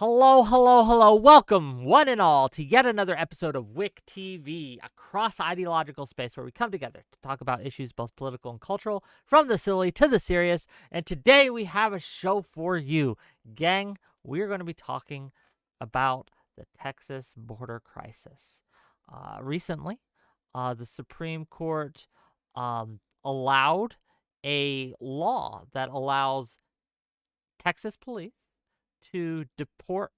Hello, hello, hello. Welcome, one and all, to yet another episode of WhickTV, a cross-ideological space where we come together to talk about issues both political and cultural, from the silly to the serious. And today we have a show for you. Gang, we're going to be talking about the Texas border crisis. Recently, the Supreme Court allowed a law that allows Texas police to deport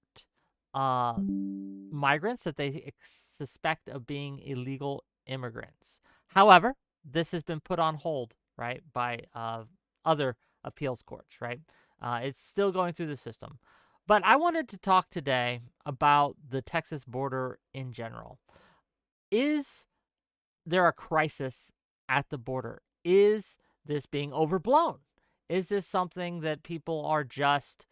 migrants that they suspect of being illegal immigrants. However, this has been put on hold, right, by other appeals courts, right? It's still going through the system. But I wanted to talk today about the Texas border in general. Is there a crisis at the border? Is this being overblown? Is this something that people are just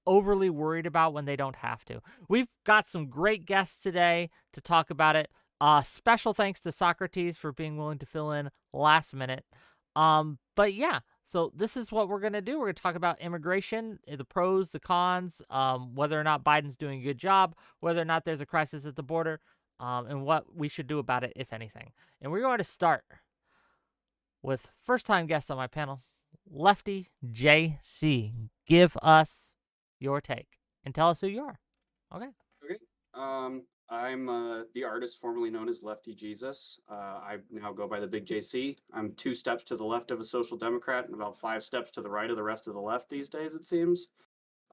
overly worried about when they don't have to? We've got some great guests today to talk about it. Special thanks to Socrates for being willing to fill in last minute. But yeah, so this is what we're going to do. We're going to talk about immigration, the pros, the cons, whether or not Biden's doing a good job, whether or not there's a crisis at the border, and what we should do about it, if anything. And we're going to start with first-time guest on my panel, Lefty JC. Give us your take and tell us who you are. Okay. I'm the artist formerly known as Lefty Jesus. I now go by the Big JC. I'm 2 steps to the left of a social democrat and about 5 steps to the right of the rest of the left these days, it seems.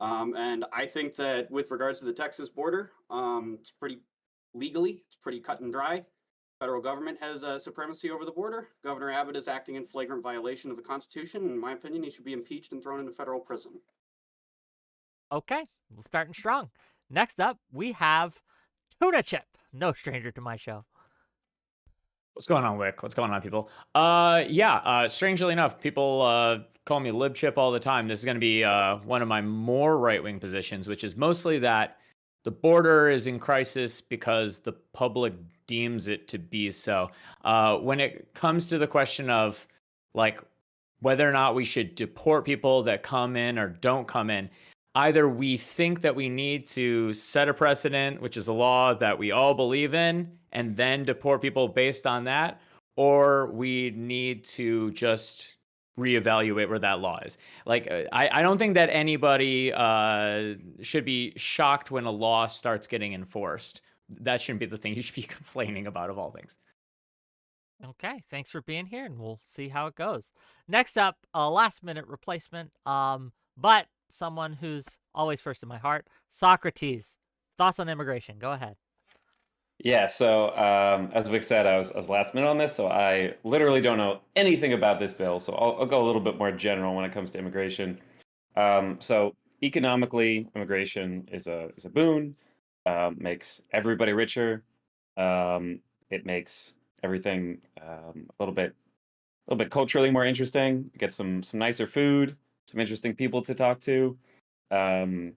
And I think that with regards to the Texas border, it's pretty cut and dry. Federal government has supremacy over the border. Governor Abbott is acting in flagrant violation of the Constitution. In my opinion, he should be impeached and thrown into federal prison. Okay, we're starting strong. Next up, we have Tuna Chip, no stranger to my show. What's going on, Wick? What's going on, people? Strangely enough, people call me Lib Chip all the time. This is going to be one of my more right-wing positions, which is mostly that the border is in crisis because the public deems it to be so. When it comes to the question of like whether or not we should deport people that come in or don't come in, either we think that we need to set a precedent, which is a law that we all believe in, and then deport people based on that, or we need to just reevaluate where that law is. Like, I don't think that anybody should be shocked when a law starts getting enforced. That shouldn't be the thing you should be complaining about, of all things. Okay, thanks for being here, and we'll see how it goes. Next up, a last-minute replacement, but someone who's always first in my heart, Socrates. Thoughts on immigration? Go ahead. Yeah, so as Vic said, I was last minute on this, so I literally don't know anything about this bill. So I'll go a little bit more general when it comes to immigration. So economically, immigration is a boon, makes everybody richer. It makes everything a little bit culturally more interesting. Get some nicer food, some interesting people to talk to. Crime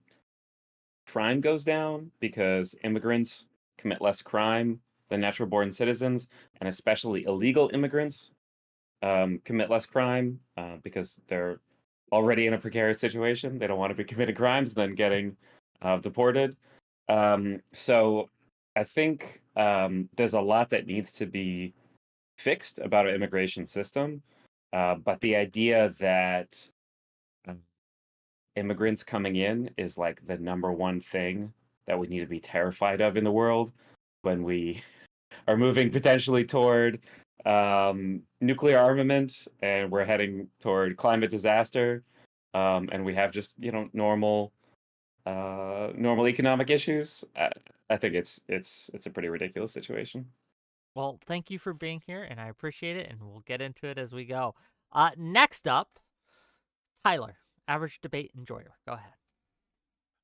goes down because immigrants commit less crime than natural-born citizens, and especially illegal immigrants commit less crime because they're already in a precarious situation. They don't want to be committing crimes, then getting deported. So I think there's a lot that needs to be fixed about our immigration system, but the idea that immigrants coming in is like the number one thing that we need to be terrified of in the world when we are moving potentially toward nuclear armament and we're heading toward climate disaster, and we have just normal economic issues. I think it's a pretty ridiculous situation. Well, thank you for being here, and I appreciate it, and we'll get into it as we go. Next up, Tyler, average debate enjoyer. Go ahead.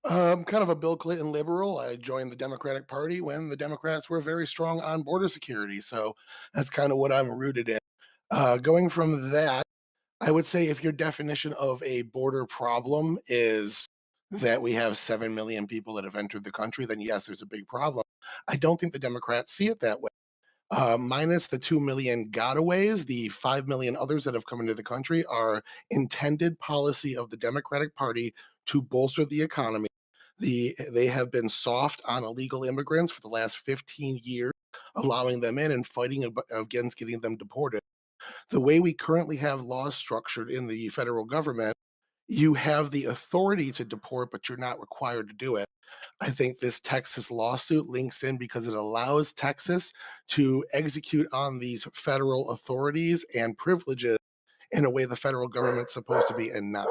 Kind of a Bill Clinton liberal. I joined the Democratic Party when the Democrats were very strong on border security, so that's kind of what I'm rooted in. Going from that, I would say if your definition of a border problem is that we have 7 million people that have entered the country, then yes, there's a big problem. I don't think the Democrats see it that way. Minus the 2 million gotaways, the 5 million others that have come into the country are intended policy of the Democratic Party to bolster the economy. They have been soft on illegal immigrants for the last 15 years, allowing them in and fighting against getting them deported. The way we currently have laws structured in the federal government, you have the authority to deport, but you're not required to do it. I think this Texas lawsuit links in because it allows Texas to execute on these federal authorities and privileges in a way the federal government's supposed to be and not.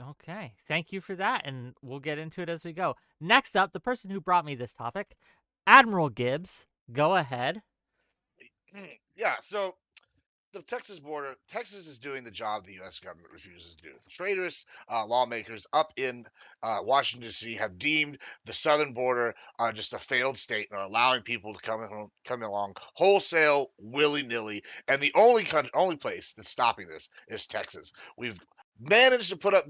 Okay, thank you for that, and we'll get into it as we go. Next up, the person who brought me this topic, Admiral Gibbs. Go ahead. Yeah, so the Texas border, Texas is doing the job the U.S. government refuses to do. The traitorous lawmakers up in Washington, D.C. have deemed the southern border just a failed state and are allowing people to come along wholesale, willy nilly. And the only place that's stopping this is Texas. We've managed to put up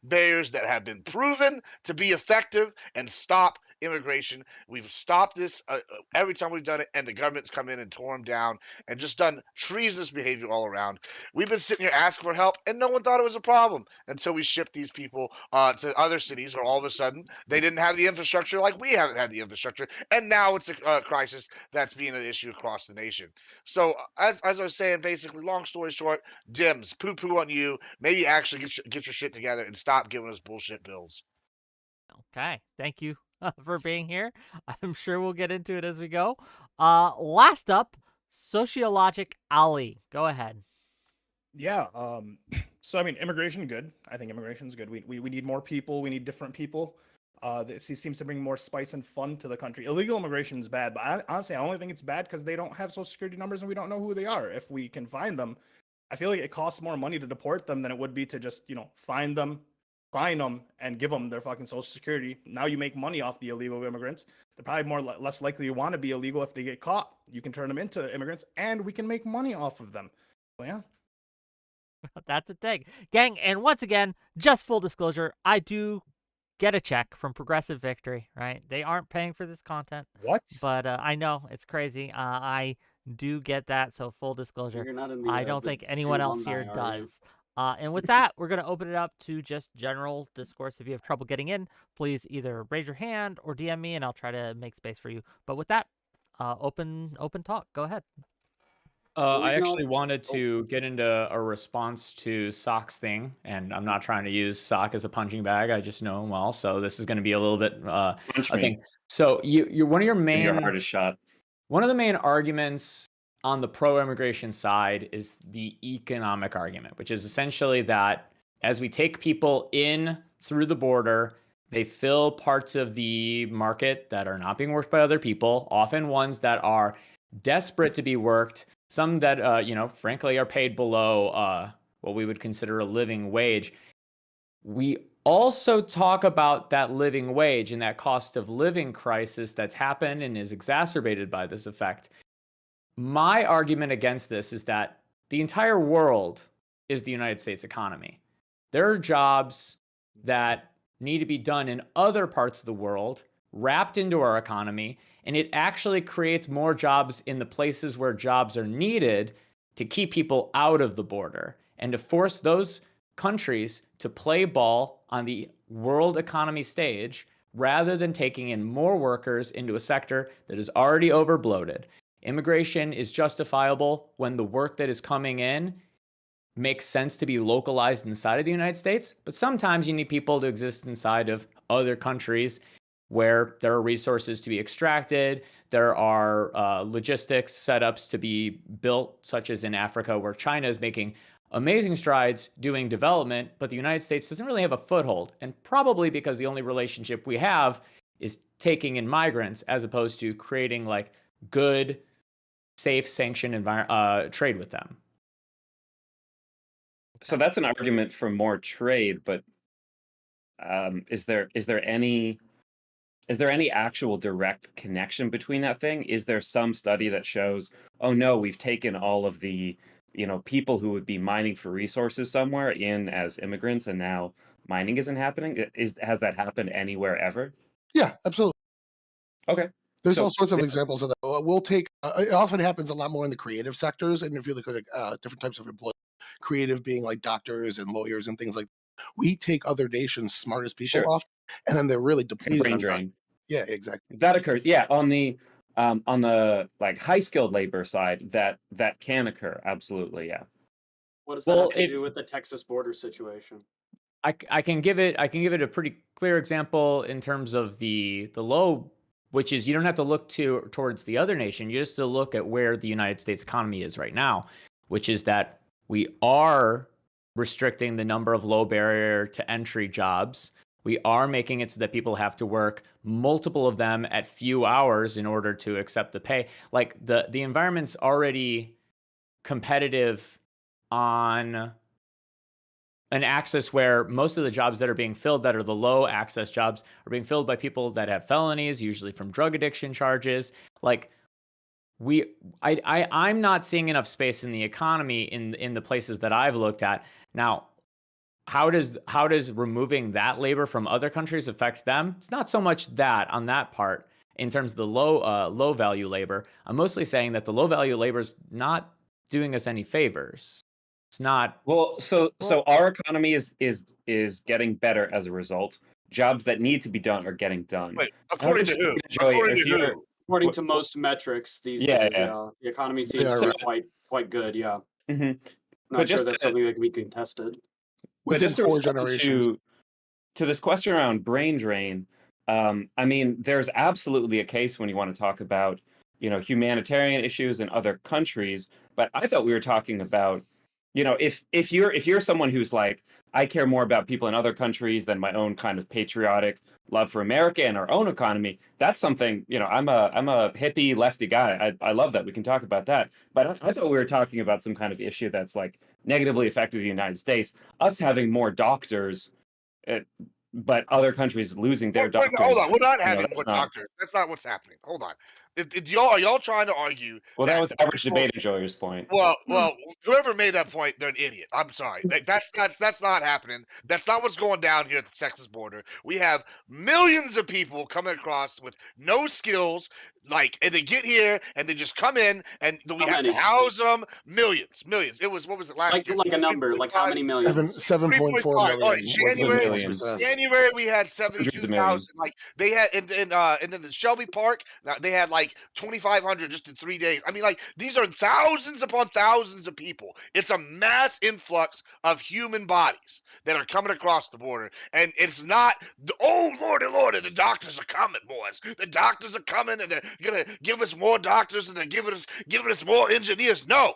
barriers that have been proven to be effective and stop immigration. We've stopped this every time we've done it, and the government's come in and tore them down and just done treasonous behavior all around. We've been sitting here asking for help, and no one thought it was a problem until we shipped these people to other cities where all of a sudden they didn't have the infrastructure like we haven't had the infrastructure, and now it's a crisis that's being an issue across the nation. So, as I was saying, basically, long story short, Dims, poo poo on you. Maybe actually get your shit together and stop giving us bullshit bills. Okay, thank you for being here. I'm sure we'll get into it as we go. Last up, Sociologic Ali. Go ahead. Yeah. So I mean, immigration, good. I think immigration is good. We need more people. We need different people. This seems to bring more spice and fun to the country. Illegal immigration is bad, but honestly, I only think it's bad because they don't have social security numbers and we don't know who they are. If we can find them, I feel like it costs more money to deport them than it would be to just, find them, find them, and give them their fucking social security. Now you make money off the illegal immigrants. They're probably less likely to want to be illegal if they get caught. You can turn them into immigrants, and we can make money off of them. So yeah. That's a take. Gang, and once again, just full disclosure, I do get a check from Progressive Victory, right? They aren't paying for this content. What? But I know, it's crazy. I do get that, so full disclosure. You're not in the, I don't the think anyone else alumni, here are you? does. And with that, we're going to open it up to just general discourse. If you have trouble getting in, please either raise your hand or DM me, and I'll try to make space for you. But with that, open talk. Go ahead. Well, we I can all- actually wanted to get into a response to Sock's thing, and I'm not trying to use Sock as a punching bag. I just know him well, so this is going to be a little bit Punch a me. thing. So you're one of your Give me your main hardest shot. one of the main arguments on the pro-immigration side is the economic argument, which is essentially that as we take people in through the border, they fill parts of the market that are not being worked by other people, often ones that are desperate to be worked, some that, frankly, are paid below what we would consider a living wage. We also talk about that living wage and that cost of living crisis that's happened and is exacerbated by this effect. My argument against this is that the entire world is the United States economy. There are jobs that need to be done in other parts of the world, wrapped into our economy, and it actually creates more jobs in the places where jobs are needed to keep people out of the border and to force those countries to play ball on the world economy stage rather than taking in more workers into a sector that is already overbloated. Immigration is justifiable when the work that is coming in makes sense to be localized inside of the United States, but sometimes you need people to exist inside of other countries where there are resources to be extracted, there are logistics setups to be built, such as in Africa, where China is making amazing strides doing development, but the United States doesn't really have a foothold, and probably because the only relationship we have is taking in migrants as opposed to creating like good, safe, sanctioned trade with them. So that's an argument for more trade, but is there any actual direct connection between that thing? Is there some study that shows, oh no, we've taken all of the people who would be mining for resources somewhere in as immigrants, and now mining isn't happening? Has that happened anywhere ever? Yeah, absolutely. Okay. There's So- all sorts of examples of that. We'll take. It often happens a lot more in the creative sectors, and if you look at different types of employees, creative being like doctors and lawyers and things like. We take other nations' smartest people Sure. off, and then they're really Like a depleted brain on that. drain. Yeah, exactly. That occurs. Yeah, on the like high skilled labor side, that can occur. Absolutely, yeah. What does that have Well, to do with the Texas border situation? I can give it a pretty clear example in terms of the low, which is you don't have to look towards the other nation. You just have to look at where the United States economy is right now, which is that we are restricting the number of low barrier to entry jobs. We are making it so that people have to work multiple of them at few hours in order to accept the pay. Like the environment's already competitive on an axis where most of the jobs that are being filled that are the low access jobs are being filled by people that have felonies, usually from drug addiction charges. Like I'm not seeing enough space in the economy in the places that I've looked at. Now, how does removing that labor from other countries affect them? It's not so much that on that part in terms of the low value labor. I'm mostly saying that the low value labor is not doing us any favors. It's not. Well, so Well, our economy is getting better as a result. Jobs that need to be done are getting done. Wait, according to who? Joey, According if to you're who? According wh- to wh- most metrics these yeah, days, yeah. yeah, the economy They seems are to So, be quite good. Yeah, mhm. not But sure just that's to, something that can be contested. but within just to 4 respond generations. to this question around brain drain, I mean, there's absolutely a case when you want to talk about, humanitarian issues in other countries. But I thought we were talking about, if you're someone who's like, I care more about people in other countries than my own kind of patriotic love for America and our own economy. That's something, I'm a hippie lefty guy. I love that. We can talk about that. But I thought we were talking about some kind of issue that's like negatively affected the United States. Us having more doctors, uh, but other countries losing their Hold doctors. on, we're not having more That's not. doctors. That's not what's happening. Hold on. Are y'all trying to argue Well, that that was the average people? debate enjoyer's point. Well, whoever made that point, they're an idiot. I'm sorry. That's not happening. That's not what's going down here at the Texas border. We have millions of people coming across with no skills, and they get here and they just come in, and we How have to many? house them. Millions. It was, what was it last year? Like a number, like how 3.5. many 7.4 3.5. All right, million was Hundreds the of January. most millions. recent. January we had Hundreds of 72,000. millions. Like they had, and then the Shelby Park, they had like 2,500 just in 3 days. I mean, like these are thousands upon thousands of people. It's a mass influx of human bodies that are coming across the border, and it's not oh lordy, the doctors are coming, boys. The doctors are coming, and they're gonna give us more doctors, and they're giving us more engineers. No,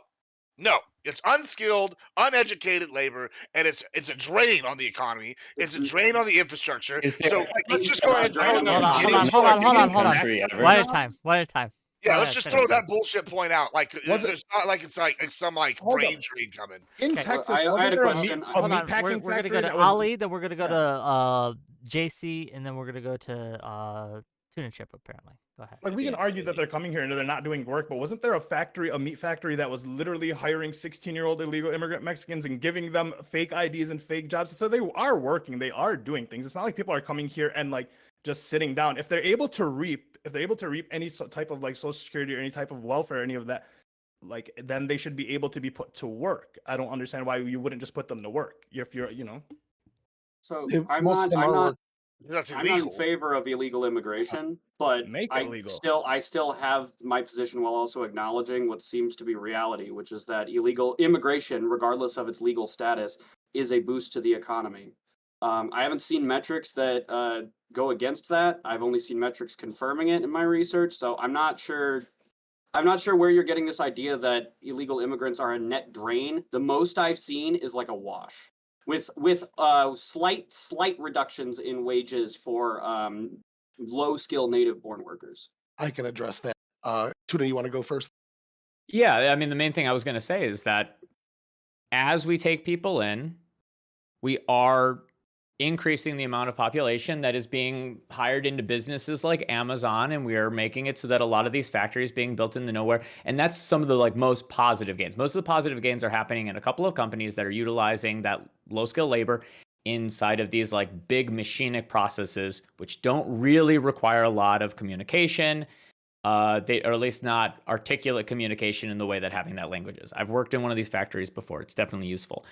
it's unskilled, uneducated labor, and it's a drain on the economy. It's It's a drain on the infrastructure. Is So there like, let's any just go not a ahead and drain throw on the that. hold on, hold economy. on, Let's hold go on, ahead hold and on, give hold on. country ever? One at a time. One at a time. yeah, Go let's ahead, just finish. throw that bullshit point out. Like Was it there's not like it's some like hold brain up drain coming. in Okay. Well, Texas? I had Wasn't a there question. a Hold meat on. packing We're gonna go factory to that was? Ali, then we're gonna go Yeah. to JC, and then we're gonna go to Tuna Chip. Apparently, go ahead. Like we can argue that they're coming here and they're not doing work, but wasn't there a meat factory that was literally hiring 16-year-old illegal immigrant Mexicans and giving them fake IDs and fake jobs? So they are working, they are doing things. It's not like people are coming here and like just sitting down. If they're able to reap any type of like social security or any type of welfare, any of that, like then they should be able to be put to work. I don't understand why you wouldn't just put them to work if you're, So Most of them are work. That's I'm not in illegal. favor of illegal immigration, but Make it legal. I still have my position while also acknowledging what seems to be reality, which is that illegal immigration, regardless of its legal status, is a boost to the economy. I haven't seen metrics that go against that. I've only seen metrics confirming it in my research, so I'm not sure. I'm not sure where you're getting this idea that illegal immigrants are a net drain. The most I've seen is like a wash, with slight reductions in wages for low skill native born workers. I can address that. Tuna, you want to go first? Yeah, I mean, the main thing I was going to say is that as we take people in, we are increasing the amount of population that is being hired into businesses like Amazon, and we are making it so that a lot of these factories being built in the nowhere, and that's some of the like most positive gains. Most of the positive gains are happening in a couple of companies that are utilizing that low skill labor inside of these like big machinic processes, which don't really require a lot of communication. They, or at least not articulate communication in the way that having that language is. I've worked in one of these factories before. It's definitely useful.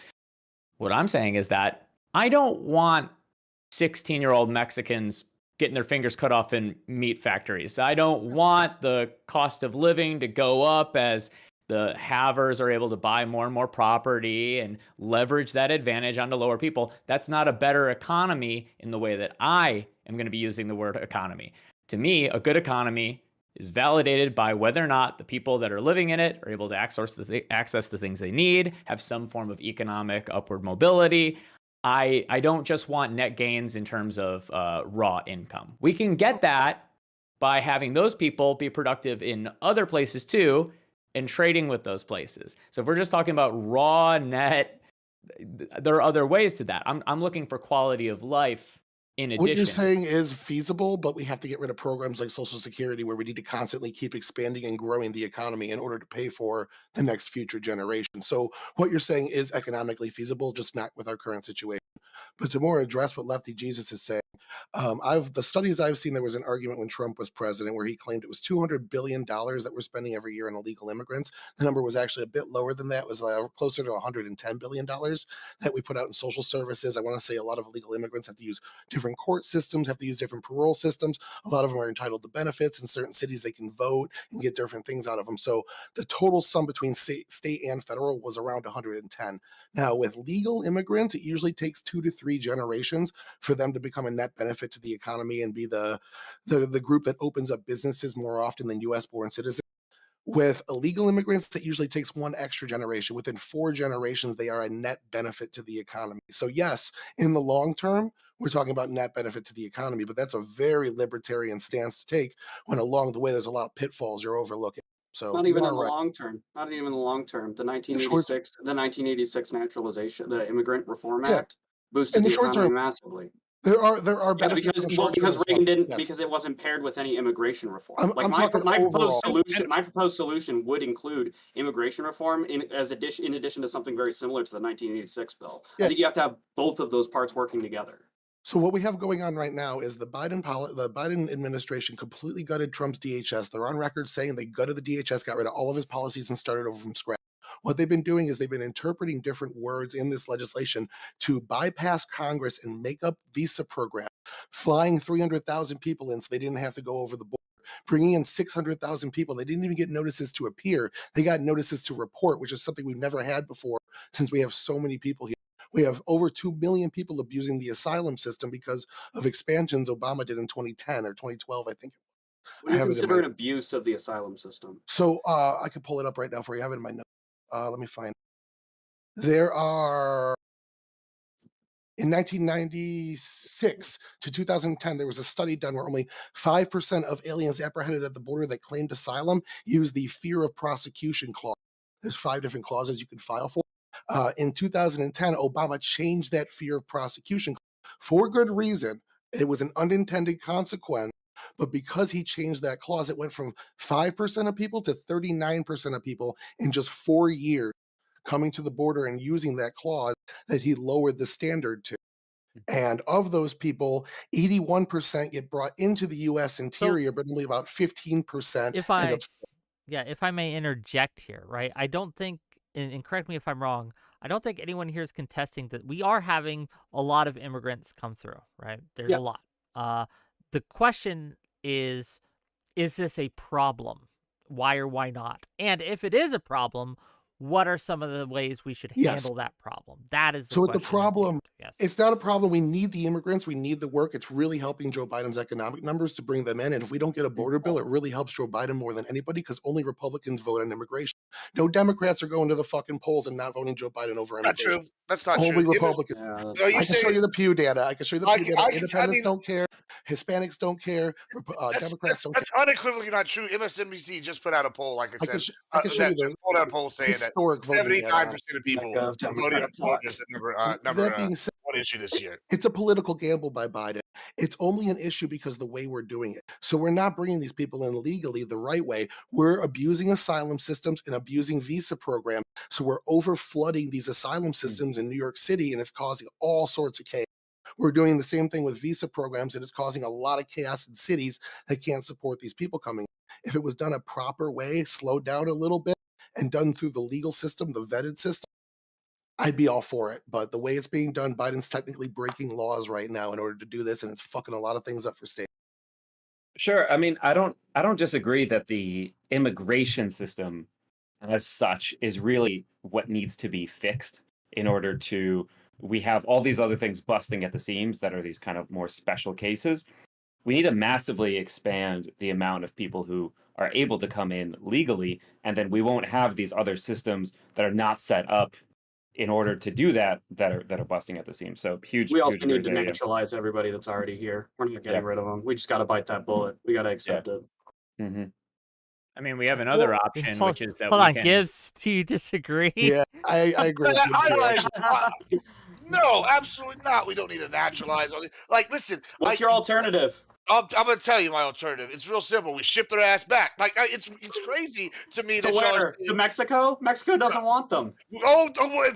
What I'm saying is that I don't want 16-year-old Mexicans getting their fingers cut off in meat factories. I don't want the cost of living to go up as the havers are able to buy more and more property and leverage that advantage onto lower people. That's not a better economy in the way that I am going to be using the word economy. To me, a good economy is validated by whether or not the people that are living in it are able to access the things they need, have some form of economic upward mobility. I don't just want net gains in terms of raw income. We can get that by having those people be productive in other places too and trading with those places. So if we're just talking about raw net, there are other ways to that. I'm looking for quality of life in What you're addition. saying is feasible, but we have to get rid of programs like Social Security where we need to constantly keep expanding and growing the economy in order to pay for the next future generation. So what you're saying is economically feasible, just not with our current situation. But to more address what Lefty Jesus is saying, I've the studies I've seen, there was an argument when Trump was president where he claimed it was $200 billion that we're spending every year on illegal immigrants. The number was actually a bit lower than that. It was closer to $110 billion that we put out in social services. I want to say a lot of illegal immigrants have to use different court systems, have to use different parole systems. A lot of them are entitled to benefits. In certain cities, they can vote and get different things out of them. So the total sum between state and federal was around 110. Now, with legal immigrants, it usually takes 2 to 3 generations for them to become a net benefit to the economy and be the group that opens up businesses more often than U.S. born citizens. With illegal immigrants, that usually takes one extra generation. Within 4 generations, they are a net benefit to the economy. So, yes, in the long term, we're talking about net benefit to the economy, but that's a very libertarian stance to take when along the way there's a lot of pitfalls you're overlooking. So, Not you even in are the right. long term. Not even in the long term. The short, The 1986 naturalization, the Immigrant Reform yeah, Act in boosted the the short economy term, massively. there are Yeah, benefits in the short term because as well. Reagan didn't Yes, because it wasn't paired with any immigration reform. Like I'm talking overall. And my proposed solution would include immigration reform in addition to something very similar to the 1986 bill. I Yeah. think you have to have both of those parts working together. So what we have going on right now is the Biden administration completely gutted Trump's DHS. They're on record saying they gutted the DHS, got rid of all of his policies, and started over from scratch. What they've been doing is they've been interpreting different words in this legislation to bypass Congress and make up visa programs, flying 300,000 people in so they didn't have to go over the border. Bringing in 600,000 people. They didn't even get notices to appear. They got notices to report, which is something we've never had before since we have so many people here. We have over 2 million people abusing the asylum system because of expansions Obama did in 2010 or 2012, I think. What I do you have it in consider my an abuse of the asylum system? so I could pull it up right now for you. I have it in my notes. Let me find. There are in 1996 to 2010, there was a study done where only 5% of aliens apprehended at the border that claimed asylum used the fear of prosecution clause. There's 5 different clauses you can file for. In 2010, Obama changed that fear of prosecution for good reason. It was an unintended consequence, but because he changed that clause, it went from 5% of people to 39% of people in just 4 years coming to the border and using that clause that he lowered the standard to. And of those people, 81% get brought into the US So interior, but only about 15% if end up. I Yeah, if I may interject here, right? I don't think, and correct me if I'm wrong, I don't think anyone here is contesting that we are having a lot of immigrants come through, right? There's a Yeah. lot. Uh, the question is this a problem? Why or why not? And if it is a problem, what are some of the ways we should Yes. handle that problem? That is the So it's a question at problem. hand. Yes. It's not a problem. We need the immigrants. We need the work. It's really helping Joe Biden's economic numbers to bring them in. And if we don't get a border bill, it really helps Joe Biden more than anybody because only Republicans vote on immigration. No Democrats are going to the fucking polls and not voting Joe Biden over Not true. immigration. That's not true. Only It was, Republicans. Yeah, that's no, you I can show say you the Pew data. I can show you the I, Pew can- data. I, can- I Independents mean, don't care. Hispanics don't care. Democrats don't care. that's unequivocally not true. MSNBC just put out a poll, like I said, I can show you that the just pulled out a poll saying that historic voting data. 79% of people of voted Democrat for talk. the That being said, one issue this year. it's a political gamble by Biden. It's only an issue because the way we're doing it. So we're not bringing these people in legally the right way. We're abusing asylum systems and abusing visa programs. So we're over flooding these asylum systems in New York City, and it's causing all sorts of chaos. We're doing the same thing with visa programs, and it's causing a lot of chaos in cities that can't support these people coming. If it was done a proper way, slowed down a little bit, and done through the legal system, the vetted system, I'd be all for it. But the way it's being done, Biden's technically breaking laws right now in order to do this, and it's fucking a lot of things up for state. Sure. I mean, I don't disagree that the immigration system as such is really what needs to be fixed in order to we have all these other things busting at the seams that are these kind of more special cases. We need to massively expand the amount of people who are able to come in legally, and then we won't have these other systems that are not set up in order to do that are busting at the seams. So huge, We also huge agree need to there. Yeah. naturalize everybody that's already here. We're not getting Yeah. rid of them. We just got to bite that bullet. We got to accept it. hmm I mean, we have another Well, option, hold, which is that hold we on, can. 𝕍𝖎, do you disagree? Yeah, I agree with Gibbs here, Naturalize, actually. no, absolutely not. We don't need to naturalize all these. Like, listen, What's your alternative? I'm gonna tell you my alternative. It's real simple. We ship their ass back. Like, it's crazy to me To that y'all are where? To saying, Mexico? Mexico doesn't want them.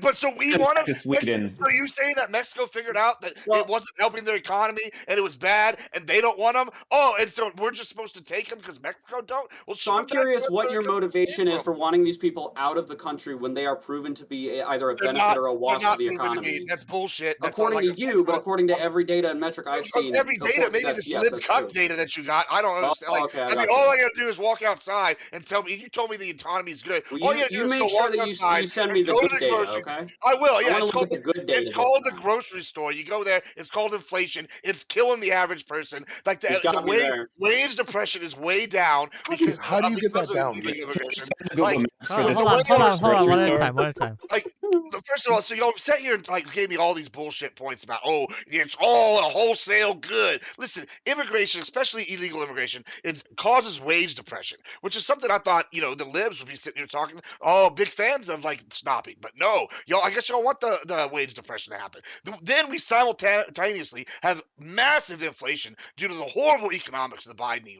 but so we Send want back them. to Sweden. So you saying that Mexico figured out that Well- it wasn't helping their economy and it was bad and they don't want them? Oh, and so we're just supposed to take them because Mexico don't? Well, So ship I'm 'em back curious to what where your the country motivation came is for from. wanting these people out of the country when they are proven to be either a They're benefit or a they're wash for not the proven to be. economy. That's bullshit. That's not According like to you, but a according to every data and metric I've seen, every data, maybe that's this yes, lib that's cuck true. data that you got. I don't Oh, understand. Like, okay, I I mean, got all you. I gotta do is walk outside and tell me. You told me the economy is good. Well, All you gotta do you is go make sure walk that outside you send and me the go to good the data, grocery. okay? I will. I Yeah, want to it's look at called the good data. it's this called the time. grocery store. You go there. It's called inflation. It's killing the average person. Like He's the got me there. wage depression is way down How do you get because that of down? illegal immigration. Google Like Maps for Hold this the on, way hold y'all are on, hold on, saying, one grocery at a store. time, one at a time. like, first of all, so y'all sat here and like gave me all these bullshit points about, oh, it's all a wholesale good. Listen, immigration, especially illegal immigration, it causes wage depression, which is something I thought, the libs would be sitting here talking, oh, big fans of like stopping. But no, y'all, I guess y'all want the wage depression to happen. Then we simultaneously have massive inflation due to the horrible economics of the Biden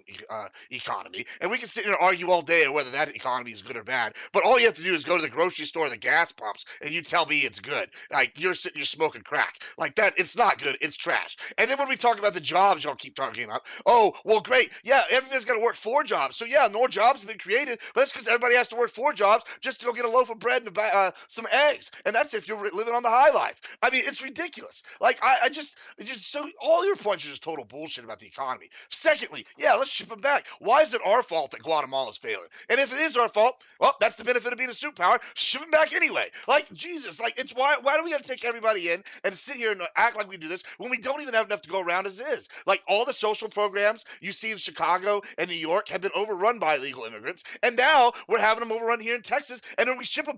economy. And we can sit here and argue all day whether that economy is good or bad. But all you have to do is go to the grocery store, the gas pumps, and you tell me it's good. Like you're sitting, you're smoking crack. Like that, it's not good. It's trash. And then when we talk about the jobs, y'all keep talking about, oh, well, great. Yeah, everybody's got to work 4 jobs. So yeah, more jobs have been created, but that's because everybody has to work 4 jobs just to go get a loaf of bread and some eggs. And that's if you're living on the high life. I mean, it's ridiculous. Like just so all your points are just total bullshit about the economy. Secondly, yeah, let's ship them back. Why is it our fault that Guatemala is failing? And if it is our fault, well, that's the benefit of being a superpower. Ship them back anyway. Like Jesus, like it's why do we got to take everybody in and sit here and act like we do this when we don't even have enough to go around as is? Like all the social programs you see in Chicago and New York have been overrun by illegal immigrants, and now we're having them overrun here in Texas. And then we ship them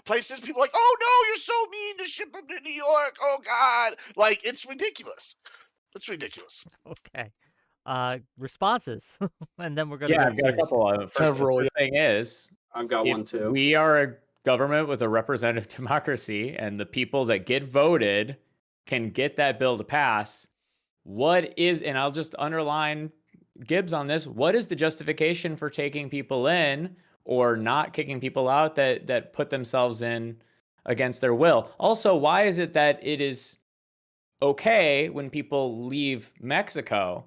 places. People are like, oh no, you're so mean to ship them to New York. Oh God, like it's ridiculous. It's ridiculous. Okay. Responses, and then we're gonna Yeah, go I've got a to couple of Several, The thing is, I've got one if too. we are a government with a representative democracy and the people that get voted can get that bill to pass, what is, and I'll just underline Gibbs on this, what is the justification for taking people in or not kicking people out that put themselves in against their will? Also, why is it that it is okay when people leave Mexico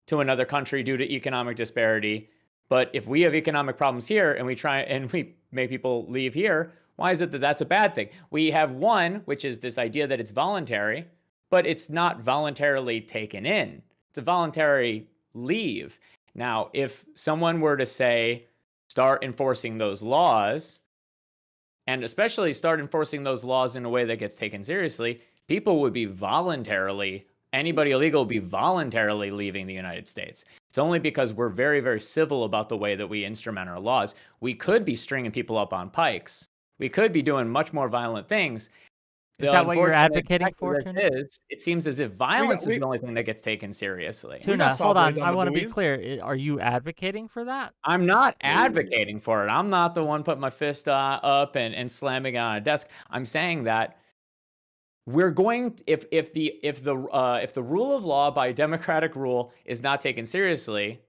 to another country due to economic disparity, but if we have economic problems here and we try and we make people leave here, why is it that that's a bad thing? We have one, which is this idea that it's voluntary, but it's not voluntarily taken in. It's a voluntary leave. Now, if someone were to say, start enforcing those laws, and especially start enforcing those laws in a way that gets taken seriously, people would be anybody illegal would be voluntarily leaving the United States. It's only because we're very, very civil about the way that we instrument our laws. We could be stringing people up on pikes. We could be doing much more violent things. Is that what you're advocating for, It Tuna? seems as if violence is we- the only thing that gets taken seriously. Tuna, got hold on. Sawboys on I the want to be buoys. clear. Are you advocating for that? I'm not advocating for it. I'm not the one putting my fist up and slamming it on a desk. I'm saying that we're going, if the rule of law by democratic rule is not taken seriously,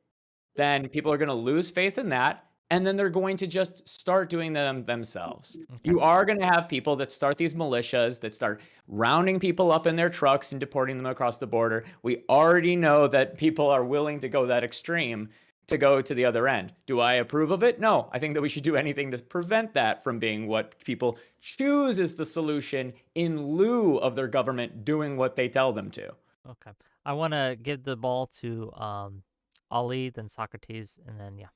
then people are going to lose faith in that, and then they're going to just start doing them themselves. Okay. You are going to have people that start these militias that start rounding people up in their trucks and deporting them across the border. We already know that people are willing to go that extreme to go to the other end. Do I approve of it? No. I think that we should do anything to prevent that from being what people choose as the solution in lieu of their government doing what they tell them to. Okay. I want to give the ball to Ali, then Socrates, and then yeah,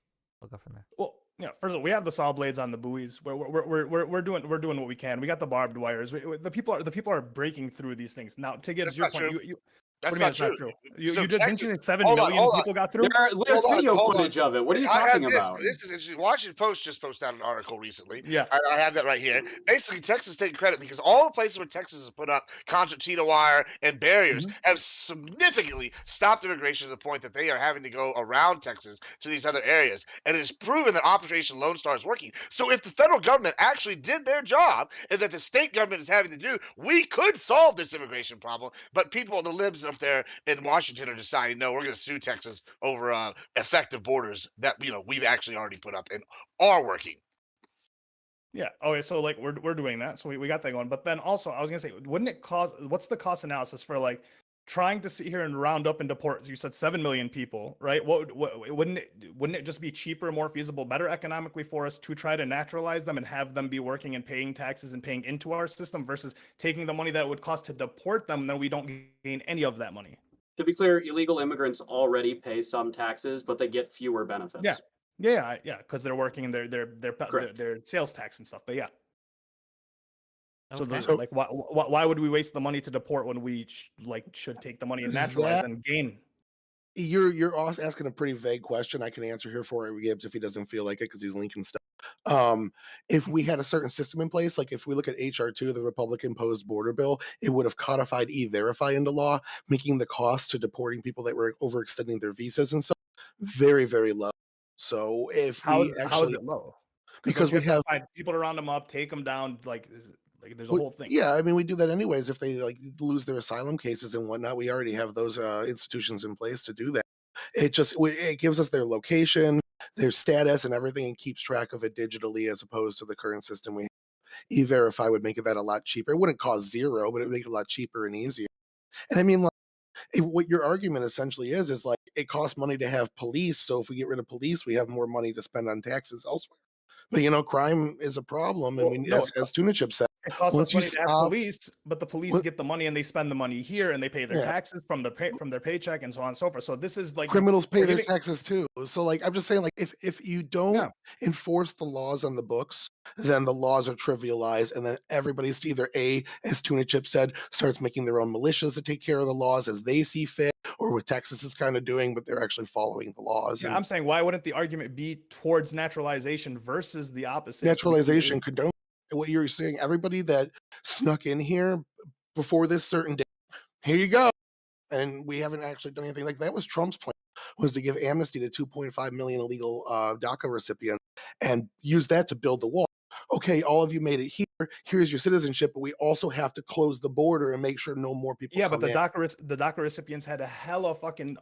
we'll go from there. Well, yeah. First of all, we have the saw blades on the buoys. We're doing what we can. We got the barbed wires. The people are breaking through these things now. To get That's your not point, true. what do That's you mean not it's true. You So did didn't Texas, you say 7 hold on, million hold on. people got through? There's Hold on, video hold on. footage of it. What are you I have talking this. about? This is interesting. Washington Post just posted out an article recently. Yeah. I have that right here. Basically, Texas taking credit because all the places where Texas has put up concertina wire and barriers have significantly stopped immigration to the point that they are having to go around Texas to these other areas. And it is proven that Operation Lone Star is working. So if the federal government actually did their job and that the state government is having to do, we could solve this immigration problem. But people, the libs up there in Washington are deciding, no, we're going to sue Texas over effective borders that we've actually already put up and are working. Yeah. Okay. So like we're doing that. So we got that going. But then also I was gonna say, wouldn't it cost? What's the cost analysis for like trying to sit here and round up and deport? You said 7 million people, right? What wouldn't it just be cheaper, more feasible, better economically for us to try to naturalize them and have them be working and paying taxes and paying into our system versus taking the money that it would cost to deport them, and then we don't gain any of that money. To be clear, illegal immigrants already pay some taxes, but they get fewer benefits. Yeah, because they're working in Correct. their sales tax and stuff. But yeah. So Okay. those So- like why would we waste the money to deport when we should take the money and naturalize That- and gain? You're also asking a pretty vague question. I can answer here for Gibbs if he doesn't feel like it because he's Lincoln stuff. If we had a certain system in place, like if we look at HR2, the Republican posed border bill, it would have codified 𝕃-Verify into law, making the cost to deporting people that were overextending their visas and stuff very, very low. So if How we is actually, it low? because don't we you have have, to find people to round them up, take them down, like there's a we- whole thing. yeah, I mean, we do that anyways. If they like lose their asylum cases and whatnot, we already have those institutions in place to do that. It gives us their location, their status, and everything, and keeps track of it digitally as opposed to the current system we have. 𝕃-Verify would make that a lot cheaper. It wouldn't cost zero, but it would make it a lot cheaper and easier. And I mean, like, what your argument essentially is like it costs money to have police. So if we get rid of police, we have more money to spend on taxes elsewhere. But crime is a problem, and Well, we, no, as Tuna Chip said, It costs once us you money to have stop, police, but the police what- get the money and they spend the money here and they pay their Yeah. taxes from their paycheck and so on and so forth. So this is like criminals pay we're their giving- taxes too. So like I'm just saying, like if you don't Yeah. enforce the laws on the books, then the laws are trivialized, and then everybody's either as Tuna Chip said, starts making their own militias to take care of the laws as they see fit, or what Texas is kind of doing, but they're actually following the laws. Yeah, And I'm saying, why wouldn't the argument be towards naturalization versus the opposite? naturalization condone what you're saying. Everybody that snuck in here before this certain date, here you go. And we haven't actually done anything like that. Was Trump's plan, was to give amnesty to 2.5 million illegal DACA recipients and use that to build the wall. Okay, all of you made it here. Here's your citizenship, but we also have to close the border and make sure no more people. Yeah, but come the in. DACA recipients had a hella fucking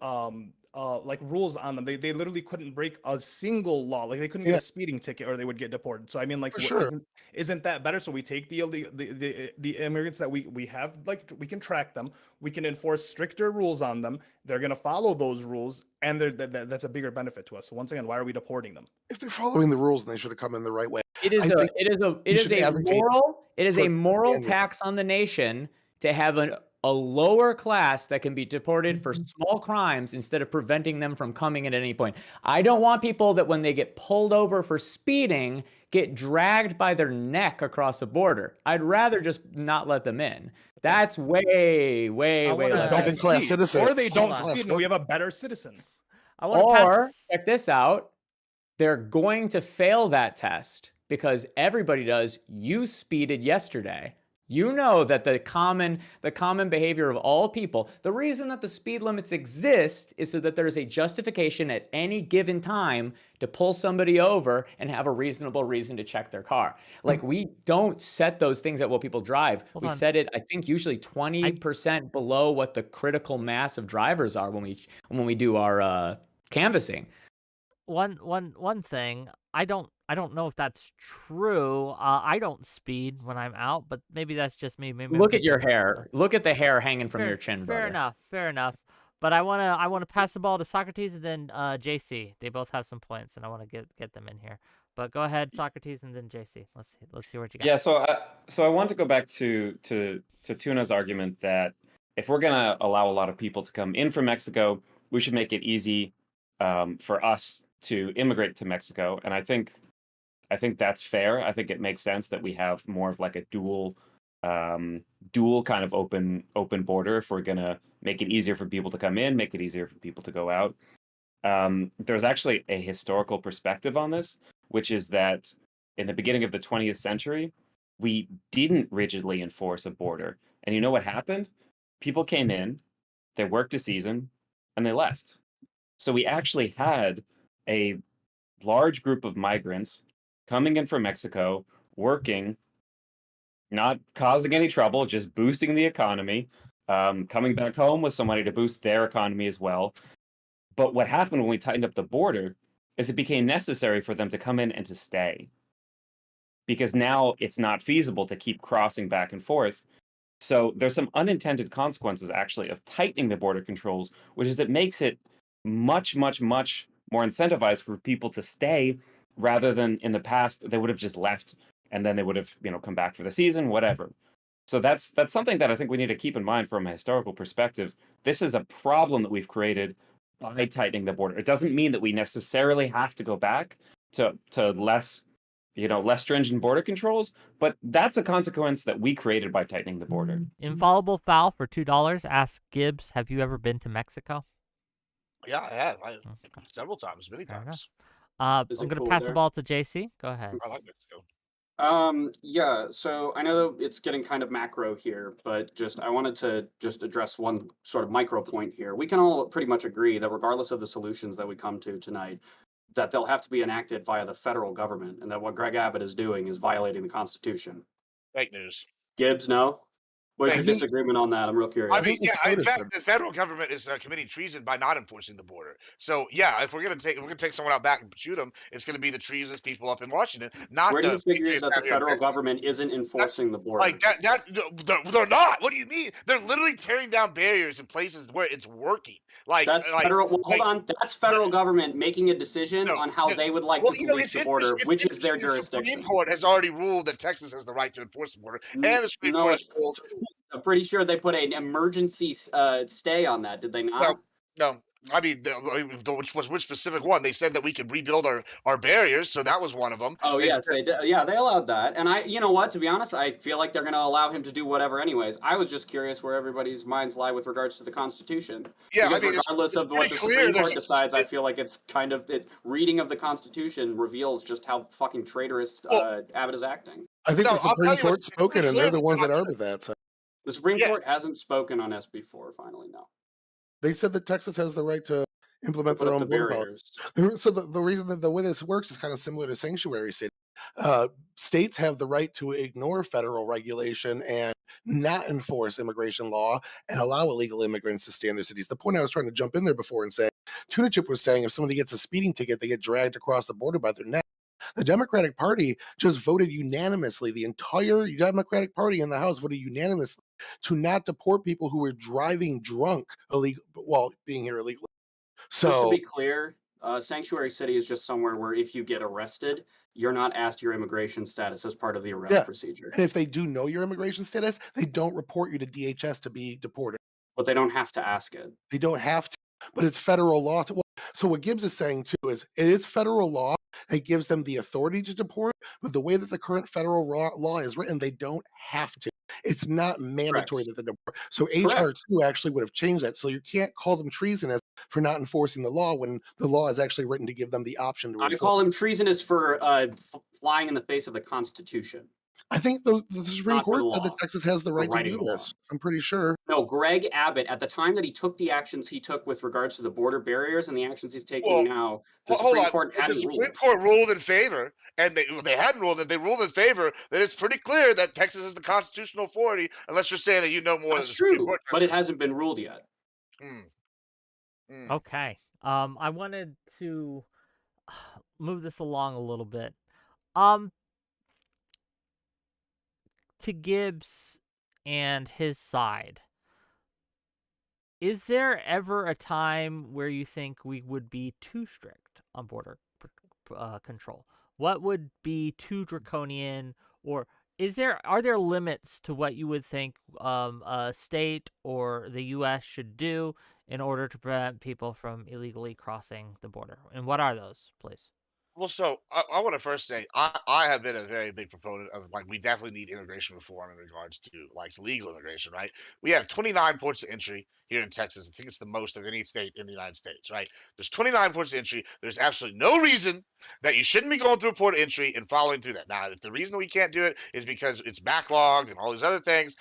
like rules on them. They literally couldn't break a single law. Like they couldn't get Yeah. a speeding ticket or they would get deported. So I mean, like, For sure. isn't that better? So we take the immigrants that we have, like we can track them. We can enforce stricter rules on them. They're gonna follow those rules, and that's a bigger benefit to us. So once again, why are we deporting them? If they're following the rules, then they should have come in the right way. It is I a think it is should a advocate moral for tax on the nation to have a lower class that can be deported for small crimes instead of preventing them from coming at any point. I don't want people that when they get pulled over for speeding get dragged by their neck across the border. I'd rather just not let them in. That's way wanna- less. Second class citizens. Or they don't Hold on. speed, and we have a better citizen. I want to Or pass. check this out. They're going to fail that test because everybody does. You speeded yesterday. You know that the common behavior of all people, the reason that the speed limits exist is so that there's a justification at any given time to pull somebody over and have a reasonable reason to check their car. Like, we don't set those things at what people drive. Hold we on. set it, I think, usually 20% below what the critical mass of drivers are when we do our canvassing. One thing, I don't know if that's true. I don't speed when I'm out, but maybe that's just me. Maybe I'm Look at just your a- hair. Look at the hair hanging from Fair- your chin, Fair brother. enough. Fair enough. But I wanna pass the ball to Socrates and then JC. They both have some points, and I want to get them in here. But go ahead, Socrates, and then JC. Let's hear what you got. Yeah, so I want to go back to Tuna's argument that if we're gonna allow a lot of people to come in from Mexico, we should make it easy for us to immigrate to Mexico. And I think that's fair. I think it makes sense that we have more of like a dual kind of open border if we're gonna make it easier for people to come in, make it easier for people to go out. There's actually a historical perspective on this, which is that in the beginning of the 20th century, we didn't rigidly enforce a border. And you know what happened? People came in, they worked a season, and they left. So we actually had a large group of migrants coming in from Mexico, working, not causing any trouble, just boosting the economy, coming back home with some money to boost their economy as well. But what happened when we tightened up the border is it became necessary for them to come in and to stay. Because now it's not feasible to keep crossing back and forth. So there's some unintended consequences actually of tightening the border controls, which is it makes it much, much, much more incentivized for people to stay rather than in the past they would have just left and then they would have, come back for the season, whatever. So that's something that I think we need to keep in mind from a historical perspective. This is a problem that we've created by tightening the border. It doesn't mean that we necessarily have to go back to less less stringent border controls, but that's a consequence that we created by tightening the border. Infallible Foul for $2 asks Gibbs, have you ever been to Mexico? Yeah, I have. Okay. Several times, many Fair enough. times. I'm Is going it to cool pass the there? ball to JC. Go ahead. I like Mexico. Yeah, so I know that it's getting kind of macro here, but I wanted to just address one sort of micro point here. We can all pretty much agree that regardless of the solutions that we come to tonight, that they'll have to be enacted via the federal government, and that what Greg Abbott is doing is violating the Constitution. Fake news. Gibbs, no? Where's I your Fake think disagreement on that? I'm real I curious. mean, think the yeah. In SCOTUS said fact, the federal government is committing treason by not enforcing the border. So, yeah, if we're gonna take someone out back and shoot them, it's gonna be the treasonous people up in Washington, not Where do the you figure patriots that the down here in federal Texas. government isn't That's enforcing the border? like that. They're not. What do you mean? They're literally tearing down barriers in places where it's working. Like, That's federal. Well, hold like on. That's the, federal government making a decision no. on how The, they would like well, to police it's the interesting. border, It's which is their interesting. The Supreme jurisdiction. Court has already ruled that Texas has the right to enforce the border, and the Supreme No, Court has ruled. I'm pretty sure they put an emergency stay on that. Did they No, not? no. I mean, which specific one? They said that we could rebuild our barriers, so that was one of them. Oh They yes, said, they did. Yeah, they allowed that. And you know what? To be honest, I feel like they're going to allow him to do whatever, anyways. I was just curious where everybody's minds lie with regards to the Constitution, yeah. I because mean, regardless it's of what pretty the clear. Supreme Court decides, I feel like it's kind of reading of the Constitution reveals just how fucking traitorous Well, Abbott is acting. I think no, the I'll tell Supreme you what's Court's it's pretty spoken, and clear they're the that they're ones that not are gonna. with that. So The Supreme Yeah, Court hasn't spoken on SB4. Finally, no. they said that Texas has the right to To implement put their up own the border policy. barriers. So the reason that the way this works is kind of similar to sanctuary city. Uh, States have the right to ignore federal regulation and not enforce immigration law and allow illegal immigrants to stay in their cities. The point I was trying to jump in there before and say, Tuna Chip was saying if somebody gets a speeding ticket, they get dragged across the border by their neck. The Democratic Party just voted unanimously. The entire Democratic Party in the House voted unanimously to not deport people who were driving drunk illegal while being here illegally. Just to So be clear, sanctuary city is just somewhere where if you get arrested, you're not asked your immigration status as part of the arrest yeah, procedure. and if they do know your immigration status, they don't report you to DHS to be deported. But they don't have to ask it. They don't have to, but it's federal law. So what Gibbs is saying too is it is federal law that gives them the authority to deport, but the way that the current federal law is written, they don't have to. It's not mandatory Correct. that they deport. So HR Correct. 2 actually would have changed that. So you can't call them treasonous for not enforcing the law when the law is actually written to give them the option to I enforce. call him treasonous for flying in the face of the Constitution, I think the Supreme not for the Court said that law, Texas has the for right to writing do the law. this. I'm pretty sure. No, Greg Abbott, at the time that he took the actions he took with regards to the border barriers and the actions he's taking well, now, the hold Supreme on. Court If the hadn't Supreme ruled. Court ruled in favor, and they hadn't ruled, and they ruled in favor, then it's pretty clear that Texas is the constitutional authority, unless you're saying that you know more than That's the Supreme true, Court but it does. hasn't been ruled yet. Mm, mm. Okay. I wanted to move this along a little bit. To Gibbs and his side, is there ever a time where you think we would be too strict on border control? What would be too draconian, or are there limits to what you would think a state or the U.S. should do in order to prevent people from illegally crossing the border? And what are those, please? Well, so I want to first say I have been a very big proponent of like we definitely need immigration reform in regards to like legal immigration, right? We have 29 ports of entry here in Texas. I think it's the most of any state in the United States, right? There's 29 ports of entry. There's absolutely no reason that you shouldn't be going through a port of entry and following through that. Now, if the reason we can't do it is because it's backlogged and all these other things,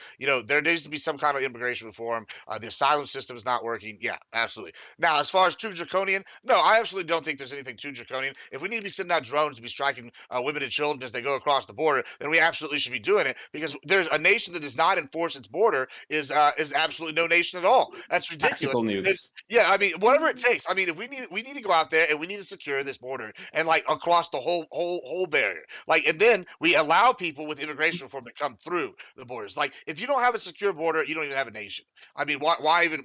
there needs to be some kind of immigration reform. The asylum system is not working. Yeah, absolutely. Now, as far as too draconian, no, I absolutely don't think there's anything too draconian. If we need to be sending out drones to be striking women and children as they go across the border, then we absolutely should be doing it because there's a nation that does not enforce its border is absolutely no nation at all. That's ridiculous. Tactical nukes. Yeah, I mean, whatever it takes. I mean, if we need to go out there and we need to secure this border and like across the whole barrier. Like, and then we allow people with immigration reform to come through the borders. Like, if you don't have a secure border, you don't even have a nation. I mean, why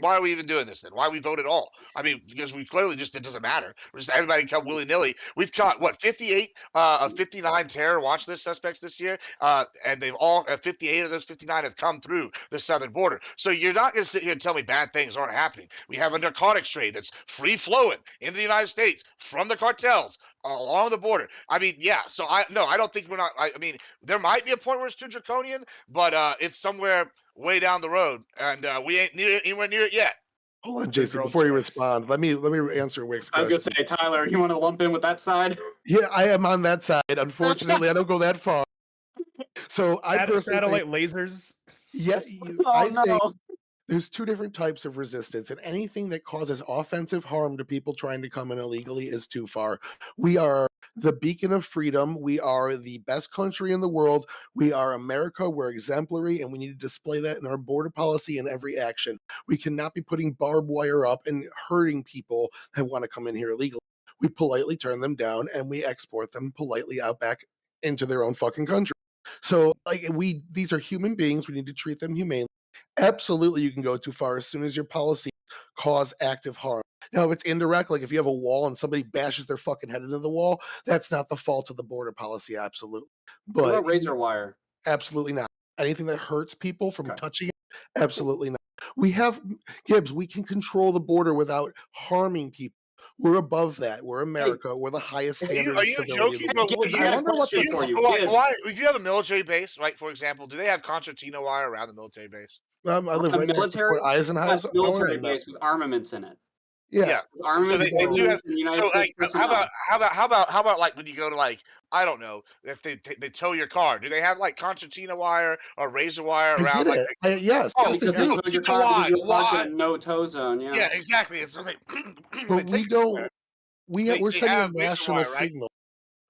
are we even doing this then? Why we vote at all? I mean, because we clearly just it doesn't matter. We're just everybody come willy nilly. We've caught what 58 of 59 terror watch list suspects this year, and they've all 58 of those 59 have come through the southern border. So you're not going to sit here and tell me bad things aren't happening. We have a narcotics trade that's free flowing into the United States from the cartels along the border. I mean, yeah. So I don't think we're not. I mean, there might be a point where it's too draconian, but it's somewhere way down the road, and we ain't anywhere near it yet. Hold on, The Jason. drone Before you strikes. respond, let me answer Wick's I was question. gonna say, Tyler, you want to lump in with that side? Yeah, I am on that side. Unfortunately, I don't go that far. So I personally Satellite lasers. yeah, Oh I think no! there's two different types of resistance, and anything that causes offensive harm to people trying to come in illegally is too far. We are the beacon of freedom. We are the best country in the world. We are America. We're exemplary, and we need to display that in our border policy and every action. We cannot be putting barbed wire up and hurting people that want to come in here illegally. We politely turn them down, and we export them politely out back into their own fucking country. So, like, these are human beings. We need to treat them humanely. Absolutely, you can go too far as soon as your policies cause active harm. Now, if it's indirect, like if you have a wall and somebody bashes their fucking head into the wall, that's not the fault of the border policy, absolutely. What But about razor wire? absolutely not. Anything that hurts people from Okay. touching it, absolutely not. We have, Gibbs, we can control the border without harming people. We're above that. We're America. We're the highest Are standard you of civility. joking, bro? Gibbs, I I got a wonder what question the- for you. Why, Gibbs, do you have a military base, right? For example, do they have concertina wire around the military base? I live a right next to military, Fort Eisenhower. military base with armaments in it. Yeah. With So armaments, they do have. ordnance, and United So States like, how personnel. about like when you go to like I don't know if they tow your car? Do they have like concertina wire or razor wire I around get like? it. Yes, Oh, yes, they Because they do. tow your do. car because you're parked Why? in a no-tow zone. Yeah, Yeah. exactly. And so they they But we take don't. We're they sending a have razor national wire, right? signal.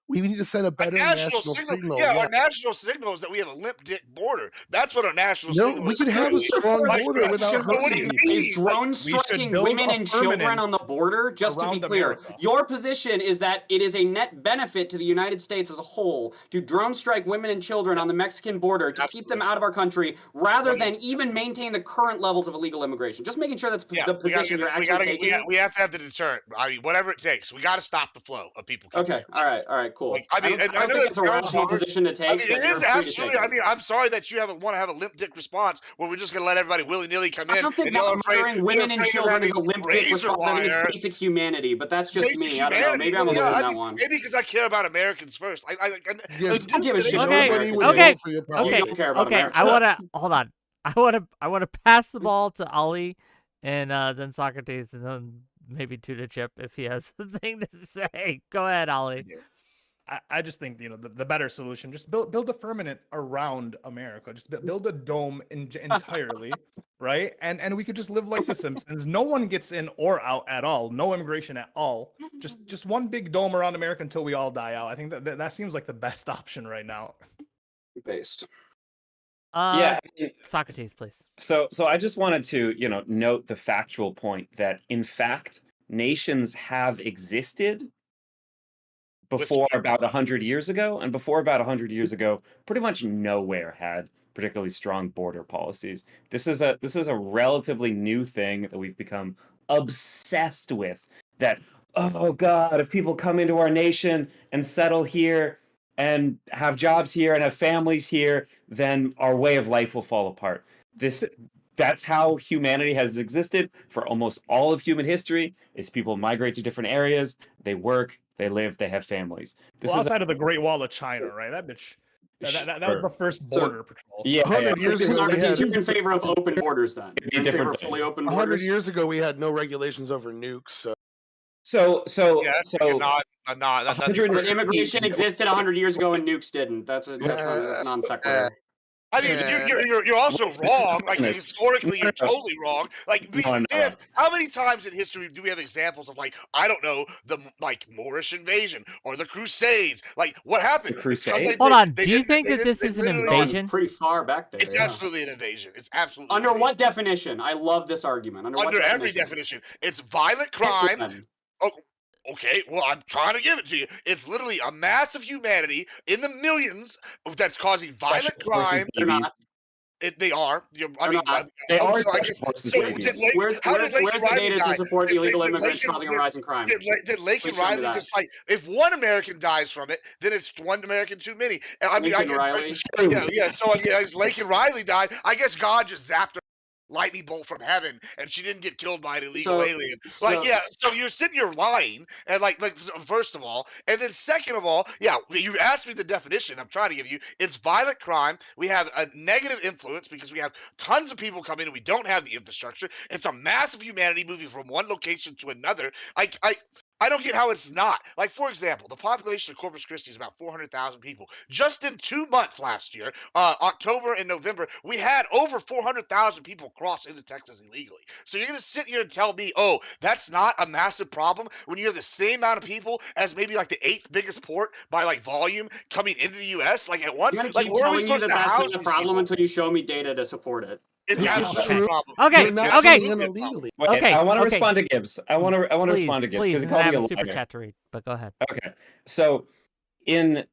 We need to send a A better national national signal. signal. Yeah, Yeah. our national signal is that we have a limp dick border. That's what our national No, signal we is. could have a Who's strong for border that without action? But what do hurting you people. Is mean? Like, drone we should striking build women a and children firmament on the border? Just to be around clear, America. your position is that it is a net benefit to the United States as a whole to drone strike women and children on the Mexican border to keep them absolutely. out of our country rather Right. than even maintain the current levels of illegal immigration. Just making sure that's Yeah, the we gotta position get. you're We actually gotta. taking. We have to have the deterrent. I mean, whatever it takes. We got to stop the flow of people coming Okay, here. all right, cool. Like, I mean, I and I don't know think that it's a sounds rational hard. position to I take, mean, but it you're is free to absolutely. take I it. mean, I'm sorry that you want to have a limp dick response where we're just gonna let everybody willy nilly come I in, don't think and y'all murdering women and afraid of children is having a limp dick razor response. I think it's wire. basic humanity, but that's just Basic me. I don't know. humanity. Maybe I'm Well, yeah, alone in I that think one. maybe because I care about Americans first. Gibbs, don't give a shit about Okay, nobody Americans. would okay, vote for your You policy. okay, don't care about okay. America. I wanna hold on. I wanna pass the ball to Ollie, and then Socrates, and then maybe to Chip if he has something to say. Go ahead, Ollie. I just think the better solution, just build a firmament around America, just build a dome entirely, right? And we could just live like the Simpsons. No one gets in or out at all. No immigration at all. Just one big dome around America until we all die out. I think that seems like the best option right now. Based. Yeah. Socrates, please. So I just wanted to, note the factual point that in fact nations have existed before about 100 years ago, and before about 100 years ago, pretty much nowhere had particularly strong border policies. This is a relatively new thing that we've become obsessed with. That, oh God, if people come into our nation and settle here and have jobs here and have families here, then our way of life will fall apart. That's how humanity has existed for almost all of human history. Is people migrate to different areas, they work, they live, they have families. This Well, is outside of the Great Wall of China, right? That bitch. That was the first So- border patrol. yeah, 100 years So ago, we Socrates, had you're in favor of open borders then? You're in favor different of fully thing. open 100 borders? years ago we had no regulations over nukes. So Yeah, that's like a nod. That's 100 But immigration years ago- existed 100 years ago and nukes didn't. That's a non sequitur. I mean, you're also wrong. Like honest. historically, you're No. totally wrong. Like, No. how many times in history do we have examples of, like, I don't know, the Moorish invasion or the Crusades? Like, what happened? The It's 'cause Crusades? Hold on. they Do you didn't- think they that this didn't- is they an literally- invasion? Pretty far back there. It's yeah. absolutely an invasion. It's absolutely Under an what definition? I love this argument. Under what Under every definition? definition, it's violent crime. When? Oh, okay. Well, I'm trying to give it to you. It's literally a mass of humanity in the millions that's causing violent Special forces crime. They're babies. not. They are. I They're mean, not. They oh, are so I special guess. forces So babies. did Where's Laken the Riley data to die? support illegal Did immigrants Laken- causing a rise in crime? Did Laken Please show me Riley that. just like, if one American dies from it, then it's one American too many? And I mean, Lincoln Riley? yeah. So as Laken Riley died, I guess God just zapped her lightning bolt from heaven, and she didn't get killed by an illegal alien. Like, yeah. So you're sitting here lying, and like first of all, and then second of all, yeah, you asked me the definition. I'm trying to give you. It's violent crime. We have a negative influence because we have tons of people coming, and we don't have the infrastructure. It's a massive humanity moving from one location to another. I don't get how it's not. Like, for example, the population of Corpus Christi is about 400,000 people. Just in 2 months last year, October and November, we had over 400,000 people cross into Texas illegally. So you're going to sit here and tell me, oh, that's not a massive problem when you have the same amount of people as maybe like the 8th biggest port by like volume coming into the U.S. like at once? I'm gonna Like, keep where are we telling you supposed that to that's house not a these problem people? until you show me data to support it. It's It's absolutely a true. problem. Okay, You're not okay. coming in illegally. Wait, Okay, I want to okay. respond to Gibbs. I want to Please, respond to Gibbs please, because he and called I me have a a super liar. chat to read, but go ahead. Okay, so in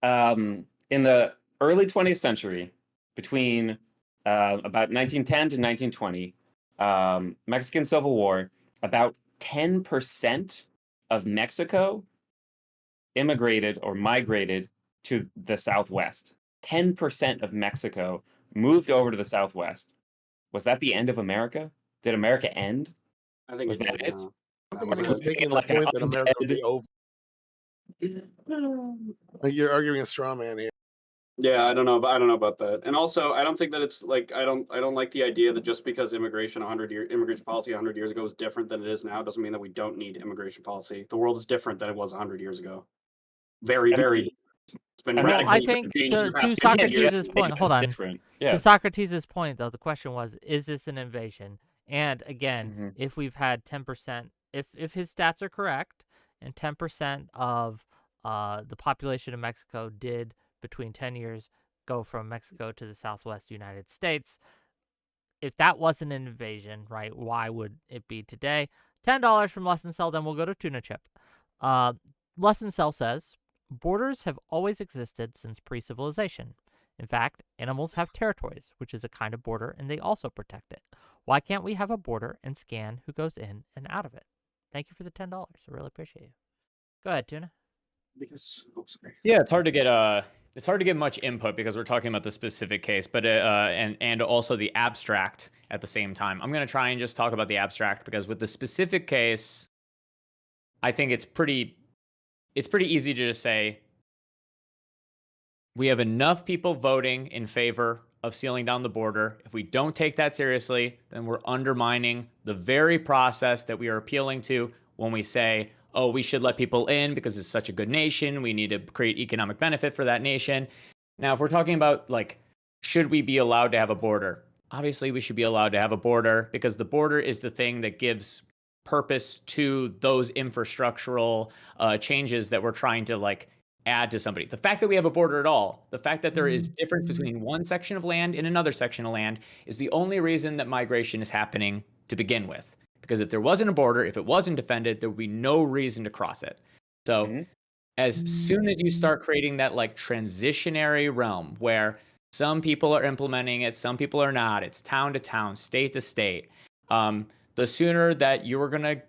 the early 20th century, between about 1910 to 1920, Mexican Civil War, about 10% of Mexico immigrated or migrated to the Southwest. 10% of Mexico moved over to the Southwest. Was that the end of America? Did America end? I think Was it that did, it? yeah. I think he Was was it making the like an point that America would undead- be over. Like, you're arguing a straw man here. Yeah, I don't know about that. And also, I don't think that it's like I don't like the idea that just because immigration policy 100 years ago was different than it is now doesn't mean that we don't need immigration policy. The world is different than it was 100 years ago. Very, very different. It's been I'm not Well, I radically think changed in the to past 50 Socrates' years. point, hold on. Different. To Yeah. Socrates' point, though, the question was, is this an invasion? And again, Mhm. if we've had 10%, if his stats are correct, and 10% of the population of Mexico did between 10 years go from Mexico to the Southwest United States, if that wasn't an invasion, right, why would it be today? $10 from Less Than Sell, then we'll go to Tuna Chip. Less Than Sell says, borders have always existed since pre-civilization. In fact, animals have territories, which is a kind of border, and they also protect it. Why can't we have a border and scan who goes in and out of it? Thank you for the $10. I really appreciate you. Go ahead, Tuna. Because sorry. Yeah, it's hard to get much input because we're talking about the specific case, but and also the abstract at the same time. I'm going to try and just talk about the abstract because with the specific case, I think it's pretty easy to just say we have enough people voting in favor of sealing down the border. If we don't take that seriously, then we're undermining the very process that we are appealing to when we say, oh, we should let people in because it's such a good nation. We need to create economic benefit for that nation. Now, if we're talking about, like, should we be allowed to have a border? Obviously, we should be allowed to have a border because the border is the thing that gives purpose to those infrastructural changes that we're trying to, like, add to somebody. The fact that we have a border at all, the fact that there is difference between one section of land and another section of land is the only reason that migration is happening to begin with. Because if there wasn't a border, if it wasn't defended, there would be no reason to cross it. So as soon as you start creating that like transitionary realm where some people are implementing it, some people are not, it's town to town, state to state, the sooner that you're going to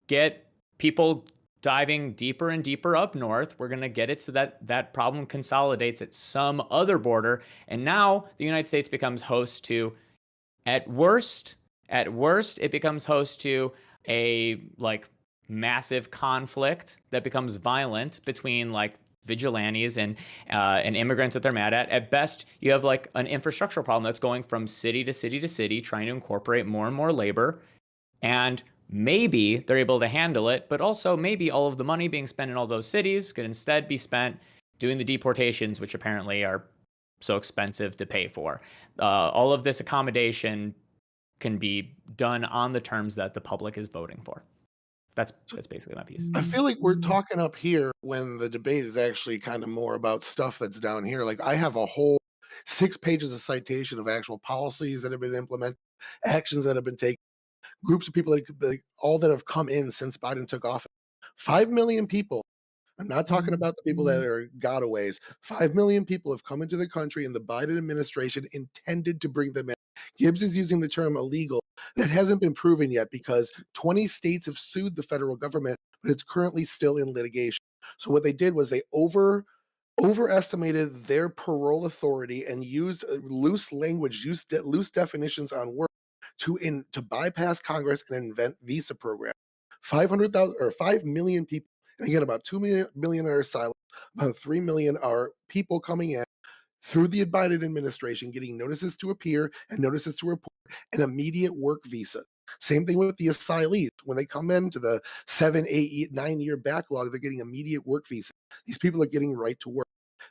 get people diving deeper and deeper up north, we're going to get it so that that problem consolidates at some other border. And now the United States becomes host to, at worst, it becomes host to a like massive conflict that becomes violent between like vigilantes and immigrants that they're mad at. At best, you have like an infrastructural problem that's going from city to city to city, trying to incorporate more and more labor. And maybe they're able to handle it, but also maybe all of the money being spent in all those cities could instead be spent doing the deportations, which apparently are so expensive to pay for. All of this accommodation can be done on the terms that the public is voting for. That's basically my piece. I feel like we're talking up here when the debate is actually kind of more about stuff that's down here. Like I have a whole 6 pages of citation of actual policies that have been implemented, actions that have been taken, groups of people all that have come in since Biden took office. 5 million people. I'm not talking about the people that are gotaways. 5 million people have come into the country, and the Biden administration intended to bring them in. Gibbs is using the term illegal. That hasn't been proven yet because 20 states have sued the federal government, but it's currently still in litigation. So what they did was they overestimated their parole authority and used loose language, loose definitions on words to bypass Congress and invent visa program. 500,000 or 5 million people, and again, about 2 million are asylum, about 3 million are people coming in through the Biden administration, getting notices to appear and notices to report an immediate work visa. Same thing with the asylees. When they come into the 7, 8, 9 year backlog, they're getting immediate work visa. These people are getting right to work.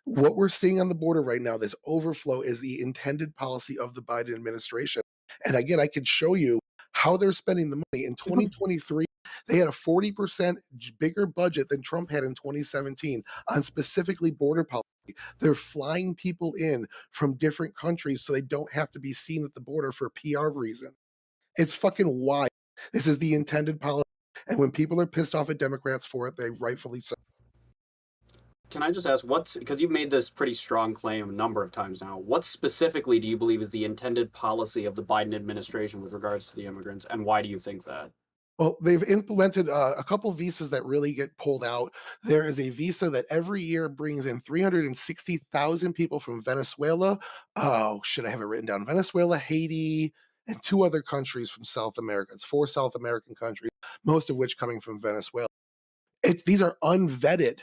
What we're seeing on the border right now, this overflow, is the intended policy of the Biden administration. And again, I could show you how they're spending the money. In 2023, they had a 40% bigger budget than Trump had in 2017 on specifically border policy. They're flying people in from different countries so they don't have to be seen at the border for a PR reason. It's fucking wild. This is the intended policy. And when people are pissed off at Democrats for it, they rightfully so. Can I just ask, because you've made this pretty strong claim a number of times now, what specifically do you believe is the intended policy of the Biden administration with regards to the immigrants, and why do you think that? Well, they've implemented a couple visas that really get pulled out. There is a visa that every year brings in 360,000 people from Venezuela. Oh, should I have it written down? Venezuela, Haiti, and 2 other countries from South America. It's 4 South American countries, most of which coming from Venezuela. These are unvetted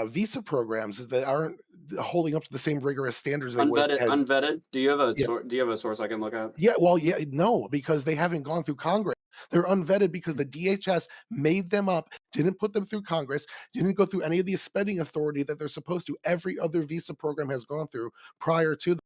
visa programs that aren't holding up to the same rigorous standards they would have Unvetted, had. unvetted. Do you have a Yes. do you have a source I can look at? Yeah, well, yeah, no, because they haven't gone through Congress. They're unvetted because the DHS made them up, didn't put them through Congress, didn't go through any of the spending authority that they're supposed to. Every other visa program has gone through prior to them.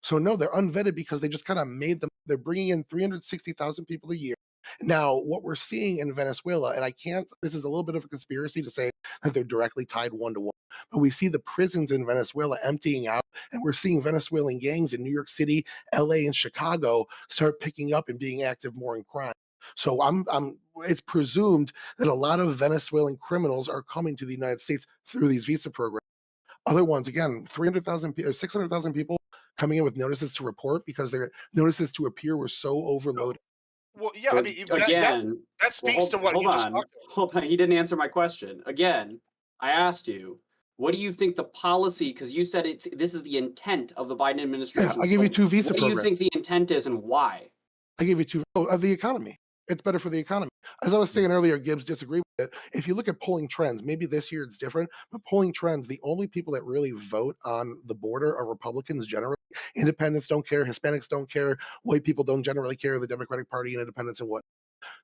So no, they're unvetted because they just kind of made them. They're bringing in 360,000 people a year. Now, what we're seeing in Venezuela, and this is a little bit of a conspiracy to say that they're directly tied one to one, but we see the prisons in Venezuela emptying out, and we're seeing Venezuelan gangs in New York City, LA, and Chicago start picking up and being active more in crime. So it's presumed that a lot of Venezuelan criminals are coming to the United States through these visa programs. Other ones, again, 300,000 or 600,000 people coming in with notices to report because their notices to appear were so overloaded. Well, yeah, I But mean, again, that well, speaks to what hold you just on, talked about. hold on. He didn't answer my question. Again, I asked you, what do you think the policy? Because you said this is the intent of the Biden Yeah, administration. I gave you So 2 visa what do you programs. think the intent is, and why? I gave you 2 of the economy. It's better for the economy. As I was saying earlier, Gibbs disagreed with it. If you look at polling trends, maybe this year it's different, but polling trends, the only people that really vote on the border are Republicans generally. Independents don't care, Hispanics don't care, white people don't generally care, the Democratic Party and independents and what.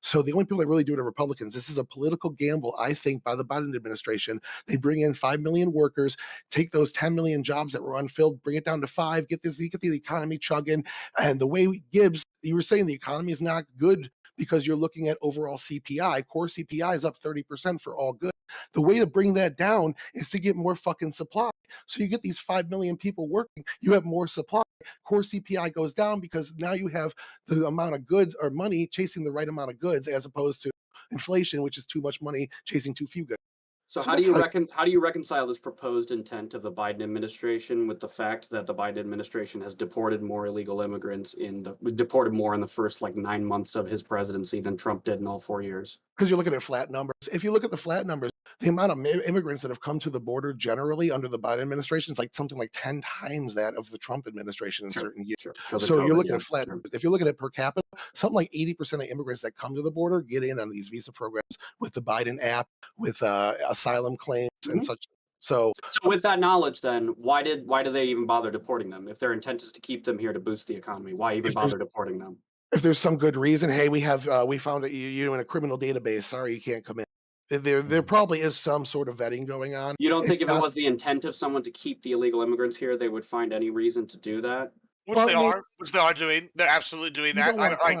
So the only people that really do it are Republicans. This is a political gamble, I think, by the Biden administration. They bring in 5 million workers, take those 10 million jobs that were unfilled, bring it down to 5, get the economy chugging. And the way Gibbs, you were saying the economy is not good because you're looking at overall CPI. Core CPI is up 30% for all good. The way to bring that down is to get more fucking supply. So you get these 5 million people working, you have more supply. Core CPI goes down because now you have the amount of goods or money chasing the right amount of goods as opposed to inflation, which is too much money chasing too few goods. So So how do that's you how how do you reconcile this proposed intent of the Biden administration with the fact that the Biden administration has deported more illegal immigrants deported more in the first like 9 months of his presidency than Trump did in all 4 years? because you're looking at flat numbers. If you look at the flat numbers, the amount of immigrants that have come to the border generally under the Biden administration is like something like 10 times that of the Trump administration in Sure, certain years. sure. Because of So you're COVID, looking yeah, at flat sure. numbers. If you're looking at per capita, something like 80% of immigrants that come to the border get in on these visa programs with the Biden app, with asylum claims and Mhm. such. So So with that knowledge, then why do they even bother deporting them? If their intent is to keep them here to boost the economy, why even if there's bother deporting them? if there's some good reason, hey, we found you in a criminal database. Sorry, you can't come in. There probably is some sort of vetting going on. You don't think It's if it not was the intent of someone to keep the illegal immigrants here, they would find any reason to do that? well, I mean, Which they are doing. They're absolutely doing you that. don't want crime.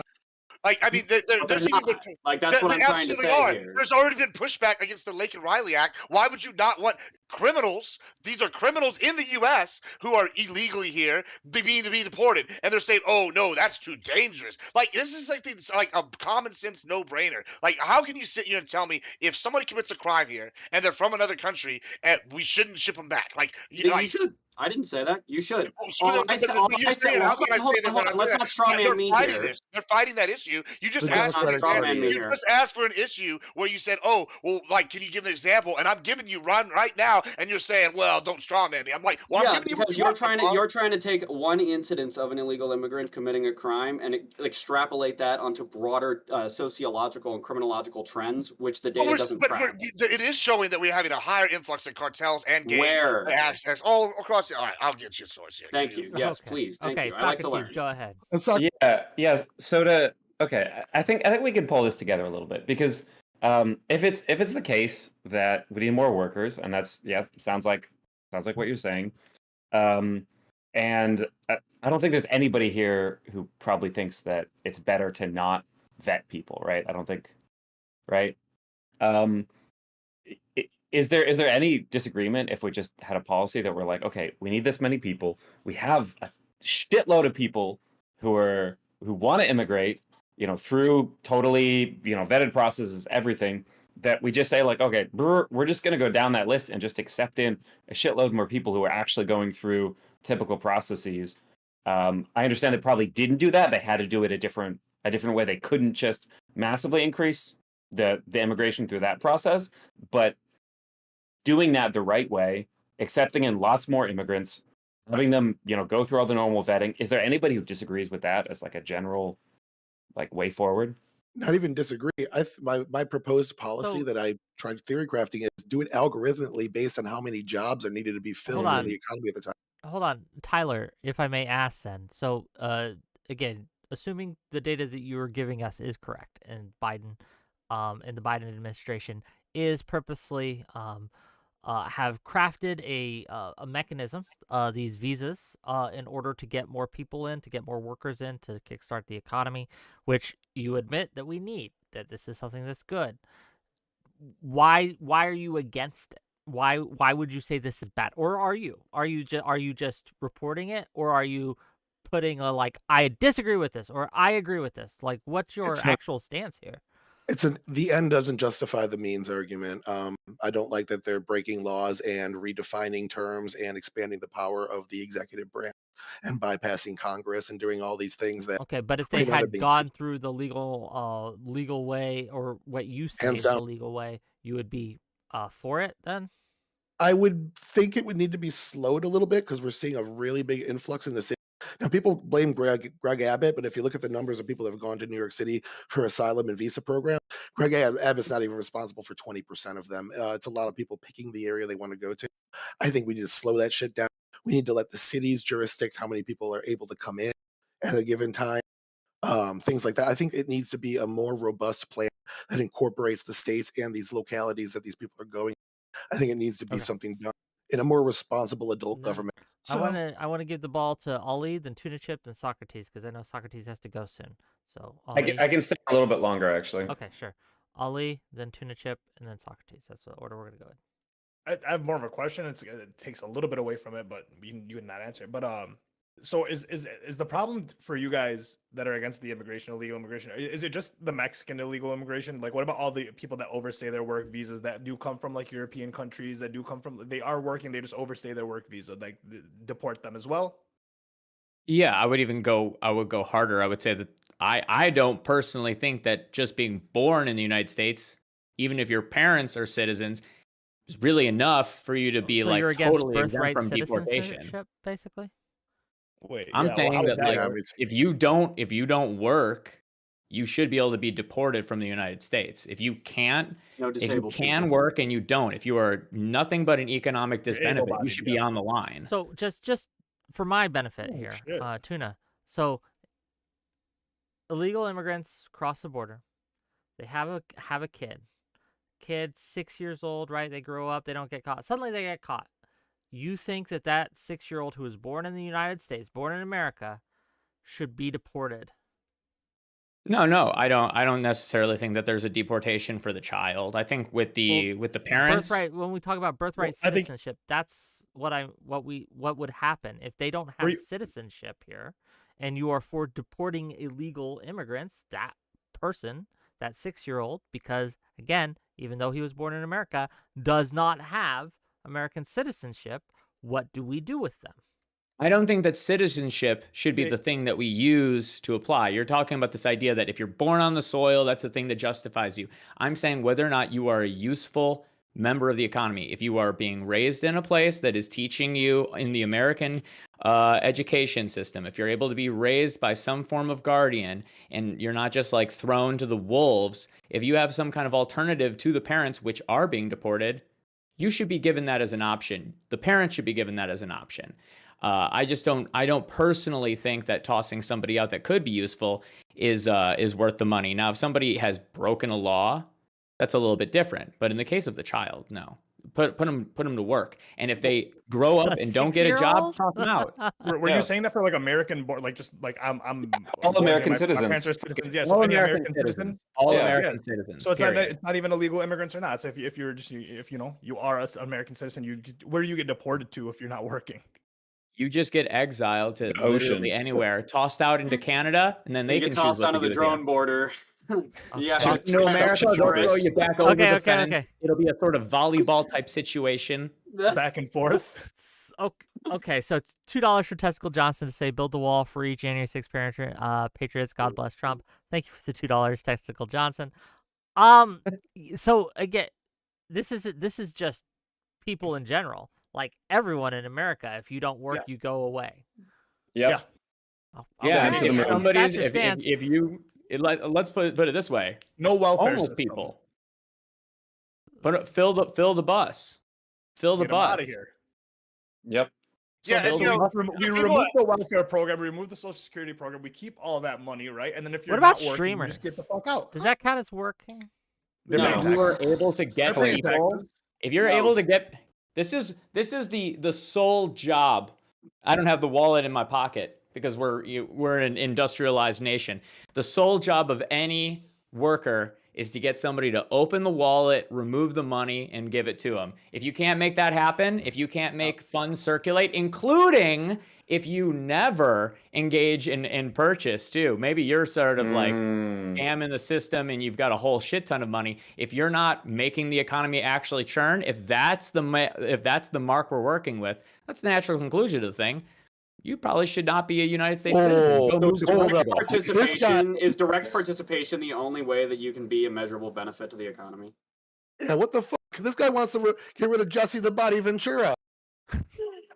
I mean, But they're there's even been not. Like that's what they I'm trying to absolutely say are. here. There's already been pushback against the Lake and Riley Act. Why would you not want criminals? These are criminals in the U.S. who are illegally here, being to be deported, and they're saying, "Oh no, that's too dangerous." Like this is like like a common sense no brainer. Like how can you sit here and tell me if somebody commits a crime here and they're from another country, and we shouldn't ship them back? Like Yeah, you should. I didn't say that. You should. All you're I said. saying, Well, how hold can I on, hold say on, that hold they're on. not doing Let's that? not straw Yeah, man they're me fighting here. this. They're fighting that issue. You The just Let's asked not for an Democratic straw example. man Party me You here. just asked for an issue where you said, "Oh, well, like, can you give an example?" And I'm giving you one right now, and you're saying, "Well, don't straw man me." I'm like, "Well, I'm Yeah, giving you what because you want, Papa." you're trying to take one incidence of an illegal immigrant committing a crime and extrapolate that onto broader sociological and criminological trends, which the But, data doesn't track. it is showing that we're having a higher influx of cartels and gang Where? access all across the. All right, I'll get you a source here. Give Thank me you. a Yes, Okay. please. Thank Okay, you. I like to Socrates, learn. go ahead. Let's talk. Yeah. So I think we can pull this together a little bit because if it's the case that we need more workers, and that's sounds like what you're saying, um, and I don't think there's anybody here who probably thinks that it's better to not vet people, right? I don't think, right? Um, is there any disagreement if we just had a policy that we're like, okay, we need this many people, we have a shitload of people who want to immigrate, through totally, vetted processes, everything, that we just say like, okay, we're just going to go down that list and just accept in a shitload more people who are actually going through typical processes. I understand they probably didn't do that. They had to do it a different way. They couldn't just massively increase the immigration through that process, but doing that the right way, accepting in lots more immigrants, having them, go through all the normal vetting. Is there anybody who disagrees with that as like a general like way forward? Not even disagree. My proposed policy So that I tried theory crafting is do it algorithmically based on how many jobs are needed to be hold filled in the on, economy at the time. hold on, Tyler, if I may ask then. So, again, assuming the data that you were giving us is correct, and and the Biden administration is purposely have crafted a mechanism, these visas, in order to get more people in, to get more workers in, to kickstart the economy, which you admit that we need, that this is something that's good. Why are you against it? Why would you say this is bad? Or are you just reporting it, or are you putting a like I disagree with this or I agree with this? Like what's your It's not. actual stance here? The end doesn't justify the means argument. I don't like that they're breaking laws and redefining terms and expanding the power of the executive branch and bypassing Congress and doing all these things that Okay, but if they right now they're had being gone through the legal way, or what you say hands is the down. legal way, you would be for it then? I would think it would need to be slowed a little bit because we're seeing a really big influx in the city. Now, people blame Greg Abbott, but if you look at the numbers of people that have gone to New York City for asylum and visa program, Abbott's not even responsible for 20% of them. It's a lot of people picking the area they want to go to. I think we need to slow that shit down. We need to let the cities jurisdict how many people are able to come in at a given time. Things like that. I think it needs to be a more robust plan that incorporates the states and these localities that these people are going. I think it needs to be Okay. something done in a more responsible adult No. government. I So want to give the ball to Ali, then Tuna Chip, then Socrates, because I know Socrates has to go soon. So I can, Ali, I can stay a little bit longer actually. okay, sure. Ali, then Tuna Chip, and then Socrates. That's the order we're gonna go in. I have more of a question. It takes a little bit away from it, but you can not answer it. But So is the problem for you guys that are against the illegal immigration? Is it just the Mexican illegal immigration? Like, what about all the people that overstay their work visas that do come from like European countries that do come from? They are working, they just overstay their work visa. Like, deport them as well. Yeah, I would go harder. I would say that I don't personally think that just being born in the United States, even if your parents are citizens, is really enough for you to be So you're like against totally exempt birthright from deportation. citizenship, basically? Wait, I'm yeah. Well, saying how does that that like Yeah, work? it's if you don't work, you should be able to be deported from the United States. If you No if you disabled can people. work and you don't, if you are nothing but an economic You're disbenefit, you able-bodied, should yeah. be on the line. So just for my benefit Oh, here, shit. Tuna. So illegal immigrants cross the border. They have a kid. Kid 6 years old, right? They grow up. They don't get caught. Suddenly they get caught. You think that 6-year-old who was born in the United States, born in America, should be deported? No, I don't necessarily think that there's a deportation for the child. I think with the parents, Birthright. When we talk about birthright I think- citizenship, that's what would happen if they don't have you- citizenship here, and you are for deporting illegal immigrants. That person, that 6-year-old, because again, even though he was born in America, does not have American citizenship. What do we do with them? I don't think that citizenship should be They- the thing that we use to apply. You're talking about this idea that if you're born on the soil, that's the thing that justifies you. I'm saying whether or not you are a useful member of the economy. If you are being raised in a place that is teaching you in the American education system, if you're able to be raised by some form of guardian and you're not just like thrown to the wolves, if you have some kind of alternative to the parents which are being deported, you should be given that as an option. The parents should be given that as an option. I don't personally think that tossing somebody out that could be useful is worth the money. Now, if somebody has broken a law, that's a little bit different. But in the case of the child, no. Put them to work. And if they grow up and don't get a job, 6-year-old? toss them out. Were Yeah. you saying that for like American born, like just like I'm All born here, American my parents citizens. are citizens, yeah. So All any American American citizens. citizen. All Yeah. American citizens. So it's period. not even illegal immigrants or not. So if you're just if you know you are an American citizen, where do you get deported to if you're not working? You just get exiled to The ocean. literally anywhere, tossed out into Canada, and then they You can get choose tossed what to onto do the with drone you. border. Yeah, Tossed into America, they'll throw you back over Okay, the okay, fence. okay. It'll be a sort of volleyball type situation. Back and forth. Okay, so $2 for Testicle Johnson to say build the wall, free January 6th Patriots, God bless Trump. Thank you for the $2, Testicle Johnson. So again, this is just people in general, like everyone in America. If you don't work, you go away. Yep. Yeah. Yeah, Send it to the if moon. somebody's That's your stance. if you let's put it this way: No welfare homeless system. people, fill the bus, fill the Get 'em outta bus. here. Yep. So Yeah, and, so you know, we people- remove the welfare program, we remove the social security program, we keep all that money, right? And then if you're What about not working, you just get the streamers? fuck out. Does that count as working? They're No. paying If you are taxes. able to get They're paying people, taxes. if you're No. able to get this is the sole job. I don't have the wallet in my pocket because we're an industrialized nation. The sole job of any worker is to get somebody to open the wallet, remove the money, and give it to them. If you can't make that happen, if you can't make funds circulate, including if you never engage in purchase too, maybe you're sort of like scamming the system and you've got a whole shit ton of money. If you're not making the economy actually churn, if that's the mark we're working with, that's the natural conclusion of the thing. You probably should not be a United States citizen. Go move to hold Portugal. up. Participation is direct participation the only way that you can be a measurable benefit to the economy. Yeah, what the fuck? This guy wants to get rid of Jesse the Body Ventura.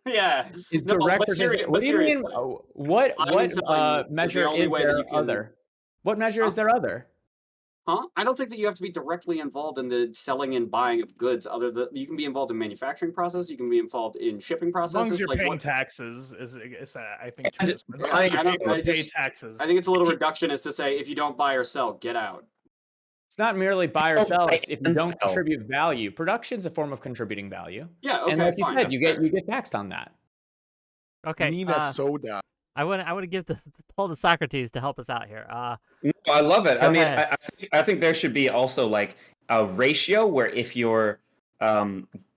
Yeah. Is No, direct but participation. What do you mean? seriously, What I'm telling you, is the measure only is way that there you can- other? What measure is Huh? there other? Huh? I don't think that you have to be directly involved in the selling and buying of goods. You can be involved in manufacturing process. You can be involved in shipping As long as processes. you're like paying what, taxes, is I think And too. Is, Yeah, I if you're don't- able I to pay just- taxes. I think it's a little reductionist to say if you don't buy or sell, get out. It's not merely buy or Don't sell. buy It's if you and don't sell. contribute value. Production's a form of contributing value. Yeah. Okay. And like you fine, said, that's you fair. get taxed on that. Okay. Nina Soda. I want to give the poll to Socrates to help us out here. No, I love it. Go I mean, ahead. I think there should be also like a ratio where if you're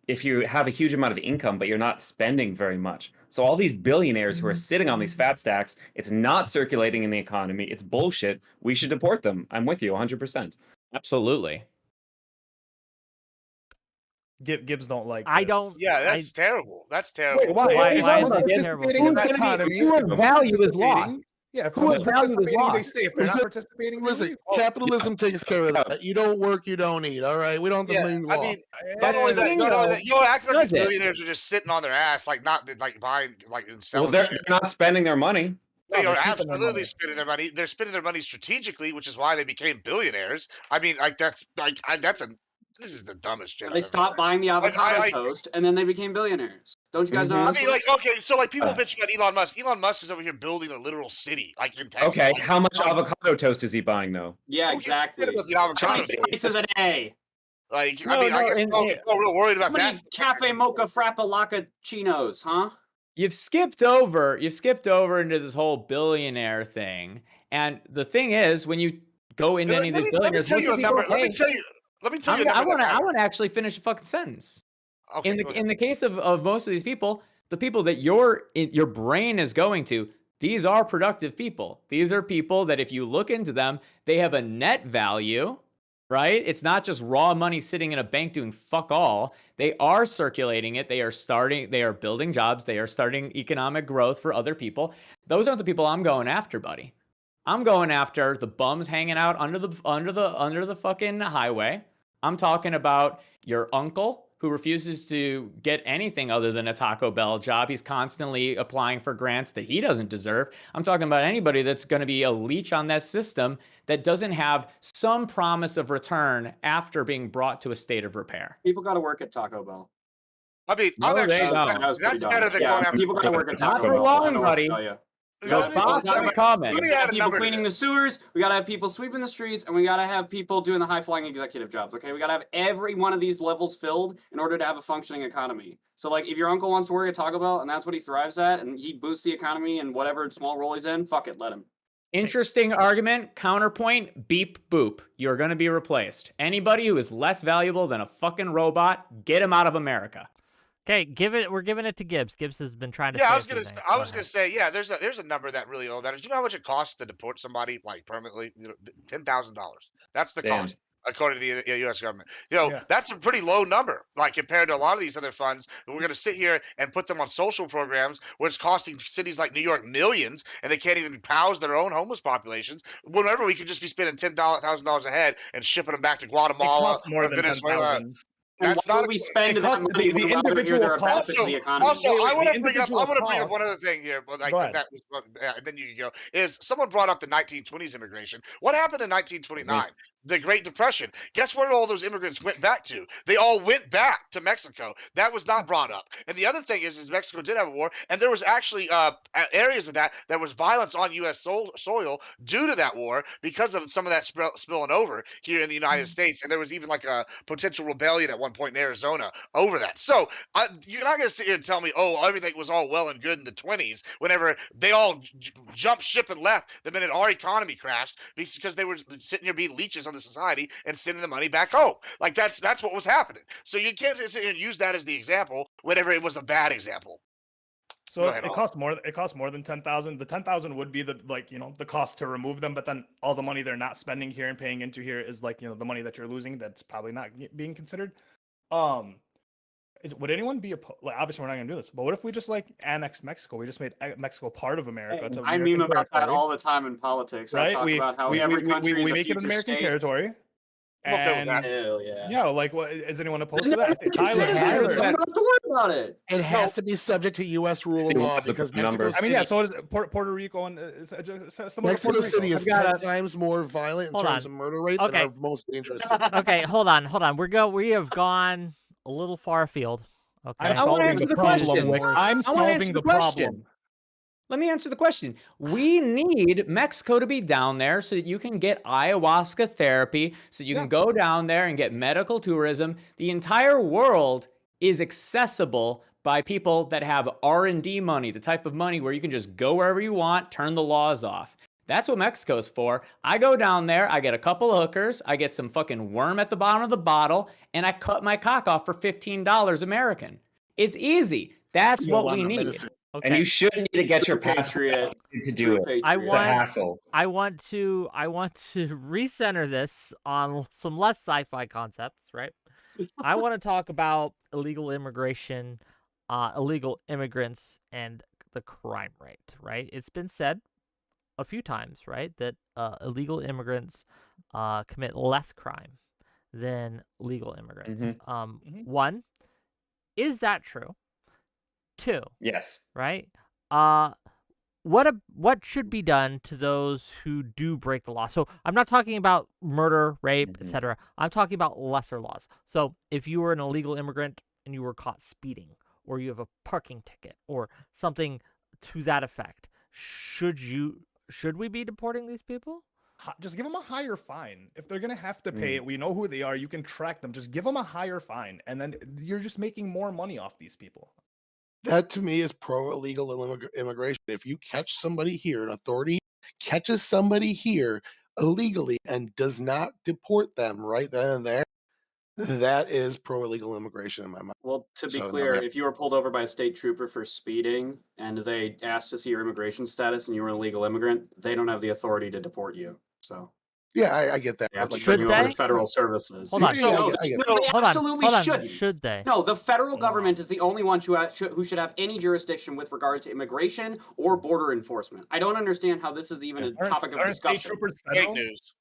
if you have a huge amount of income, but you're not spending very much. So all these billionaires who are sitting on these fat stacks, it's not circulating in the economy. It's bullshit. We should deport them. I'm with you 100%. Absolutely. Gibbs don't like. I this. don't. Yeah, that's terrible. That's terrible. Wait, why? Why- If why is someone's it terrible? participating in the Who's gonna be- economy, whose if value is participating- lost? Yeah, if Whose someone's value is participating, they lost? stay. If they're not Because- participating, they Listen, leave. Oh, capitalism takes care of that. You don't work, you don't eat. All right, we don't have to Yeah, blame I law. mean, yeah, not only that, thing, no, though, you know, act like does these it? billionaires are just sitting on their ass, like not like buying, like and Well, selling they're shit. not spending their money. They No, are they're keeping their absolutely money. spending their money. They're spending their money strategically, which is why they became billionaires. I mean, like that's like this is the dumbest shit. I've They ever stopped heard. buying the avocado I- toast, and then they became billionaires. Don't you guys know? Mhm. how I this mean, works? like, okay, so like people Uh. bitching about Elon Musk. Elon Musk is over here building a literal city, like in Texas. Okay, Like, how much like, avocado toast is he buying though? Yeah, who gives a shit exactly. about the How avocado many toast? slices a day? Like, No, I mean, I no, guess and- he's not real worried How about many that. cafe mocha frappuccino's, huh? You've skipped over into this whole billionaire thing. And the thing is, when you go into any of these Let me billionaires, tell most you of a the people number. Let me pay- tell you. Let me tell you a I number. want to. that I matters. want to actually finish a fucking sentence. Okay, In go the ahead. in the case of most of these people, the people that your brain is going to, these are productive people. These are people that if you look into them, they have a net value, right? It's not just raw money sitting in a bank doing fuck all. They are circulating it. They are building jobs. They are starting economic growth for other people. Those aren't the people I'm going after, buddy. I'm going after the bums hanging out under the fucking highway. I'm talking about your uncle who refuses to get anything other than a Taco Bell job. He's constantly applying for grants that he doesn't deserve. I'm talking about anybody that's going to be a leech on that system that doesn't have some promise of return after being brought to a state of repair. People got to work at Taco Bell. I mean, No, I'm they actually don't. That was pretty that's dumb. better than Yeah, going after. people got to work at Not Taco for Bell. I long, don't know what to buddy. tell you. The Let me- box let is me- coming. let me We add got a people number to cleaning the this. sewers. We got to have people sweeping the streets, and we got to have people doing the high-flying executive jobs. Okay, we got to have every one of these levels filled in order to have a functioning economy. So, like, if your uncle wants to work at Taco Bell and that's what he thrives at, and he boosts the economy in whatever small role he's in, fuck it, let him. Interesting argument. Counterpoint. Beep boop. You're going to be replaced. Anybody who is less valuable than a fucking robot, get him out of America. Okay, we're giving it to Gibbs. Gibbs has been trying to. Yeah, say I a was few gonna. things. I Go was gonna ahead. say, yeah. There's a number that really all matters. Do you know how much it costs to deport somebody like permanently? You know, $10,000. That's the Damn. cost, according to the U.S. government. You know, Yeah. that's a pretty low number, like compared to a lot of these other funds. That we're gonna sit here and put them on social programs, where it's costing cities like New York millions, and they can't even house their own homeless populations. Whenever we could just be spending $10,000 a head and shipping them back to It Guatemala costs more or than Venezuela. 10,000. And That's why not would we a- spend it that costs- money the when rather hear individual they're a benefit cost- to the economy? Also, Wait, I want the to bring up. I individual want to bring up one costs- other thing here, but like Go ahead. that was, and then you can go. Is someone brought up the 1920s immigration? What happened in 1929? The Great Depression. Guess where all those immigrants went back to? They all went back to Mexico. That was not brought up. And the other thing is Mexico did have a war, and there was actually areas of that was violence on U.S. soil due to that war because of some of that spilling over here in the United States. And there was even like a potential rebellion at one point in Arizona over that. So you're not going to sit here and tell me, oh, everything was all well and good in the 20s whenever they all jumped ship and left the minute our economy crashed because they were sitting here being leeches on the society and sending the money back home. Like that's what was happening. So you can't sit here and use that as the example whenever it was a bad example. So Go ahead, it costs more. It costs more than 10,000. The 10,000 would be the the cost to remove them, but then all the money they're not spending here and paying into here is the money that you're losing. That's probably not being considered. Would anyone be obviously we're not gonna do this, but what if we just annexed Mexico? We just made Mexico part of America. It's an I American meme about that territory, all the time in politics. I right? talk about how every country is we a make it future an American state. territory. I'm okay with And that. Hell yeah. yeah, what is anyone opposed to Then that? I they're think fucking citizens. Tyler, We don't have to worry about it. It has to be subject to U.S. rule of It law was a because big number. Mexico I City, mean, yeah. So is Puerto Rico and some Mexico of City is I've got 10 times more violent in Hold terms on. of murder rate than Okay. our most dangerous city. Okay, hold on. We have gone a little far afield. Okay. I'm I wanna solving answer the the question. problem. Wick. I'm I wanna solving answer the the question. problem. Let me answer the question. We need Mexico to be down there so that you can get ayahuasca therapy, so you can go down there and get medical tourism. The entire world is accessible by people that have R&D money, the type of money where you can just go wherever you want, turn the laws off. That's what Mexico's for. I go down there, I get a couple of hookers, I get some fucking worm at the bottom of the bottle, and I cut my cock off for $15 American. It's easy. That's You don't what want we no need. medicine. And Okay. you shouldn't need to get your True passport patriot. to do True it. patriot. I It's a want hassle. I want to recenter this on some less sci-fi concepts, right? I want to talk about illegal immigration, illegal immigrants, and the crime rate, right? It's been said a few times, right, that illegal immigrants commit less crime than legal immigrants. One, is that true? Two, Yes. right? What should be done to those who do break the law? So I'm not talking about murder, rape, etc. I'm talking about lesser laws. So if you were an illegal immigrant and you were caught speeding, or you have a parking ticket, or something to that effect, should we be deporting these people? Just give them a higher fine. If they're gonna have to pay it, we know who they are. You can track them. Just give them a higher fine, and then you're just making more money off these people. That to me is pro illegal immigration. If you catch somebody here, an authority catches somebody here illegally and does not deport them right then and there, that is pro illegal immigration in my mind. Well, to be So, no, clear, that- if you were pulled over by a state trooper for speeding and they asked to see your immigration status and you were an illegal immigrant, they don't have the authority to deport you. So Yeah, I get that. they have but to like, turn Should you over they? to federal services. Hold on. Yeah, No, I get no, they Hold on, absolutely hold on. shouldn't. Should they? No, the federal Wow. government is the only one who should have any jurisdiction with regard to immigration or border enforcement. I don't understand how this is even a topic of discussion. Fake news.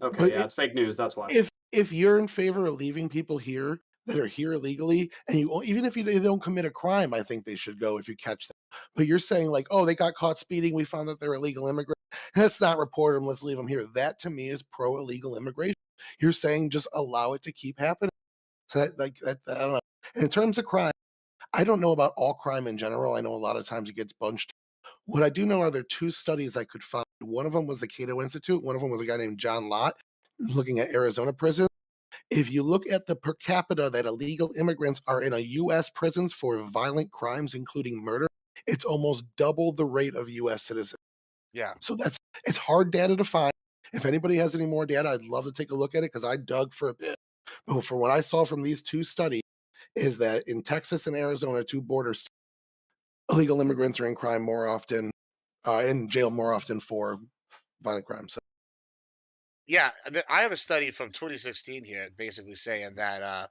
Okay, But yeah, it's fake news. That's why. if you're in favor of leaving people here that are here illegally, and even if they don't commit a crime, I think they should go if you catch them. But you're saying like, oh, they got caught speeding, we found that they're illegal immigrants. Let's not report them. Let's leave them here. That to me is pro illegal immigration. You're saying just allow it to keep happening. So that I don't know. And in terms of crime, I don't know about all crime in general. I know a lot of times it gets bunched. What I do know are there two studies I could find. One of them was the Cato Institute. One of them was a guy named John Lott looking at Arizona prison. If you look at the per capita that illegal immigrants are in a U.S. prisons for violent crimes, including murder, it's almost double the rate of U.S. citizens. Yeah. So it's hard data to find. If anybody has any more data, I'd love to take a look at it because I dug for a bit. But for what I saw from these two studies, is that in Texas and Arizona, two border states, illegal immigrants are in crime more often, in jail more often for violent crimes. So, Yeah, I have a study from 2016 here, basically saying that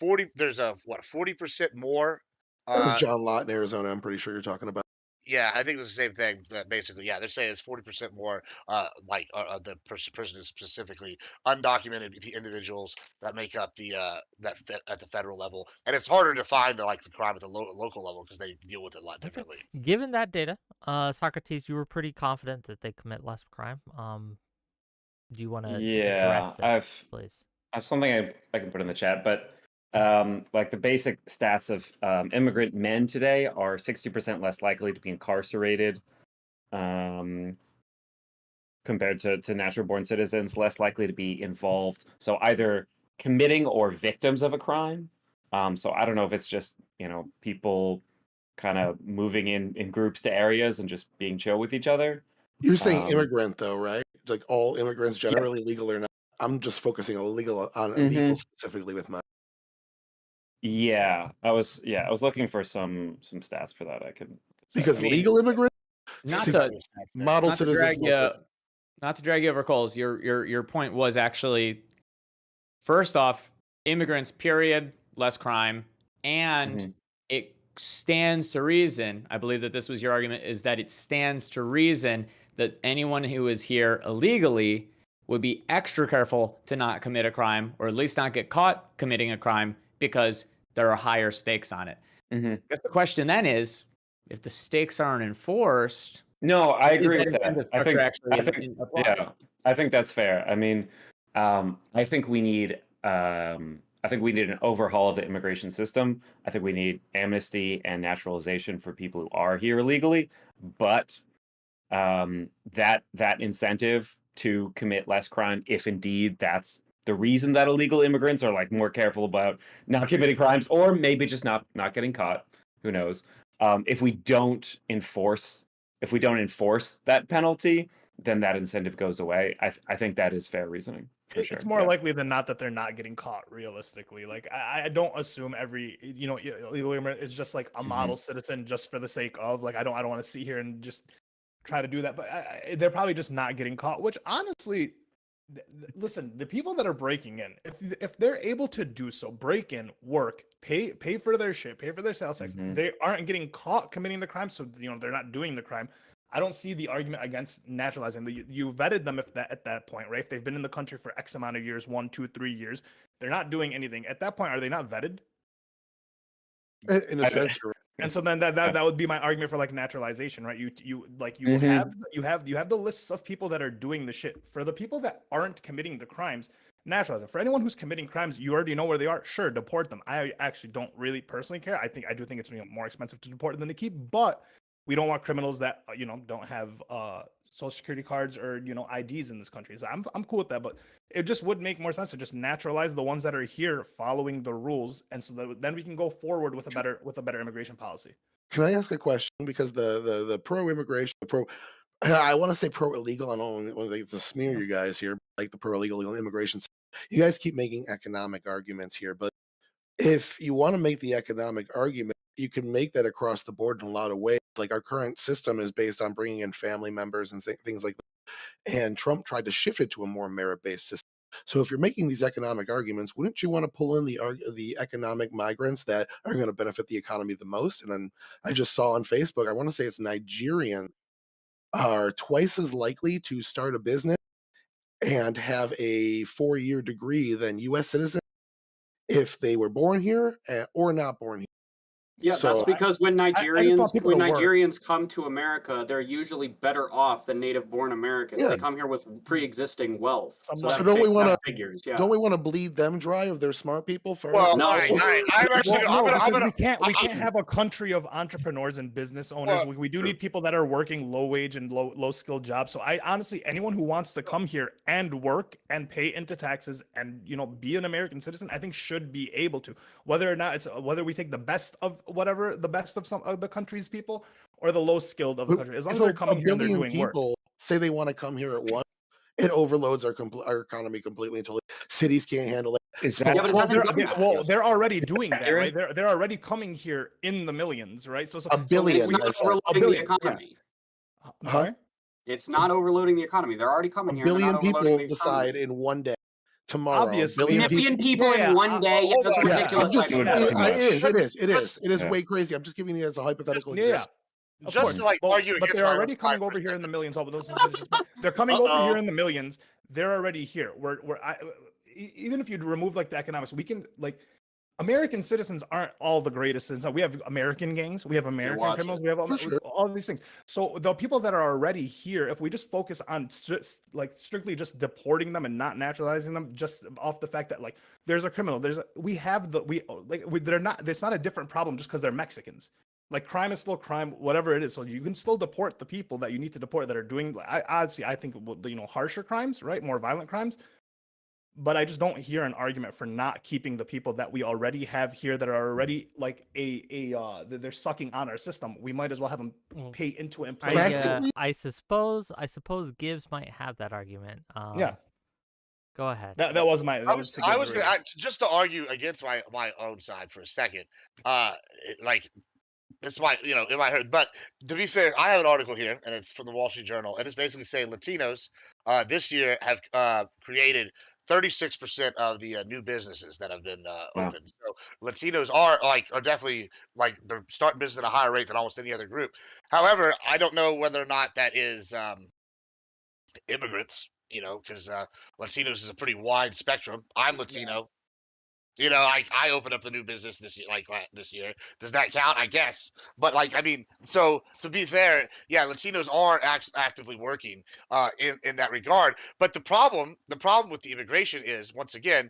40% more. that was John Lott in Arizona. I'm pretty sure you're talking about. Yeah, I think it's the same thing. That basically, yeah, they're saying it's 40% more. The prisoners specifically undocumented individuals that make up the at the federal level, and it's harder to find the crime at the local level because they deal with it a lot Okay. differently. Given that data, Socrates, you were pretty confident that they commit less crime. Do you want to Yeah, address this, please? I have something I can put in the chat, but like the basic stats of immigrant men today are 60% less likely to be incarcerated compared to natural born citizens, less likely to be involved. So either committing or victims of a crime. So I don't know if it's just, people kind of moving in groups to areas and just being chill with each other. You're saying Um, immigrant though, right? It's like all immigrants Yeah. generally legal or not. I'm just focusing on illegal specifically with my. Yeah, I was looking for some stats for that. I could say. Because I mean, legal immigrants, Not six to model not to citizens. drag no you citizens. not to drag you over coals. Your point was actually, first off, immigrants, period, less crime, and Mhm. it stands to reason. I believe that this was your argument, is that it stands to reason that anyone who is here illegally would be extra careful to not commit a crime, or at least not get caught committing a crime, because there are higher stakes on it. Mhm. I guess the question then is, if the stakes aren't enforced, No, I does agree that with that. incentive I structure think, actually I think, apply? yeah, I think that's fair. I mean, I think we need, an overhaul of the immigration system. I think we need amnesty and naturalization for people who are here illegally. But that incentive to commit less crime, if indeed that's the reason that illegal immigrants are more careful about not committing crimes, or maybe just not getting caught, who knows? If we don't enforce if we don't enforce that penalty, then that incentive goes away. I think that is fair reasoning for sure. It's more Yeah. likely than not that they're not getting caught realistically. Like I don't assume every illegal immigrant is just like a model citizen just for the sake of like I don't want to sit here and just try to do that. But they're probably just not getting caught. Which honestly, listen, the people that are breaking in, if they're able to do so, break in, work, pay for their shit, pay for their sales tax, they aren't getting caught committing the crime, so they're not doing the crime. I don't see the argument against naturalizing them. You vetted them at that point, right? If they've been in the country for X amount of years, 1, 2, 3 years, they're not doing anything. At that point, are they not vetted? In a sense, you're right. And so then that would be my argument for like naturalization, right? You have the lists of people that are doing the shit. For the people that aren't committing the crimes, naturalize them. For anyone who's committing crimes, you already know where they are. Sure, deport them. I actually don't really personally care. I do think it's more expensive to deport than to keep, but we don't want criminals that don't have social security cards or IDs in this country. So I'm cool with that, but it just would make more sense to just naturalize the ones that are here following the rules, and so that then we can go forward with a better immigration policy. Can I ask a question? Because the pro immigration, I want to say pro illegal. I don't want to smear you guys here, like the pro illegal immigration. You guys keep making economic arguments here, but if you want to make the economic argument, you can make that across the board in a lot of ways. Like our current system is based on bringing in family members and things like that. And Trump tried to shift it to a more merit-based system. So if you're making these economic arguments, wouldn't you want to pull in the economic migrants that are going to benefit the economy the most? And then I just saw on Facebook, I want to say it's Nigerian are twice as likely to start a business and have a 4-year degree than U.S. citizens if they were born here or not born here. Yeah, So that's because when I just Nigerians want people to work. Nigerians come to America, they're usually better off than native-born Americans. Yeah. They come here with pre-existing wealth. So that don't we want to figures? Yeah. don't we want to bleed them dry of their smart people first? Well, No. all right. I'm actually. Well, I'm because gonna. we can't have a country of entrepreneurs and business owners. Well, We do need people that are working low wage and low skilled jobs. So I honestly, anyone who wants to come here and work and pay into taxes and be an American citizen, I think should be able to. Whether or not whether we take the best of some of the country's people or the low skilled of the country, as long as they're coming here and they're doing work. People say they want to come here at once, it overloads our economy completely and totally. Cities can't handle it. Is that Yeah, but it hasn't done that. They're already doing that, right? They're already coming here in the millions, right? So A billion. It's not I said. overloading the billion, economy. I'm sorry? It's not overloading the economy. They're already coming A here. They're billion not people overloading the decide economy. in one day. Tomorrow, Obviously. a billion Million people Yeah, in one day. hold That's a on. Yeah, ridiculous I'm just, idea. it is Yeah. way crazy. I'm just giving you as a hypothetical Yeah. example. Of Just course. to like argue But against they're my already own coming side over for a here in second. the millions. They're coming over here in the millions. They're already here. Even if you remove like the economics, we can like American citizens aren't all the greatest citizens. We have American gangs, we have American watch criminals, it. we have For sure. all of these things. So the people that are already here, if we just focus on strictly just deporting them and not naturalizing them, just off the fact that like there's a criminal, they're not. It's not a different problem just because they're Mexicans. Like crime is still crime, whatever it is. So you can still deport the people that you need to deport that are doing. I think harsher crimes, right? More violent crimes. But I just don't hear an argument for not keeping the people that we already have here that are already like they're sucking on our system. We might as well have them pay into it and play. Practically- I suppose Gibbs might have that argument. Yeah. Go ahead. That was my. I was gonna, just to argue against my own side for a second. It's my it might hurt, but to be fair, I have an article here, and it's from the Wall Street Journal, and it's basically saying Latinos this year have created 36% of the new businesses that have been opened. So Latinos are definitely like they're starting business at a higher rate than almost any other group. However, I don't know whether or not that is immigrants, because Latinos is a pretty wide spectrum. I'm Latino. I opened up the new business this year. Does that count? I guess. But so to be fair, yeah, Latinos are actively working in that regard. But the problem with the immigration is, once again,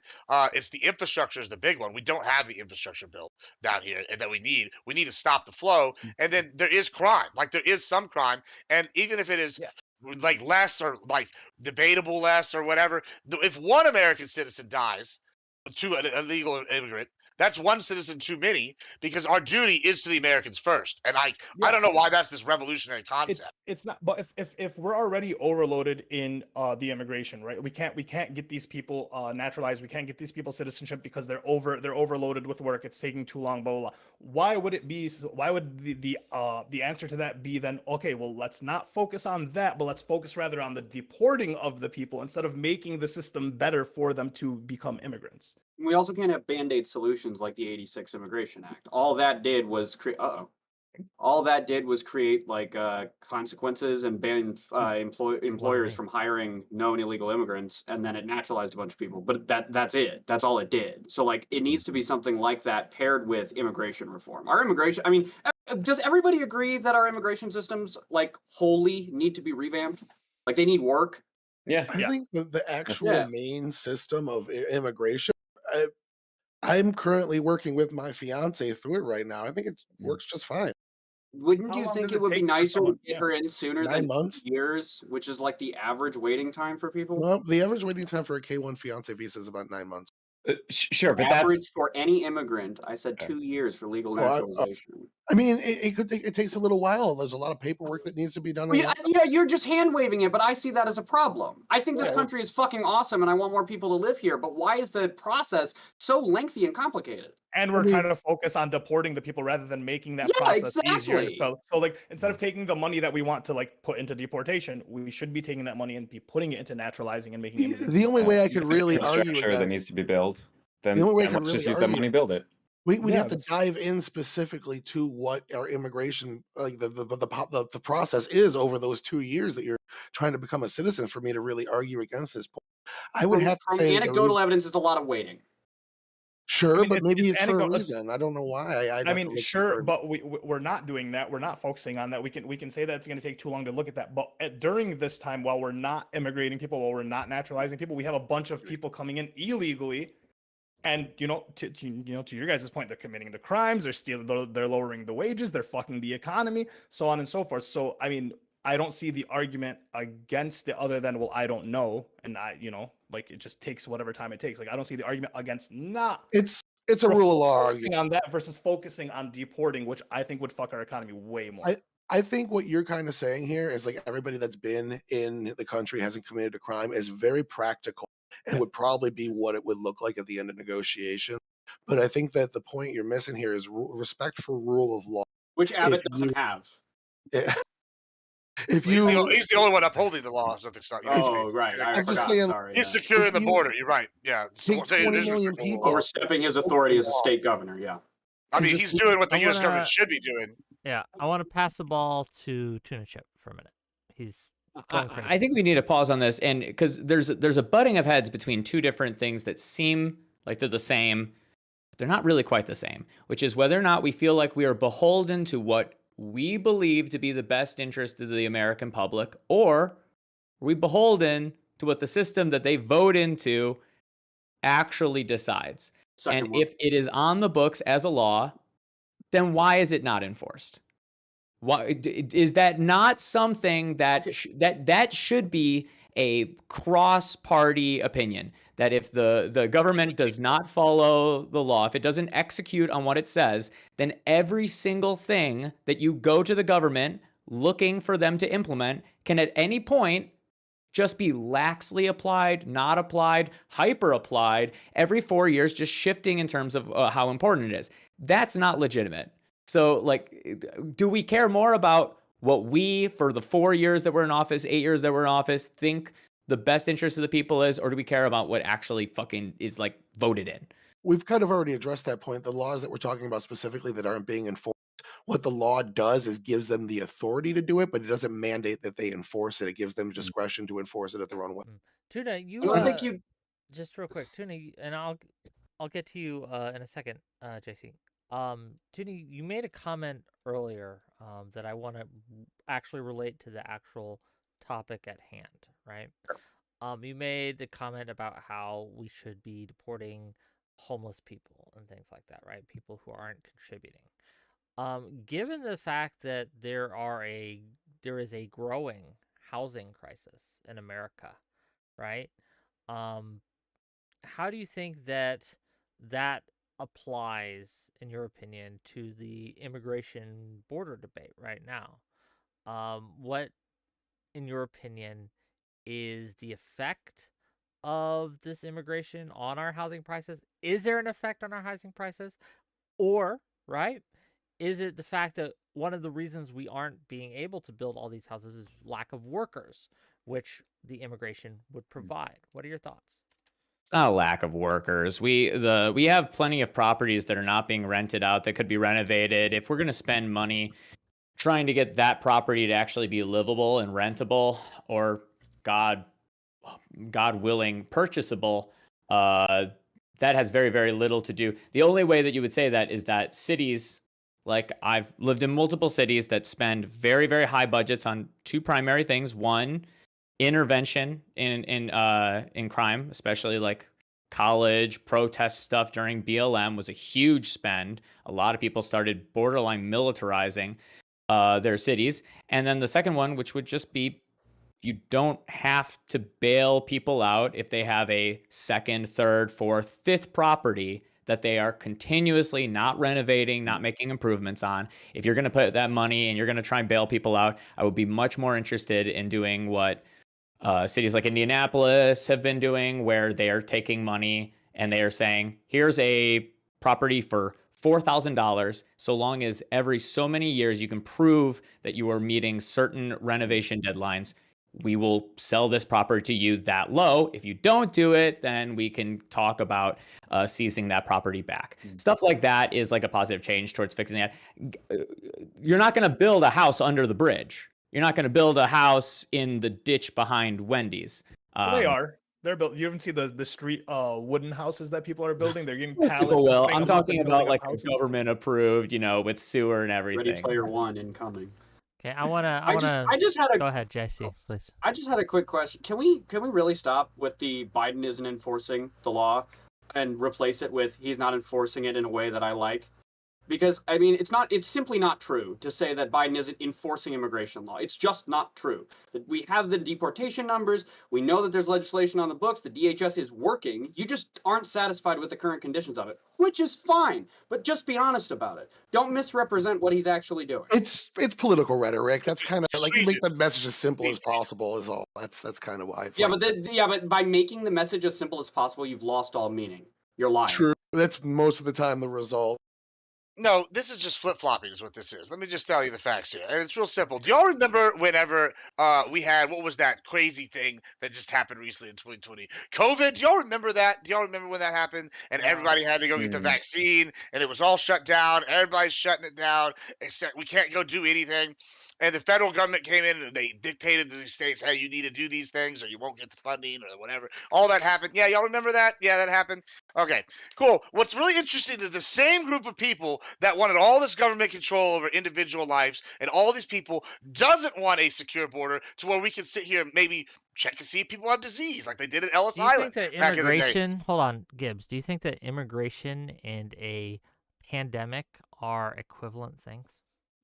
it's the infrastructure is the big one. We don't have the infrastructure built down here and that we need. We need to stop the flow. And then there is crime. Like there is some crime, and even if it is like less or like debatable less or whatever, if one American citizen dies, to an illegal immigrant, that's one citizen too many, because our duty is to the Americans first. And I Yeah. don't know why that's this revolutionary It's concept. it's not, but if we're already overloaded in the immigration, right? We can't get these people naturalized. We can't get these people citizenship because they're overloaded with work. It's taking too long. Blah blah blah. Why would it be? Why would the answer to that be then? Okay, well, let's not focus on that, but let's focus rather on the deporting of the people instead of making the system better for them to become immigrants. We also can't have band-aid solutions like the '86 Immigration Act. All that did was create. All that did was create like consequences and ban employers from hiring known illegal immigrants, and then it naturalized a bunch of people. But that's it. That's all it did. So like it needs to be something like that paired with immigration reform. Our immigration. I mean, does everybody agree that our immigration systems like wholly need to be revamped? Like they need work. Yeah. I Yeah. think the actual Yeah. main system of immigration. I'm currently working with my fiance through it right now. I think it works just fine. Wouldn't How you long think does it it would be take for nicer to someone? get Yeah. her in sooner 9 than months. years, which is like the average waiting time for people? Well, the average waiting time for a K1 fiance visa is about 9 months. Sure, but that's Average for any immigrant, I said Okay. 2 years for legal Oh, naturalization. I mean, it takes a little while. There's a lot of paperwork that needs to be done. Well, yeah, you're just hand waving it, but I see that as a problem. I think this Yeah. country is fucking awesome, and I want more people to live here. But why is the process so lengthy and complicated? And we're I mean- trying to focus on deporting the people rather than making that Yeah, process easier. exactly. So like instead of taking the money that we want to like put into deportation, we should be taking that money and be putting it into naturalizing and making immigrants. The only way I could There's really argue infrastructure that against needs to be built. Then, the only way I then could let's just really use that argue money, build it. we'd Yeah, have to dive in specifically to what our immigration, like the process is over those 2 years that you're trying to become a citizen for me to really argue against this point. I would have to From say that the anecdotal reason, evidence, it's a lot of waiting. sure, mean, but maybe it's for a anecdotal. reason. I don't know why. I'd I have to mean, look sure, deeper. but we're not doing that. We're not focusing on that. We can say that it's going to take too long to look at that. But during this time, while we're not immigrating people, while we're not naturalizing people, we have a bunch of people coming in illegally. And to your guys' point, they're committing the crimes. They're stealing. They're lowering the wages. They're fucking the economy, so on and so forth. So I mean, I don't see the argument against it other than, well, I don't know, and like it just takes whatever time it takes. Like I don't see the argument against not It's a rule of law focusing argument. on that versus focusing on deporting, which I think would fuck our economy way more. I think what you're kind of saying here is like everybody that's been in the country hasn't committed a crime is very practical and would probably be what it would look like at the end of negotiations. But I think that the point you're missing here is respect for rule of law. Which Abbott If doesn't you- have. If He's you, he's the only one upholding the law, so it's not Oh, right. I I'm just forgot. saying- Sorry. He's yeah. securing If the you border. You're right. Yeah. So take we'll say it 20 is million respectful of the people- law. Overstepping his authority as a state governor. Yeah. I mean, just- he's doing what the I U.S. wanna- government should be doing. Yeah, I want to pass the ball to Tuna Chip for a minute. He's going crazy. I think we need to pause on this, and because there's a butting of heads between two different things that seem like they're the same, but they're not really quite the same. Which is whether or not we feel like we are beholden to what we believe to be the best interest of the American public, or are we beholden to what the system that they vote into actually decides. Second And one. if it is on the books as a law, then why is it not enforced? Why is that not something that that should be a cross-party opinion? That if the government does not follow the law, if it doesn't execute on what it says, then every single thing that you go to the government looking for them to implement can at any point just be laxly applied, not applied, hyper applied every 4 years, just shifting in terms of how important it is. That's not legitimate. So, like, do we care more about what we, for the 4 years that we're in office, 8 years that we're in office, think the best interest of the people is, or do we care about what actually fucking is, like, voted in? We've kind of already addressed that point. The laws that we're talking about specifically that aren't being enforced, what the law does is gives them the authority to do it, but it doesn't mandate that they enforce it. It gives them discretion to enforce it at their own way. Tuna, you I don't think you. just real quick, Tuna, and I'll get to you in a second, JC. Tuna, you made a comment earlier that I want to actually relate to the actual topic at hand, right? You made the comment about how we should be deporting homeless people and things like that, right? People who aren't contributing. Given the fact that there is a growing housing crisis in America, right? how do you think that applies, in your opinion, to the immigration border debate right now? What, in your opinion, is the effect of this immigration on our housing prices? Is there an effect on our housing prices? Or, right, is it the fact that one of the reasons we aren't being able to build all these houses is lack of workers, which the immigration would provide? What are your thoughts? It's not a lack of workers. We have plenty of properties that are not being rented out that could be renovated. If we're going to spend money trying to get that property to actually be livable and rentable, or God God willing, purchasable, uh, that has very, very little to do. The only way that you would say that is that cities, like I've lived in multiple cities that spend very, very high budgets on two primary things. One, intervention in crime, especially like college protest stuff during BLM was a huge spend. A lot of people started borderline militarizing their cities. And then the second one, which would just be you don't have to bail people out if they have a second, third, fourth, fifth property that they are continuously not renovating, not making improvements on. If you're going to put that money and you're going to try and bail people out, I would be much more interested in doing what cities like Indianapolis have been doing, where they are taking money and they are saying, here's a property for $4,000, so long as every so many years you can prove that you are meeting certain renovation deadlines, we will sell this property to you that low. If you don't do it, then we can talk about seizing that property back. Stuff like that is like a positive change towards fixing that. You're not going to build a house under the bridge. You're not going to build a house in the ditch behind Wendy's. Well, they are. They're built. You haven't seen the street wooden houses that people are building. They're getting People pallets. will. Putting I'm them up talking and about building up like a houses. government approved, with sewer and Ready everything. Player One incoming. Okay, I wanna I just had a go ahead, JC, please. I just had a quick question. Can we really stop with the Biden isn't enforcing the law and replace it with he's not enforcing it in a way that I like? Because I mean, it's simply not true to say that Biden isn't enforcing immigration law. It's just not true. That we have the deportation numbers, we know that there's legislation on the books, the DHS is working. You just aren't satisfied with the current conditions of it, which is fine. But just be honest about it. Don't misrepresent what he's actually doing. It's political rhetoric. That's kind of Just like you reason. make the message as simple as possible. Is all. That's kind of why it's Yeah, like but by making the message as simple as possible, you've lost all meaning. You're lying. true. That's most of the time the result. No, this is just flip flopping, is what this is. Let me just tell you the facts here, and it's real simple. Do y'all remember whenever we had what was that crazy thing that just happened recently in 2020? COVID. Do y'all remember that? Do y'all remember when that happened? And Yeah. everybody had to go get the vaccine, and it was all shut down. Everybody's shutting it down, except we can't go do anything. And the federal government came in and they dictated to the states, hey, you need to do these things or you won't get the funding or whatever. All that happened. Yeah, y'all remember that? Yeah, that happened. Okay, cool. What's really interesting is the same group of people that wanted all this government control over individual lives and all these people doesn't want a secure border to where we can sit here and maybe check and see if people have disease like they did at Ellis Do you Island think that back in the day. immigration, hold on, Gibbs, do you think that immigration and a pandemic are equivalent things?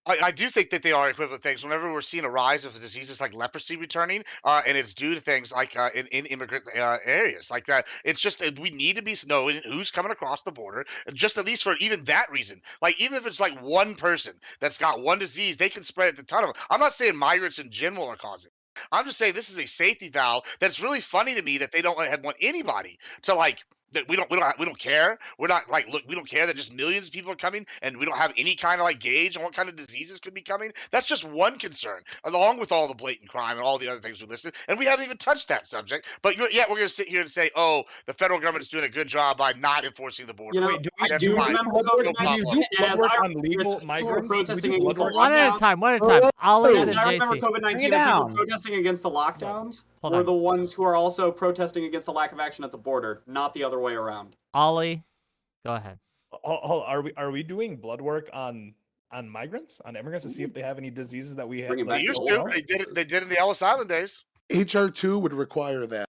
I do think that they are equivalent things. Whenever we're seeing a rise of diseases like leprosy returning, and it's due to things like in immigrant areas like that. It's just that we need to be knowing who's coming across the border, just at least for even that reason. Like even if it's like one person that's got one disease, they can spread it to a ton of them. I'm not saying migrants in general are causing it. I'm just saying this is a safety valve. That's really funny to me that they don't want anybody to like that we don't care. We're not like look, we don't care that just millions of people are coming and we don't have any kind of like gauge on what kind of diseases could be coming. That's just one concern, along with all the blatant crime and all the other things we listed. And we haven't even touched that subject. But yet we're gonna sit here and say, oh, the federal government is doing a good job by not enforcing the border. Wait, That's do fine. remember No COVID-19, do you problem. do and as blood work I on legal who were migrants? Do we protesting do against blood the work? One at a lockdown. time, one at a time. Ollie As and I remember JC. COVID-19, Bring it the people down. protesting against the lockdowns Hold were on. the ones who are also protesting against the lack of action at the border, not the other way around. Ollie, go ahead. Are we doing blood work on migrants, on immigrants, to see if they have any diseases that we have? Bringing They back the used old to. They did it in the Ellis Island days. HR2 would require that.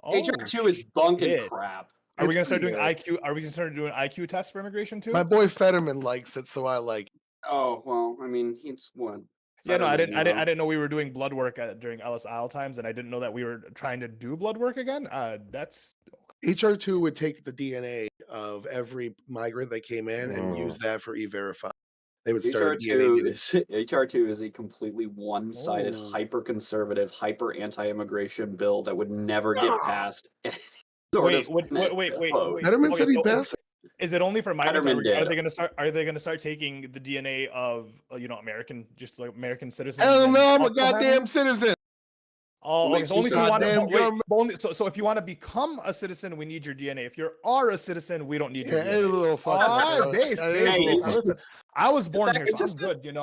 HR2 is bunk and shit. crap. Are we It's gonna start pretty doing good. IQ? Are we gonna start doing IQ tests for immigration too? My boy Fetterman likes it, so I like it. Oh well, I mean, he's one. Yeah, no, I Fetterman, didn't know we were doing blood work during Ellis Isle times, and I didn't know that we were trying to do blood work again. That's HR2 would take the DNA of every migrant that came in and use that for e-verify. They would start a DNA HR2 database. is HR2 is a completely one-sided, Oh. hyper-conservative, hyper-anti-immigration bill that would never get passed. any sort of Senate vote. Fetterman said okay, he'd so pass it. is it only for migrants? Fetterman Are did. they going to start taking the DNA of American, just like American citizens? Hell and no, I'm a also have goddamn them? citizzen. Oh, What okay. makes So you only if you so want goddamn to, wait, government? but only, so if you want to become a citizen, we need your DNA. If you are a citizen, we don't need your Yeah, it's a DNA. little All fucked up. right, though. base, That is a base, little base. Nice. fucked Listen, I was born that here, so I'm consistent? good.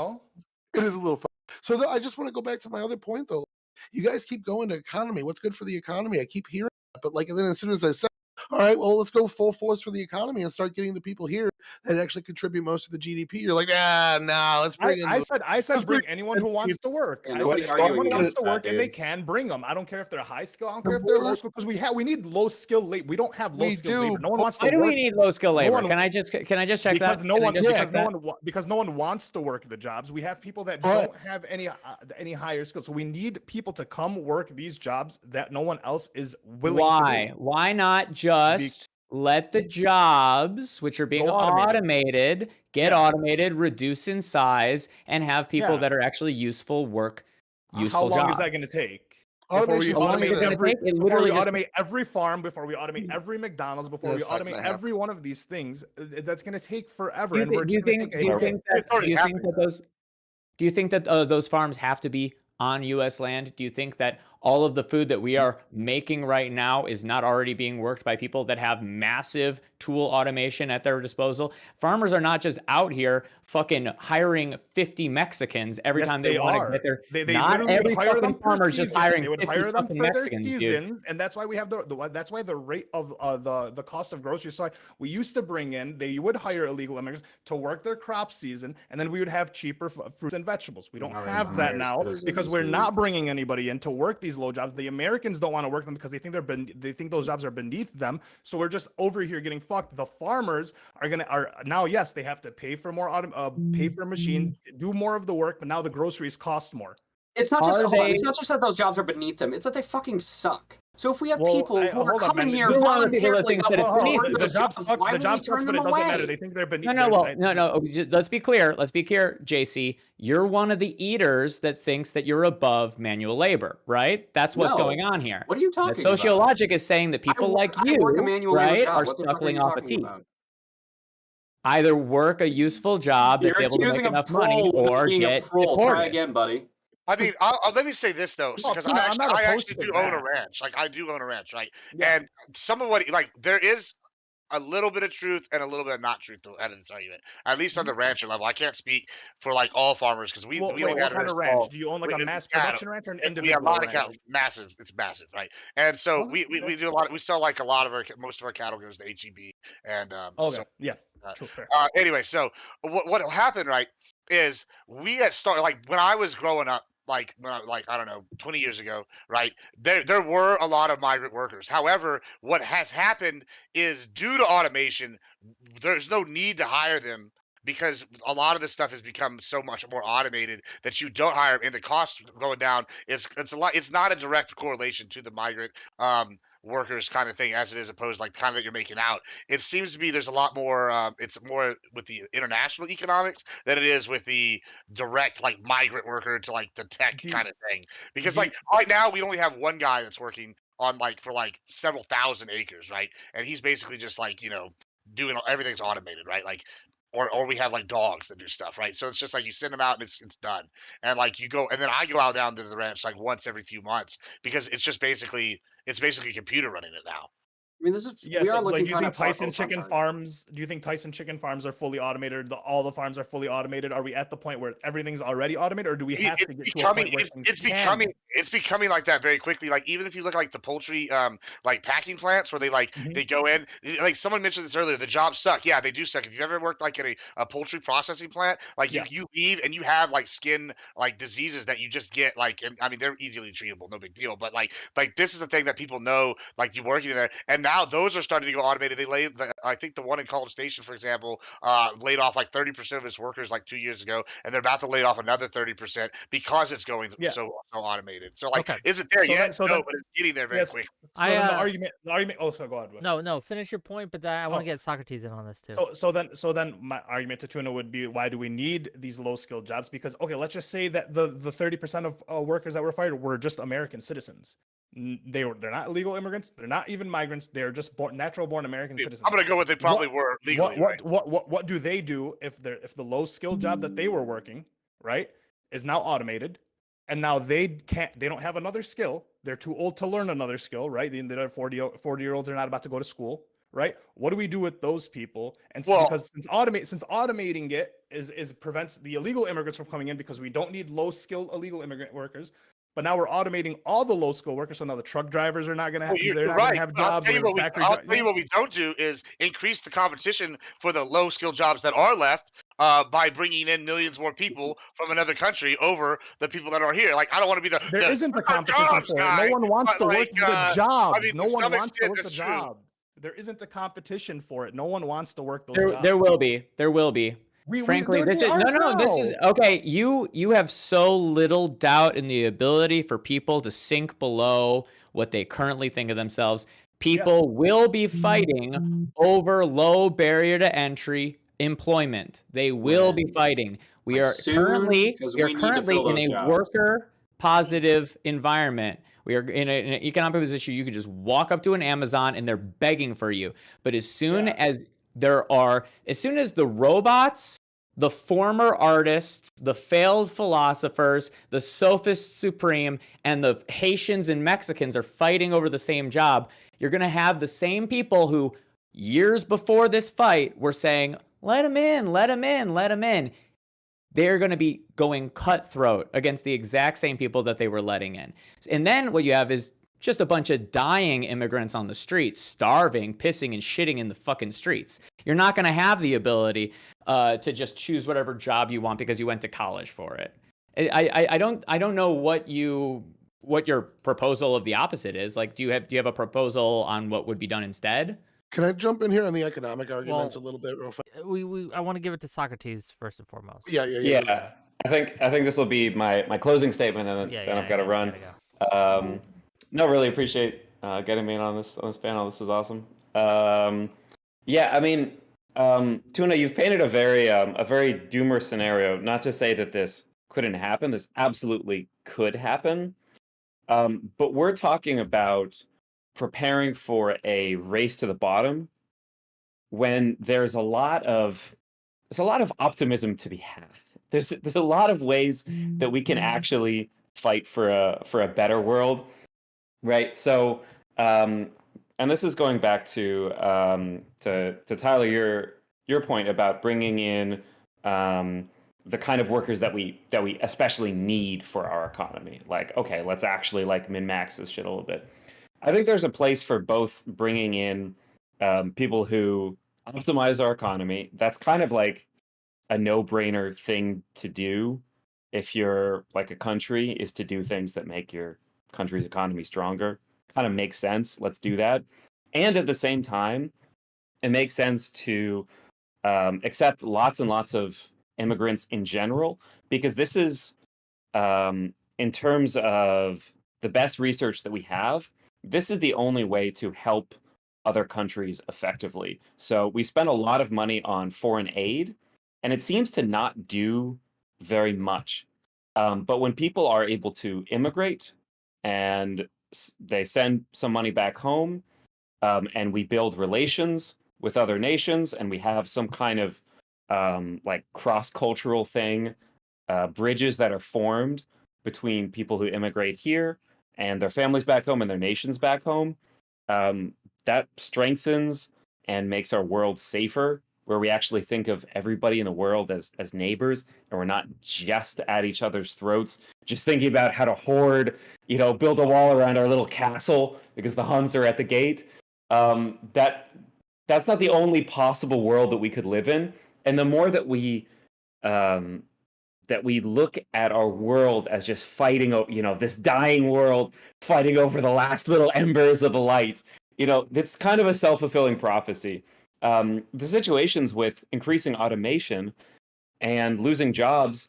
It is a little fucked. So I just want to go back to my other point though. You guys keep going to economy. What's good for the economy? I keep hearing that, but like, and then as soon as I said, all right, well, let's go full force for the economy and start getting the people here that actually contribute most of the GDP. You're like, let's bring in I the. said bring anyone who wants to work. Yeah, I nobody's said if anyone arguing wants against to that, work and they dude. can bring them. I don't care if they're high skill. I don't The care if they're low border- skill because we need low skill labor. We don't have low We skill do, labor. No one but wants to Why do work. we need low skill labor? one- Can I just check because that? no Can I one just check because that? no one wants to work the jobs. We have people that But- don't have any higher skills. So we need people to come work these jobs that no one else is willing Why? to do. Why not just let the jobs, which are being Go automated. automated, get Yeah. automated, reduce in size, and have people Yeah. that are actually useful work, useful How long jobs? is that going to take? Before we Automation's How long is it automate gonna every, take? It before literally we just- automate every farm, before we automate every McDonald's, before we That's not automate gonna happen. every one of these things, that's going to take forever. Do you, and we're thi- do you just gonna think? take Do you a hit. think that? It's already Do you think happening. that those? Do you think that those farms have to be on U.S. land? Do you think that all of the food that we are making right now is not already being worked by people that have massive tool automation at their disposal? Farmers are not just out here fucking hiring 50 Mexicans every Yes, time they they want to are. get their. They not literally would every hire fucking them per farmer is just season. hiring They would 50 hire them fucking for their Mexicans, dude. season, and that's why we have that's why the rate of the cost of groceries. So we used to bring in, they would hire illegal immigrants to work their crop season, and then we would have cheaper fruits and vegetables. We don't Now they have that hire now because citizens, we're dude. not bringing anybody in to work these low jobs. The Americans don't want to work them because they think they think those jobs are beneath them. So we're just over here getting fucked. The farmers are now, yes, they have to pay for more pay for a machine, do more of the work, but now the groceries cost more. It's not just Are hold on, they- it's not just that those jobs are beneath them. It's that they fucking suck. So if we have Well, people who are hold on, coming man. here You're one of the people that voluntarily thinks up that it's to beneath work them. the those job jobs, sucks. why The would job we sucks, turn but them it doesn't matter. away? They think they're beneath. No. Let's be clear, JC. You're one of the eaters that thinks that you're above manual labor, right? That's what's No. going on here. What are you That talking about? sociologic is saying that people like I you, work a manual labor right, job. are What the fuck are suckling you off a talking teeth. about? Either work a useful job that's You're able to make accusing a enough money, proll or of being a get proll. deported. Try again, buddy. I mean, let me say this though, No, because Tina, I'm not I opposed actually to do own a that. ranch. Like I do own a ranch, right? Yeah. And some of what like there is a little bit of truth and a little bit of not truth to out of this argument. At least on the rancher level, I can't speak for like all farmers because we Well, only wait, had what a kind very of ranch? small. Do you own like a we- mass yeah, production ranch or an we have a individual lot of ranch? cattle, massive. It's massive, right? And so Okay, we do a lot. We sell like a lot of most of our cattle goes to HEB, and Okay, so yeah, uh, true, fair. anyway, so what happened, right, is we had started like when I was growing up, like when I don't know, 20 years ago, right? There were a lot of migrant workers. However, what has happened is due to automation, there's no need to hire them because a lot of this stuff has become so much more automated that you don't hire them, and the cost going down. It's a lot. It's not a direct correlation to the migrant workers kind of thing as it is opposed like kind of that you're making out. It seems to be there's a lot more. It's more with the international economics than it is with the direct like migrant worker to like the tech Do you- kind of thing. Because do like right now we only have one guy that's working on like for like several thousand acres, right? And he's basically just like doing everything's automated, right? Like. Or we have like dogs that do stuff, right? So it's just like you send them out and it's done, and like you go, and then I go out down to the ranch like once every few months because it's basically a computer running it now. I mean, this is Yeah, we so are like, looking do you kind think of far Tyson from chicken sunshine. farms? Do you think Tyson chicken farms are fully automated? All the farms are fully automated. Are we at the point where everything's already automated, or do we have to get to a point where things can? It's becoming like that very quickly. Like even if you look at, like the poultry like packing plants where they like Mhm. they go in, like someone mentioned this earlier, the jobs suck. Yeah, they do suck. If you've ever worked like at a poultry processing plant, like Yeah. you leave and you have like skin like diseases that you just get like, and I mean they're easily treatable, no big deal. But like this is the thing that people know, like you working in there, and now those are starting to go automated. I think the one in College Station, for example, laid off like 30% of its workers like 2 years ago, and they're about to lay off another 30% because it's going Yeah. so automated. So like, Okay. is it there So yet? then- so no, then- but it's getting there very Yes. quick. So then the argument. Oh, so go ahead. No, finish your point, but I want to get Socrates in on this too. So then my argument to Tuna would be, why do we need these low skilled jobs? Because okay, let's just say that the 30% of workers that were fired were just American citizens. They're not illegal immigrants. They're not even migrants. They're just natural born American citizens. I'm gonna go with they probably were legally. What do they do if the low skilled job that they were working, right, is now automated, and now they don't have another skill. They're too old to learn another skill, right? They're 40-year-olds are not about to go to school, right? What do we do with those people? And because since automating it prevents the illegal immigrants from coming in, because we don't need low skill illegal immigrant workers. But now we're automating all the low skill workers, so now the truck drivers are not going to have. They're not going to have jobs. I'll tell you what we don't do is increase the competition for the low skill jobs that are left by bringing in millions more people from another country over the people that are here. Like, I don't want to be the. There isn't the competition for it. No one wants to work the jobs. No one wants to work the jobs. There isn't a competition for it. No one wants to work those jobs. There will be. There will be. Frankly, this is this is okay. You have so little doubt in the ability for people to sink below what they currently think of themselves. People will be fighting over low barrier to entry employment. They will be fighting. We are currently in a worker positive environment. We are in an economic position. You could just walk up to an Amazon and they're begging for you. But as soon as the robots, the former artists, the failed philosophers, the sophists supreme, and the Haitians and Mexicans are fighting over the same job, you're going to have the same people who years before this fight were saying, let them in, let them in, let them in. They're going to be going cutthroat against the exact same people that they were letting in. And then what you have is just a bunch of dying immigrants on the streets, starving, pissing, and shitting in the fucking streets. You're not going to have the ability to just choose whatever job you want because you went to college for it. I don't know what your proposal of the opposite is. Like, do you have a proposal on what would be done instead? Can I jump in here on the economic arguments a little bit real fast? I want to give it to Socrates first and foremost. Yeah. I think this will be my closing statement, and then I've got to run. No, really appreciate getting me in on this panel. This is awesome. I mean, Tuna, you've painted a very doomer scenario. Not to say that this couldn't happen. This absolutely could happen. But we're talking about preparing for a race to the bottom when there's a lot of optimism to be had. There's a lot of ways that we can actually fight for a better world. Right. So, and this is going back to Tyler, your point about bringing in the kind of workers that we especially need for our economy. Like, okay, let's actually like min-max this shit a little bit. I think there's a place for both bringing in people who optimize our economy. That's kind of like a no-brainer thing to do if you're like a country, is to do things that make your country's economy stronger. Kind of makes sense. Let's do that. And at the same time, it makes sense to accept lots and lots of immigrants in general, because this is, in terms of the best research that we have, this is the only way to help other countries effectively. So we spend a lot of money on foreign aid, and it seems to not do very much. But when people are able to immigrate and they send some money back home, and we build relations with other nations, and we have some kind of like cross-cultural thing, bridges that are formed between people who immigrate here and their families back home and their nations back home, that strengthens and makes our world safer, where we actually think of everybody in the world as neighbors, and we're not just at each other's throats, just thinking about how to hoard, build a wall around our little castle because the Huns are at the gate. That's not the only possible world that we could live in. And the more that we look at our world as just fighting, this dying world, fighting over the last little embers of the light, it's kind of a self-fulfilling prophecy. The situations with increasing automation and losing jobs,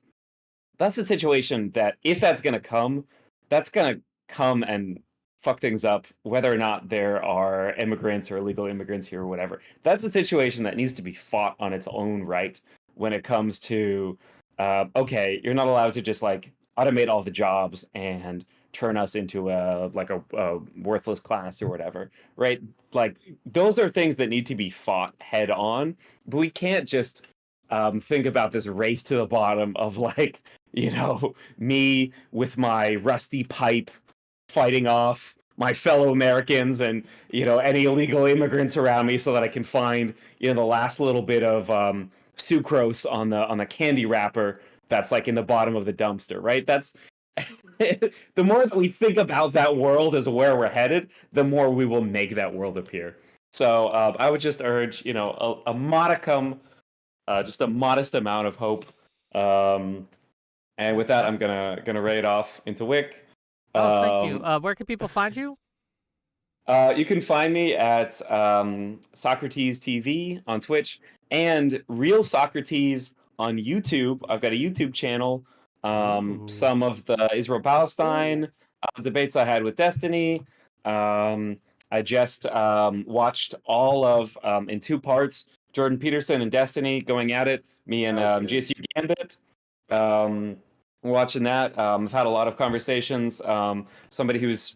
that's a situation that if that's going to come, and fuck things up, whether or not there are immigrants or illegal immigrants here or whatever. That's a situation that needs to be fought on its own right when it comes to, okay, you're not allowed to just like automate all the jobs and turn us into a worthless class or whatever, right? Like those are things that need to be fought head on, but we can't just think about this race to the bottom of like, me with my rusty pipe fighting off my fellow Americans and any illegal immigrants around me so that I can find the last little bit of sucrose on the candy wrapper that's like in the bottom of the dumpster, right? That's the more that we think about that world as where we're headed, the more we will make that world appear. So I would just urge a modicum, just a modest amount of hope. And with that, I'm gonna raid off into Wick. Oh, thank you. Where can people find you? You can find me at Socrates TV on Twitch and Real Socrates on YouTube. I've got a YouTube channel. Some of the Israel-Palestine debates I had with Destiny. I just watched all of, in 2 parts, Jordan Peterson and Destiny going at it. Me and GSU Gambit. Watching that. I've had a lot of conversations. Somebody who's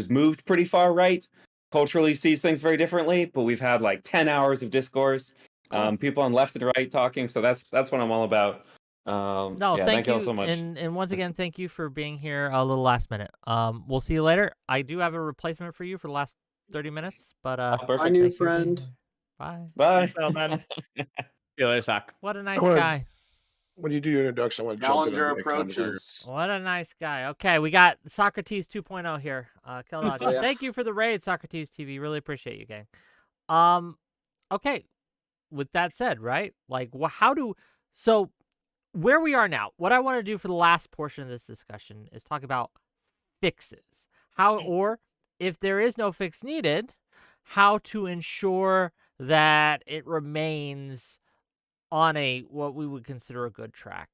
moved pretty far right, culturally sees things very differently, but we've had like 10 hours of discourse, people on left and right talking, so that's what I'm all about. No, yeah, thank you you all so much. And once again, thank you for being here a little last minute. We'll see you later. I do have a replacement for you for the last 30 minutes, but Perfect. My new thank you for being friend. here. Bye. Bye. Peace out, man. See you later, Sock. What a nice wanna- guy. When you do your introduction, I want to jump in on Challenger the economic argument. approaches. What a nice guy. Okay, we got Socrates 2.0 here. Kel Oh, yeah. Thank you for the raid, Socrates TV. Really appreciate you, gang. Okay. With that said, right? Like, so where we are now, what I want to do for the last portion of this discussion is talk about fixes. Or if there is no fix needed, how to ensure that it remains on what we would consider a good track.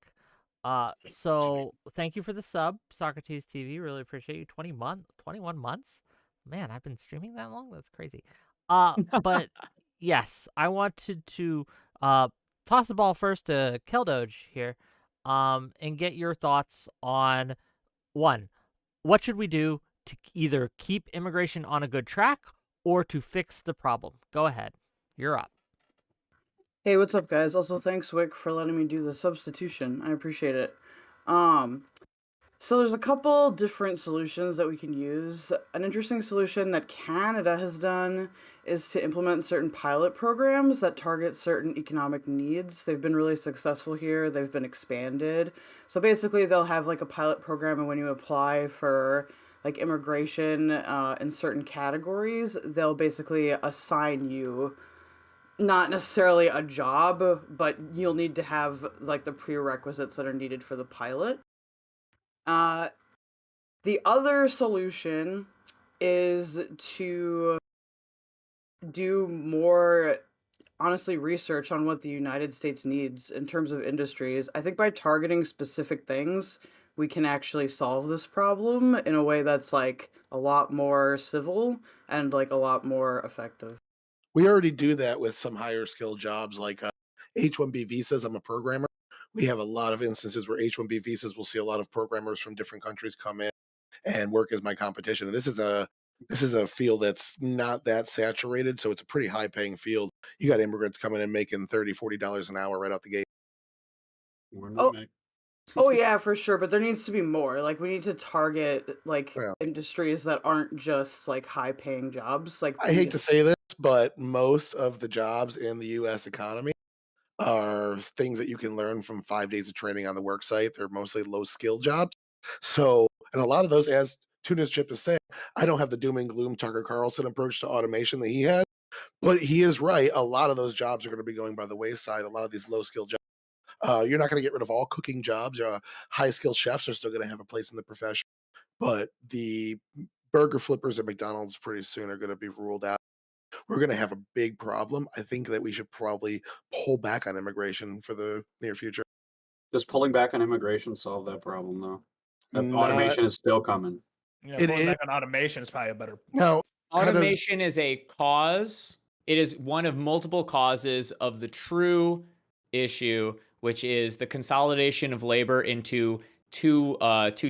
So thank you for the sub, Socrates TV. Really appreciate you. 21 months? Man, I've been streaming that long? That's crazy. But yes, I wanted to toss the ball first to 𝕾𝖍𝖎 here, and get your thoughts on, one, what should we do to either keep immigration on a good track or to fix the problem? Go ahead. You're up. Hey, what's up, guys? Also, thanks, Wick, for letting me do the substitution. I appreciate it. So there's a couple different solutions that we can use. An interesting solution that Canada has done is to implement certain pilot programs that target certain economic needs. They've been really successful here. They've been expanded. So basically, they'll have like a pilot program, and when you apply for like immigration in certain categories, they'll basically assign you not necessarily a job, but you'll need to have like the prerequisites that are needed for the pilot. The other solution is to do more, honestly, research on what the United States needs in terms of industries. I think by targeting specific things, we can actually solve this problem in a way that's like a lot more civil and like a lot more effective. We already do that with some higher skill jobs like H-1B visas. I'm a programmer. We have a lot of instances where H-1B visas will see a lot of programmers from different countries come in and work as my competition. And this is a field that's not that saturated, so it's a pretty high paying field. You got immigrants coming in making $30-40 an hour right out the gate. Oh yeah, for sure. But there needs to be more. Like we need to target like Well, industries that aren't just like high paying jobs. Like I hate to say this, but most of the jobs in the US economy are things that you can learn from 5 days of training on the work site. They're mostly low skill jobs. So, and a lot of those, as Tuna's Chip is saying, I don't have the doom and gloom Tucker Carlson approach to automation that he had, but he is right. A lot of those jobs are going to be going by the wayside. A lot of these low skill jobs. You're not going to get rid of all cooking jobs. High skilled chefs are still going to have a place in the profession, but the burger flippers at McDonald's pretty soon are going to be ruled out. We're going to have a big problem. I think that we should probably pull back on immigration for the near future. Does pulling back on immigration solve that problem, though? Not- Automation is still coming. Yeah, It pulling is back on automation is probably a better. now kind of Automation is a cause. It is one of multiple causes of the true issue, which is the consolidation of labor into too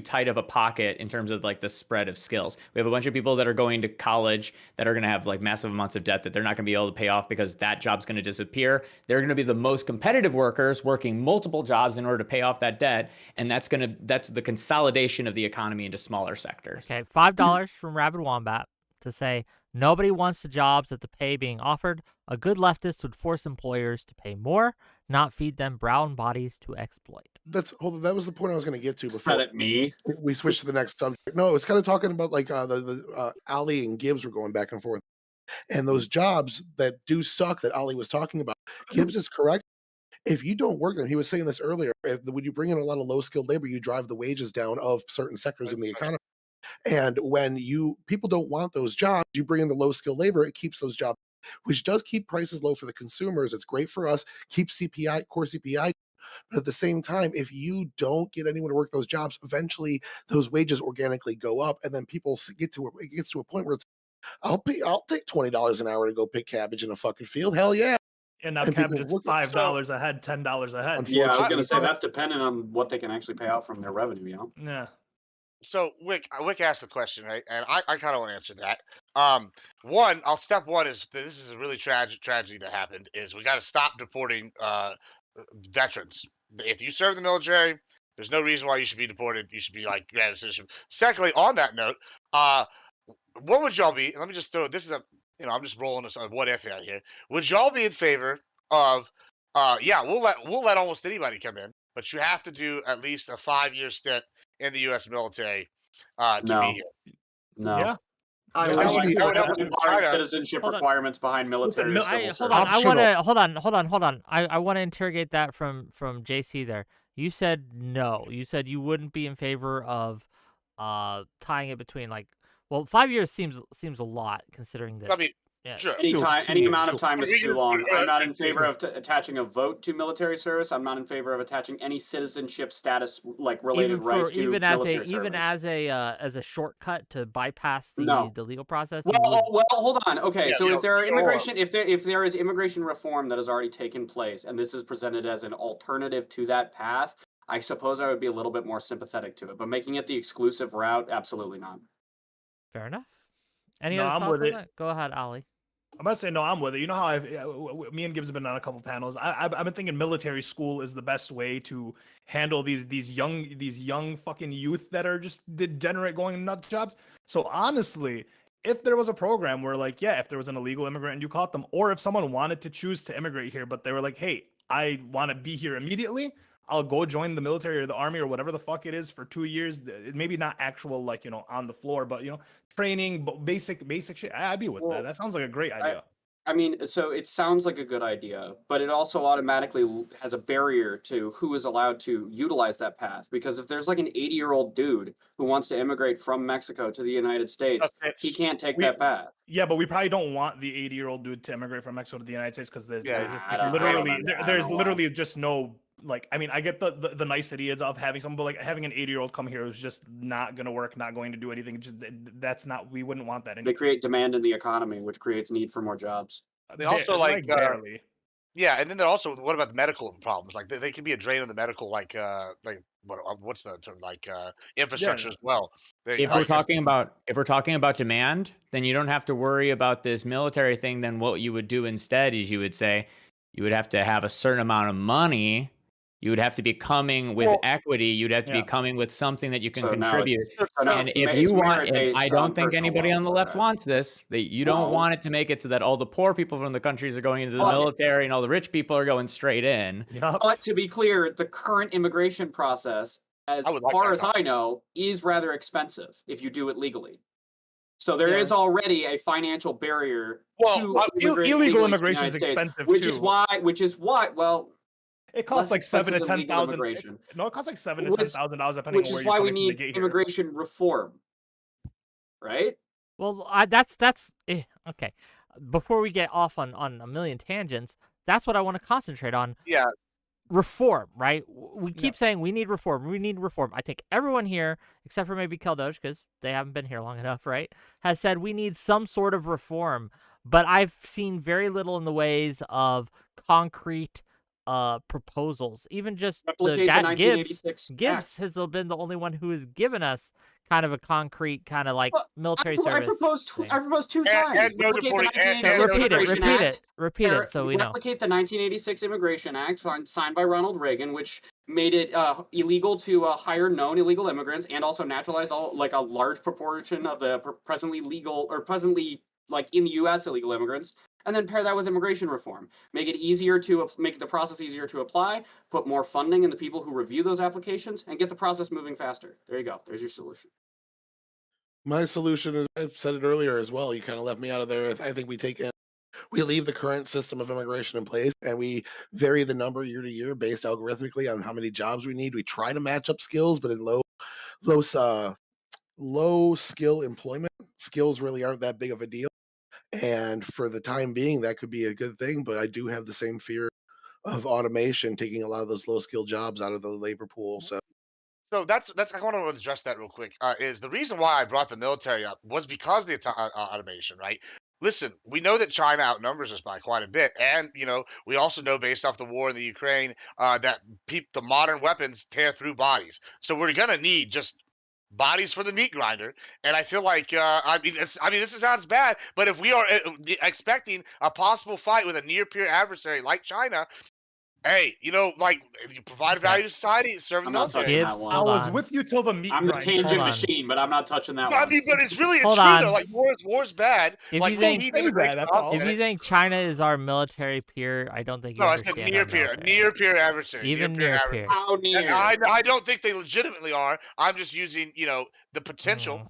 tight of a pocket in terms of like the spread of skills. We have a bunch of people that are going to college that are going to have like massive amounts of debt that they're not going to be able to pay off because that job's going to disappear. They're going to be the most competitive workers working multiple jobs in order to pay off that debt, and that's the consolidation of the economy into smaller sectors. Okay, $5 from Rabid Wombat to say nobody wants the jobs at the pay being offered. A good leftist would force employers to pay more, not feed them brown bodies to exploit. that was the point I was going to get to before Credit me. we switched to the next subject. No, it's kind of talking about like Ali and Gibbs were going back and forth, and those jobs that do suck that Ali was talking about. Gibbs is correct. If you don't work them, he was saying this earlier. When you bring in a lot of low skilled labor, you drive the wages down of certain sectors in the economy. And when people don't want those jobs, you bring in the low skilled labor, it keeps those jobs, which does keep prices low for the consumers. It's great for us, keep core CPI. But at the same time, if you don't get anyone to work those jobs, eventually those wages organically go up, and then it gets to a point where it's, I'll take $20 an hour to go pick cabbage in a fucking field. Hell yeah! And now And people cabbage is work- $5 a head, $10 a head. Yeah, I was Unfortunately, gonna say that's dependent on what they can actually pay out from their revenue. You know. Yeah. So Wick asked the question, right? And I kind of want to answer that. Step one is this is a really tragedy that happened. Is we got to stop deporting veterans. If you serve the military, there's no reason why you should be deported. You should be like granted citizenship. Secondly, on that note, what would y'all be? Let me just throw this is a I'm just rolling this what if out here. Would y'all be in favor of we'll let almost anybody come in, but you have to do at least a 5-year stint in the U.S. military to No. be here. No. Yeah. I Just would. like- Actually, that would help Barring with China. citizenship Hold on. requirements behind military or Listen, civil Hold service. on, I want Optional. to hold on. I want to interrogate that from JC there. You said no. You said you wouldn't be in favor of tying it between 5 years seems a lot considering that. I mean, Yeah. sure. Any amount of time is too long. I'm not in Sure. favor of attaching a vote to military service. I'm not in favor of attaching any citizenship status related rights to military service. As a shortcut to bypass the No. legal process. you Well, would- hold on. Okay, Yeah, so if there are sure. immigration, if there is immigration reform that has already taken place, and this is presented as an alternative to that path, I suppose I would be a little bit more sympathetic to it. But making it the exclusive route, absolutely not. Fair enough. Any No, other I'm thoughts with on it. that? Go ahead, Ali. I'm about to say no. I'm with it. You know how me and Gibbs have been on a couple panels. I've been thinking military school is the best way to handle these young fucking youth that are just degenerate going nut jobs. So honestly, if there was a program where if there was an illegal immigrant and you caught them, or if someone wanted to choose to immigrate here, but they were like, hey, I want to be here immediately, I'll go join the military or the army or whatever the fuck it is for 2 years. Maybe not actual on the floor, but training, basic shit. I'd be with that. That sounds like a great idea. I mean, so it sounds like a good idea, but it also automatically has a barrier to who is allowed to utilize that path. Because if there's like an 80-year-old dude who wants to immigrate from Mexico to the United States, he can't take that path. Yeah, but we probably don't want the 80-year-old dude to immigrate from Mexico to the United States because there's literally just no I get the nicety of having someone, but having an 80-year-old come here who's just not gonna work, not going to do anything. We wouldn't want that. They create demand in the economy, which creates need for more jobs. They also barely. Yeah, and then they're also what about the medical problems? Like they could be a drain on the medical what's the term infrastructure as well. If we're talking about demand, then you don't have to worry about this military thing. Then what you would do instead is you would say you would have to have a certain amount of money. You would have to be coming with equity. You'd have to be coming with something that you can contribute. And if you want, and I don't think anybody on the left wants this, that you don't want it to make it so that all the poor people from the countries are going into the military and all the rich people are going straight in. But to be clear, the current immigration process, as far as I know, is rather expensive if you do it legally. So there is already a financial barrier to illegal immigration is expensive which too. is why it costs like $7,000 to $10,000. No, it costs like $7,000 to $10,000 depending. Which is why we need immigration reform, right? Well, that's okay. Before we get off on a million tangents, that's what I want to concentrate on. Yeah. reform, right? We Yeah. keep saying we need reform. We need reform. I think everyone here, except for maybe 𝕾𝖍𝖎, because they haven't been here long enough, right, has said we need some sort of reform. But I've seen very little in the ways of concrete proposals. Even just Replicate the Gibbs 1986 Gibbs Act. has been the only one who has given us kind of a concrete kind of like Well, military I service proposed thing. I proposed 2 And times. no Replicate the deporting and 1986 no Immigration Act. Repeat it so we know. Replicate the 1986 Immigration Act signed by Ronald Reagan, which made it illegal to hire known illegal immigrants and also naturalized like a large proportion of the presently legal or presently like in the U.S. illegal immigrants. And then pair that with immigration reform. Make it easier to make the process easier to apply. Put more funding in the people who review those applications, and get the process moving faster. There you go. There's your solution. My solution is, I've said it earlier as well. You kind of left me out of there. I think we leave the current system of immigration in place and we vary the number year to year based algorithmically on how many jobs we need. We try to match up skills, but in low low skill employment, skills really aren't that big of a deal. And for the time being, that could be a good thing. But I do have the same fear of automation taking a lot of those low skill jobs out of the labor pool. So So that's I want to address that real quick. Is the reason why I brought the military up was because of the automation, right? Listen, we know that China outnumbers us by quite a bit, and we also know based off the war in the Ukraine that the modern weapons tear through bodies. So we're gonna need just bodies for the meat grinder. And I feel like this sounds bad, but if we are expecting a possible fight with a near peer adversary like China, hey, like if you provide value to society, serve the I'm not military. touching that Gibbs, one. I hold was on. with you till the meat I'm the grinder. tangent Hold on. machine, but I'm not touching that I one. mean, but it's Hold true on. though. Like war's bad. If Like you we think- need Say immigration that, that's up, all. If and you think China is our military peer, I don't think you no, I said understand near our peer, military. near peer adversary, Even near near peer peer. How And near? I don't think they legitimately are. I'm just using the potential.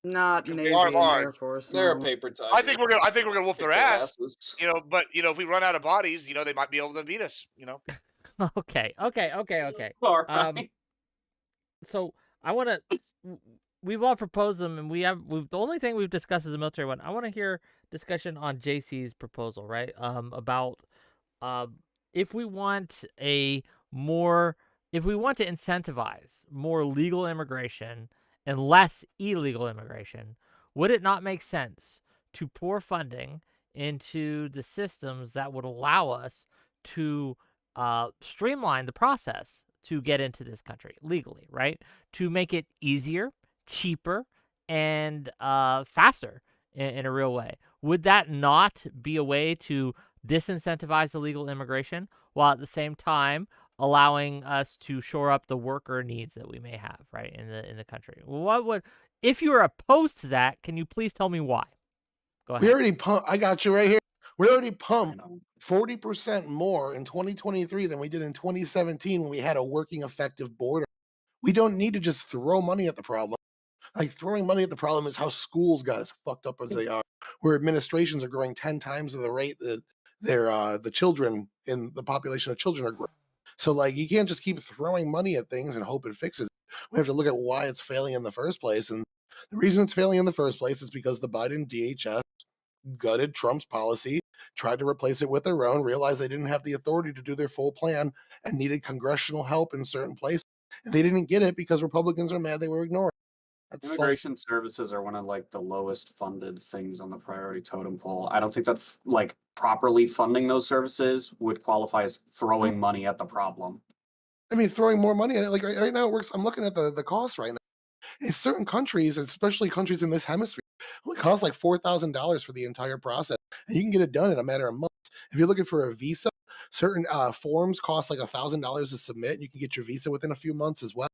Not Because Navy they are and large. Air Force. They're a no. paper tiger. I think we're gonna whoop Kick their ass. asses. But if we run out of bodies, they might be able to beat us. Okay. All Um, right. So I want to. We've all proposed them, and the only thing we've discussed is the military one. I want to hear discussion on JC's proposal, right? About if we want if we want to incentivize more legal immigration and less illegal immigration, would it not make sense to pour funding into the systems that would allow us to streamline the process to get into this country legally, right? To make it easier, cheaper, and faster in a real way. Would that not be a way to disincentivize illegal immigration while at the same time allowing us to shore up the worker needs that we may have, right, in the country? If you are opposed to that, can you please tell me why? Go ahead. we already pumped. I got you right here. We already pumped 40% more in 2023 than we did in 2017 when we had a working, effective border. We don't need to just throw money at the problem. Like throwing money at the problem is how schools got as fucked up as they are, where administrations are growing 10 times at the rate that the children in the population of children are growing. So like you can't just keep throwing money at things and hope it fixes it. We have to look at why it's failing in the first place. And the reason it's failing in the first place is because the Biden DHS gutted Trump's policy, tried to replace it with their own, realized they didn't have the authority to do their full plan and needed congressional help in certain places. And they didn't get it because Republicans are mad they were ignored. That's like, Immigration services are one of like the lowest funded things on the priority totem pole. I don't think that like properly funding those services would qualify as throwing money at the problem. I mean, throwing more money at it. Like right now, it works. I'm looking at the cost right now. In certain countries, especially countries in this hemisphere, it only costs like $4,000 for the entire process, and you can get it done in a matter of months. If you're looking for a visa, certain forms cost like $1,000 to submit, and you can get your visa within a few months as well.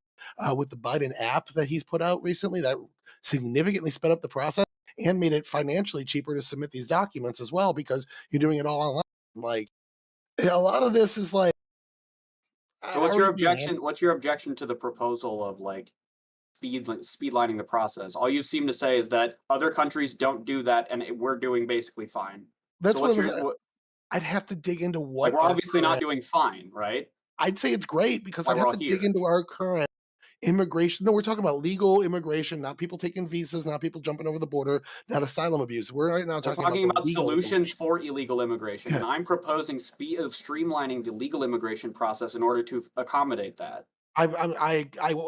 With the Biden app that he's put out recently, that significantly sped up the process and made it financially cheaper to submit these documents as well because you're doing it all online. Like a lot of this is like. So what's your are we being objection? What's your objection to the proposal of like speedlining the process? All you seem to say is that other countries don't do that, and we're doing basically fine. That's so what what's I was. your, I'd have to dig into like what we're our obviously not current- doing fine, right? I'd say it's great because Why I'd we're have all to dig here. into our current immigration. No, we're talking about legal immigration, not people taking visas, not people jumping over the border, not asylum abuse. We're right now We're talking about talking the about legal solutions immigration. for illegal immigration, Yeah. and I'm proposing streamlining the legal immigration process in order to accommodate that. I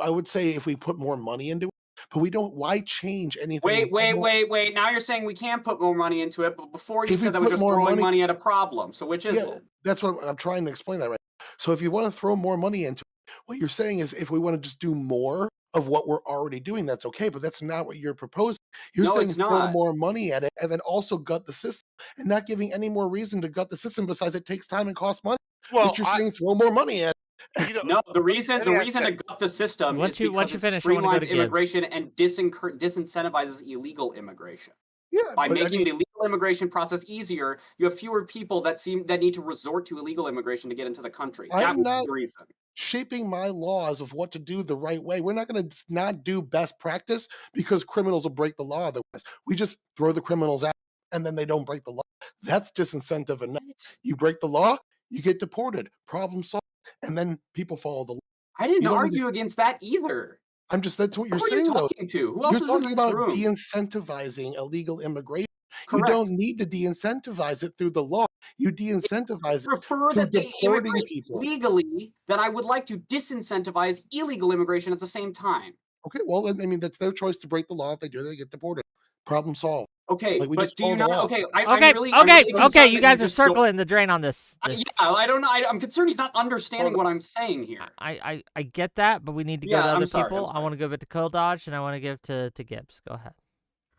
would say if we put more money into it, but we don't. Why change anything? Wait. Now you're saying we can put more money into it, but before you If we said that was put just more throwing money, money at a problem. So which is yeah, it? that's what I'm trying to explain that right. So if you want to throw more money into it, what you're saying is if we want to just do more of what we're already doing, that's okay. But that's not what you're proposing. You're No, saying it's throw not. more money at it and then also gut the system and not giving any more reason to gut the system besides it takes time and costs money. Well, But you're saying throw more money at it. you know, No, the reason let me ask to that. gut the system Once is you because it finish, I want to go streamlines to Gibbs. immigration and disincentivizes illegal immigration. Yeah, By but I making mean, the legal immigration process easier, you have fewer people that need to resort to illegal immigration to get into the country. That I'm was not the reason. shaping my laws of what to do the right way. We're not going to not do best practice because criminals will break the law otherwise. We just throw the criminals out and then they don't break the law. That's disincentive enough. What? You break the law, you get deported. Problem solved. And then people follow the law. I didn't You don't need to, argue against that either. that's what you're Who are you saying though. talking to? Who else You're is in talking this about room? de-incentivizing illegal immigration. You Correct. don't need to de-incentivize it through the law. You de-incentivize it Prefer through that they deporting immigrate people. legally, then I would like to disincentivize illegal immigration at the same time. Okay, well, I mean, that's their choice to break the law. If they do, they get deported. Problem solved. Okay, Like we but just do follow you the not? law. Okay, I'm Okay, really okay. concerned You that guys are just don't. circling the drain on this. Yeah, I don't know. I'm concerned he's not understanding Hold what I'm saying here. I get that, but we need to go Yeah, to I'm other sorry, I'm people. I sorry. want to give it to 𝕾𝖍𝖎, and I want to give to Gibbs. Go ahead.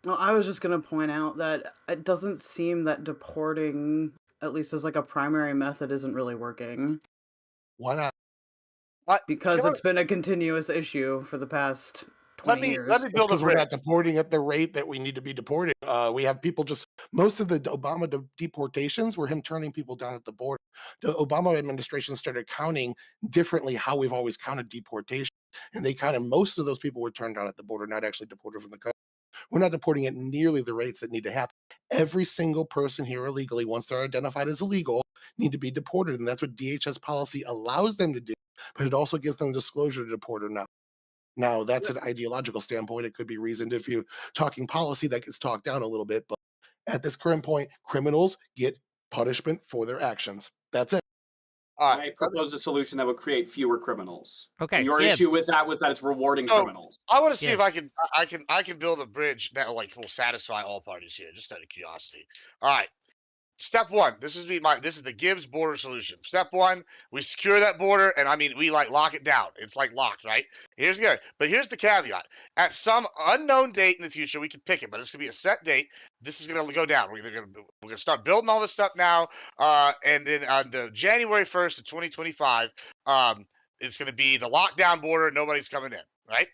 Well, I was just going to point out that it doesn't seem that deporting, at least as like a primary method, isn't really working Why not? because Can I- it's been a continuous issue for the past 20 let me years. let me It's build a because we're bridge. not deporting at the rate that we need to be deporting. We have people just most of the Obama deportations were him turning people down at the border. The Obama administration started counting differently how we've always counted deportation, and they counted most of those people were turned down at the border, not actually deported from the country. We're not deporting at nearly the rates that need to happen. Every single person here illegally, once they're identified as illegal, need to be deported, and that's what DHS policy allows them to do. But it also gives them disclosure to deport or not. Now, that's an ideological standpoint. It could be reasoned if you're talking policy that gets talked down a little bit. But at this current point, criminals get punishment for their actions. That's it. All I right. proposed a solution that would create fewer criminals. Okay, And your issue with Gibbs. that was that it's rewarding So, criminals. I want to see if I Gibbs. can build a bridge that will satisfy all parties here, just out of curiosity. All right. Step one. This is the Gibbs border solution. Step one, we secure that border, and I mean we like lock it down. It's like locked, right? Here's the caveat. At some unknown date in the future, we can pick it, but it's gonna be a set date. This is gonna go down. We're gonna start building all this stuff now, and then on the January 1st of 2025, it's gonna be the lockdown border. Nobody's coming in, right?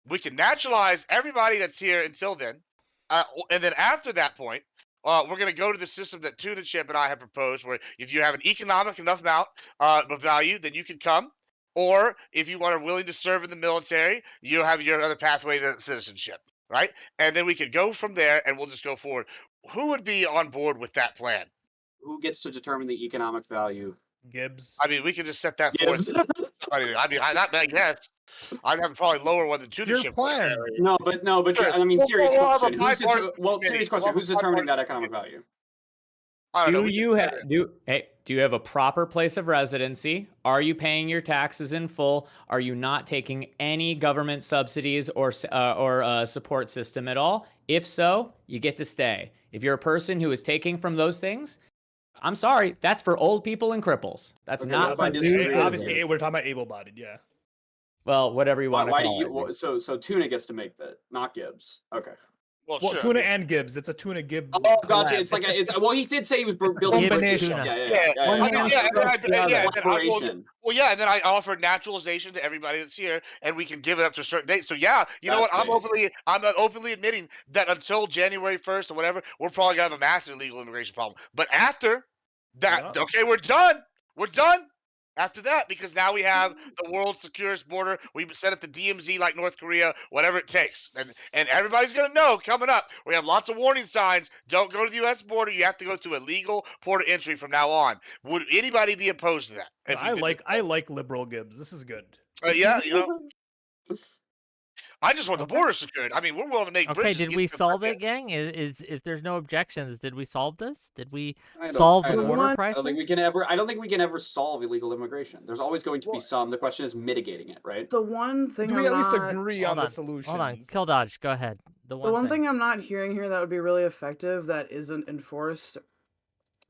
We can naturalize everybody that's here until then, and then after that point. We're going to go to the system that Tuna Chip and I have proposed, where if you have an economic enough amount of value, then you can come. Or if you are willing to serve in the military, you have your other pathway to citizenship, right? And then we could go from there, and we'll just go forward. Who would be on board with that plan? Who gets to determine the economic value? Gibbs. I mean, we could just set that Gibbs. forth. I guess I'd have a probably lower one than Tuna Your Chip. plan. No, but Sure. I mean, We'll- serious we'll have a question. bipartisan Serious committee. question. We'll have Who's a determining that bipartisan economic value? I don't know. Do We can you set ha- it. do you have a proper place of residency? Are you paying your taxes in full? Are you not taking any government subsidies or support system at all? If so, you get to stay. If you're a person who is taking from those things, I'm sorry, that's for old people and cripples. That's Okay, not what if I for new disagree with citizens. Obviously, we're talking about able-bodied. Yeah. Well, whatever you want to Why do call you? it. So Tuna gets to make that, not Gibbs. Okay. Well, Well, sure. Tuna and Gibbs. It's a Tuna Gibb. Oh, gotcha. collab. It's like well, he did say he was building Gibbs bridges. Tuna. Yeah, I mean, yeah. Collaboration. And then I offered naturalization to everybody that's here, and we can give it up to a certain date. So yeah, you know what? That's I'm openly admitting that until January 1st or whatever, we're probably gonna have a massive illegal immigration problem. But after that, Yeah. okay, we're done. We're done. After that, because now we have the world's securest border. We set up the DMZ like North Korea, whatever it takes. And everybody's going to know coming up. We have lots of warning signs. Don't go to the U.S. border. You have to go through a legal port of entry from now on. Would anybody be opposed to that? I like liberal Gibbs. This is good. Yeah, you know. I just want the Okay. border secured. I mean, we're willing to make Okay, bridges. to did get we to the solve market. it, gang? Is if there's no objections, did we solve this? Did we I don't. solve I the don't. border one- I crisis? don't think we can ever. I don't think we can ever solve illegal immigration. There's always going to be Well- some. The question is mitigating it, right? The one thing Do we I'm at least not, agree Hold on the on, solutions? hold on. Kill Dodge, go ahead. The the one thing. thing I'm not hearing here that would be really effective that isn't enforced,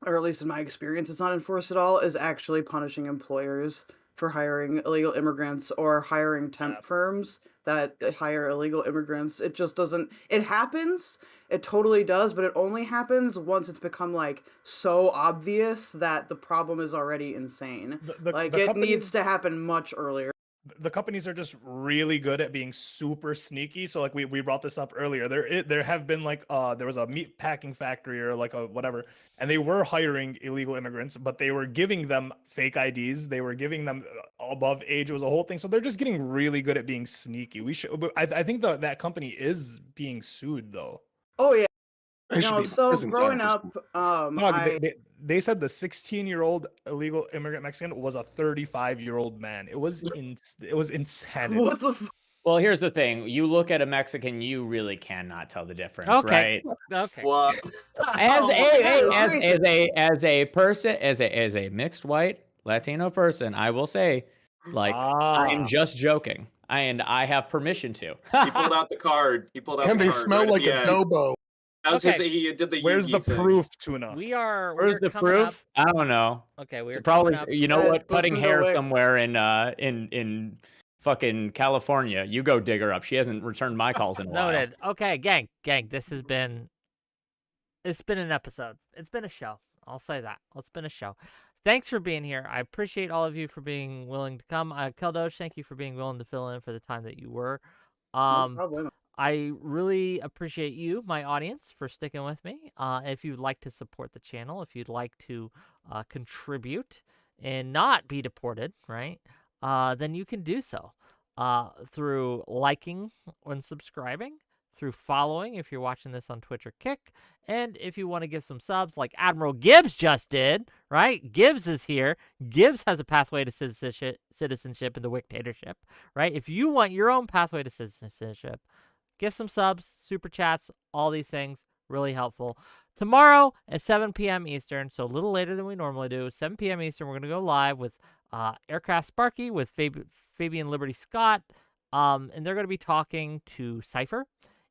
or at least in my experience, it's not enforced at all, is actually punishing employers for hiring illegal immigrants or hiring temp firms that hire illegal immigrants. It just doesn't. It happens. It totally does, but it only happens once it's become like so obvious that the problem is already insane. Like The it companies- needs to happen much earlier. The companies are just really good at being super sneaky. So like we brought this up earlier. There have been like there was a meat packing factory or like a whatever, and they were hiring illegal immigrants, but they were giving them fake IDs. They were giving them above age. It was a whole thing. So they're just getting really good at being sneaky. I think that company is being sued though. Oh yeah. They should No, be in so prison time growing for up, No, I they said the 16-year-old illegal immigrant Mexican was a 35-year-old man. It was insanity. what the f- Well, here's the thing. You look at a Mexican, you really cannot tell the difference, Okay. right? Okay. Well, As Oh, that is a as a mixed white Latino person, I will say, like, I am just joking, and I have permission to. he pulled out the card. He pulled out And the they card smell right at like the a end. dobo. That was Okay. he did the Where's the Yugi thing. proof, Tuna? We're Where's the coming up. proof? I don't know. Okay, we're It's probably, coming up. you know Guys, what, cutting listen to hair Wick. somewhere in fucking California. You go dig her up. She hasn't returned my calls in a while. Noted. Okay, gang, this has been. It's been an episode. It's been a show. I'll say that. It's been a show. Thanks for being here. I appreciate all of you for being willing to come. Keldosh, thank you for being willing to fill in for the time that you were. no problem. I really appreciate you, my audience, for sticking with me. If you'd like to support the channel, if you'd like to contribute and not be deported, right, then you can do so through liking and subscribing, through following if you're watching this on Twitch or Kick, and if you want to give some subs like Admiral Gibbs just did, right? Gibbs is here. Gibbs has a pathway to citizenship in the WhickTV, right? If you want your own pathway to citizenship, give some subs, super chats, all these things, really helpful. Tomorrow at 7 p.m. Eastern, so a little later than we normally do, 7 p.m. Eastern, we're going to go live with Aircraft Sparky with Fabian Liberty Scott, and they're going to be talking to Cypher,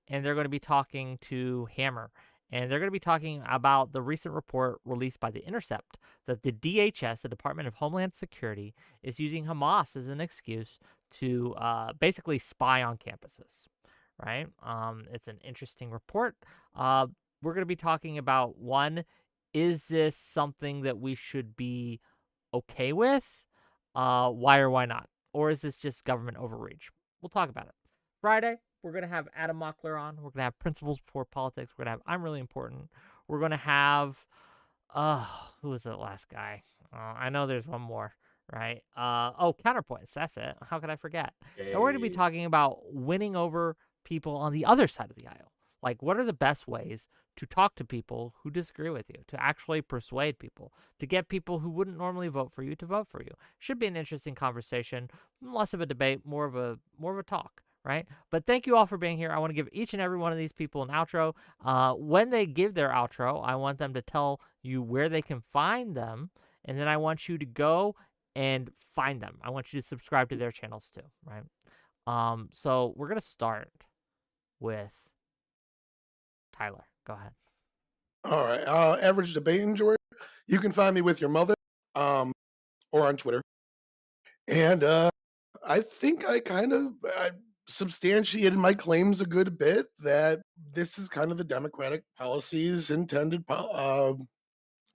and they're going to be talking to Hammer, and they're going to be talking about the recent report released by The Intercept that the DHS, the Department of Homeland Security, is using Hamas as an excuse to basically spy on campuses. Right? It's an interesting report. We're going to be talking about, one, is this something that we should be okay with? Why or why not? Or is this just government overreach? We'll talk about it. Friday, we're going to have Adam Mockler on. We're going to have Principles Before Politics. We're going to have I'm Really Important. We're going to have, who was the last guy? I know there's one more. Right? Counterpoints. That's it. How could I forget? And we're going to be Jeez. talking about winning over people on the other side of the aisle. Like, what are the best ways to talk to people who disagree with you, to actually persuade people, to get people who wouldn't normally vote for you to vote for you? Should be an interesting conversation, less of a debate, more of a talk, right? But thank you all for being here. I want to give each and every one of these people an outro. When they give their outro, I want them to tell you where they can find them, and then I want you to go and find them. I want you to subscribe to their channels too, right? So we're gonna start with Tyler. Go ahead. All right. Average debate enjoyer. You can find me with your mother, or on Twitter. And I think I kind of substantiated my claims a good bit that this is kind of the Democratic policy's intended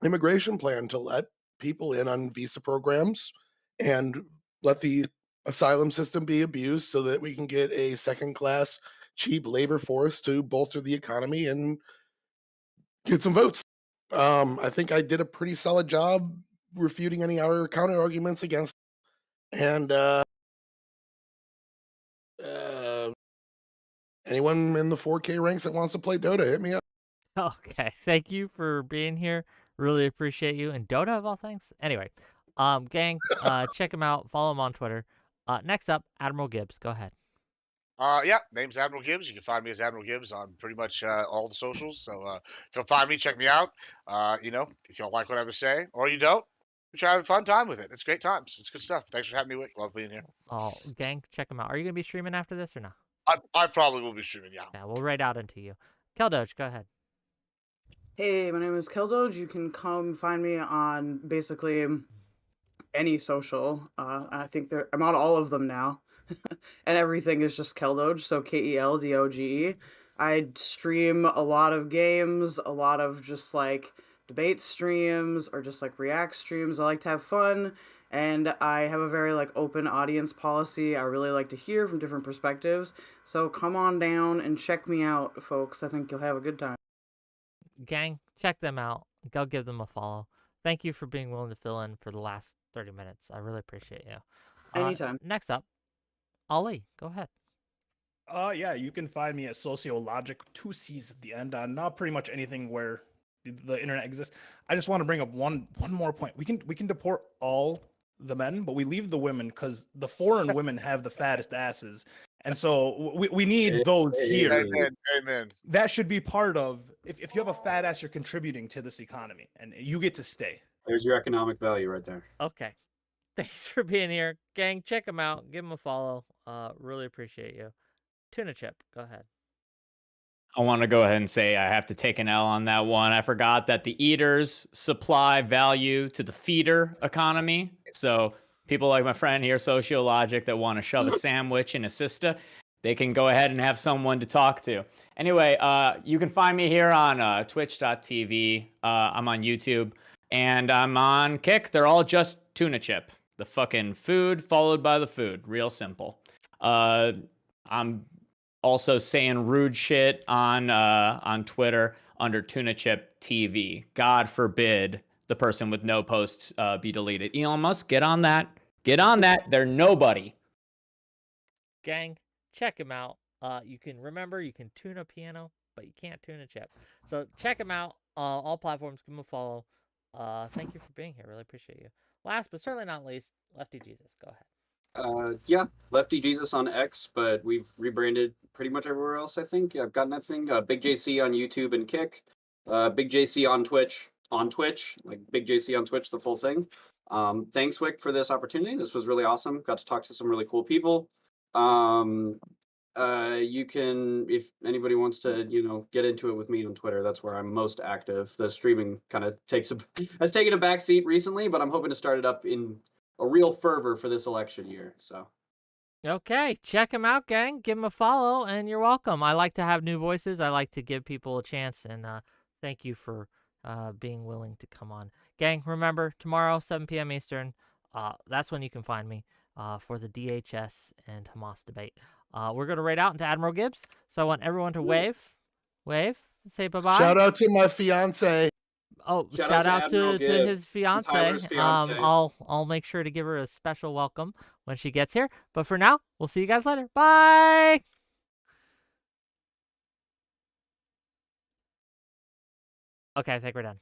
immigration plan to let people in on visa programs and let the asylum system be abused so that we can get a second-class cheap labor force to bolster the economy and get some votes. I think I did a pretty solid job refuting any other counter arguments against it. And anyone in the 4K ranks that wants to play Dota, hit me up. Okay, thank you for being here. Really appreciate you. And Dota of all things. Anyway, gang, check him out. Follow him on Twitter. Next up, Admiral Gibbs. Go ahead. Yeah, name's Admiral Gibbs. You can find me as Admiral Gibbs on pretty much all the socials. So come find me, check me out. You know, if you don't like what I have to say, or you don't, we try to have a fun time with it. It's great times. It's good stuff. Thanks for having me, Wick. Love being here. Oh, gang, check them out. Are you gonna be streaming after this or no? I probably will be streaming. Yeah. Yeah, we'll raid out into you. 𝕾𝖍𝖎, go ahead. Hey, my name is 𝕾𝖍𝖎. You can come find me on basically any social. I think I'm on all of them now, and everything is just 𝕾𝖍𝖎. So 𝕾𝖍𝖎. I stream a lot of games, a lot of just like debate streams or just like react streams. I like to have fun, and I have a very like open audience policy. I really like to hear from different perspectives. So come on down and check me out, folks. I think you'll have a good time. Gang, check them out. Go give them a follow. Thank you for being willing to fill in for the last 30 minutes. I really appreciate you. Anytime. Next up, Ali, go ahead. Yeah, you can find me at 𝕾𝖎, 2 C's at the end, on not pretty much anything where the internet exists. I just want to bring up one more point. We can deport all the men, but we leave the women because the foreign women have the fattest asses, and so we need those here. Amen. Amen. That should be part of. If you have a fat ass, you're contributing to this economy, and you get to stay. There's your economic value right there. Okay. Thanks for being here. Gang, check them out. Give them a follow. Really appreciate you. Tuna Chip, go ahead. I want to go ahead and say I have to take an L on that one. I forgot that the eaters supply value to the feeder economy. So people like my friend here, Sociologic, that want to shove a sandwich in a siesta, they can go ahead and have someone to talk to. Anyway, you can find me here on twitch.tv. I'm on YouTube, and I'm on Kick. They're all just Tuna Chip. The fucking food followed by the food. Real simple. I'm also saying rude shit on Twitter under Tuna Chip TV. God forbid the person with no post be deleted. Elon Musk, get on that. Get on that. They're nobody. Gang, check him out. You can tune a piano, but you can't tune a chip. So check him out. All platforms. Give him a follow. Thank you for being here. Really appreciate you. Last but certainly not least, Lefty Jesus. Go ahead. Yeah, Lefty Jesus on X, but we've rebranded pretty much everywhere else, I think. I've got nothing. Big JC on YouTube and Kick. Big JC on Twitch, like Big JC on Twitch, the full thing. Thanks, Wick, for this opportunity. This was really awesome. Got to talk to some really cool people. You can, if anybody wants to, get into it with me on Twitter, that's where I'm most active. The streaming kind of has taken a backseat recently, but I'm hoping to start it up in a real fervor for this election year. So, okay, check him out, gang. Give him a follow, and you're welcome. I like to have new voices. I like to give people a chance, and thank you for being willing to come on. Gang, remember, tomorrow, 7 p.m. Eastern, that's when you can find me for the DHS and Hamas debate. We're going to raid out into Admiral Gibbs, so I want everyone to wave, say bye-bye. Shout out to my fiance. Oh, shout out to his fiance. I'll make sure to give her a special welcome when she gets here. But for now, we'll see you guys later. Bye. Okay, I think we're done.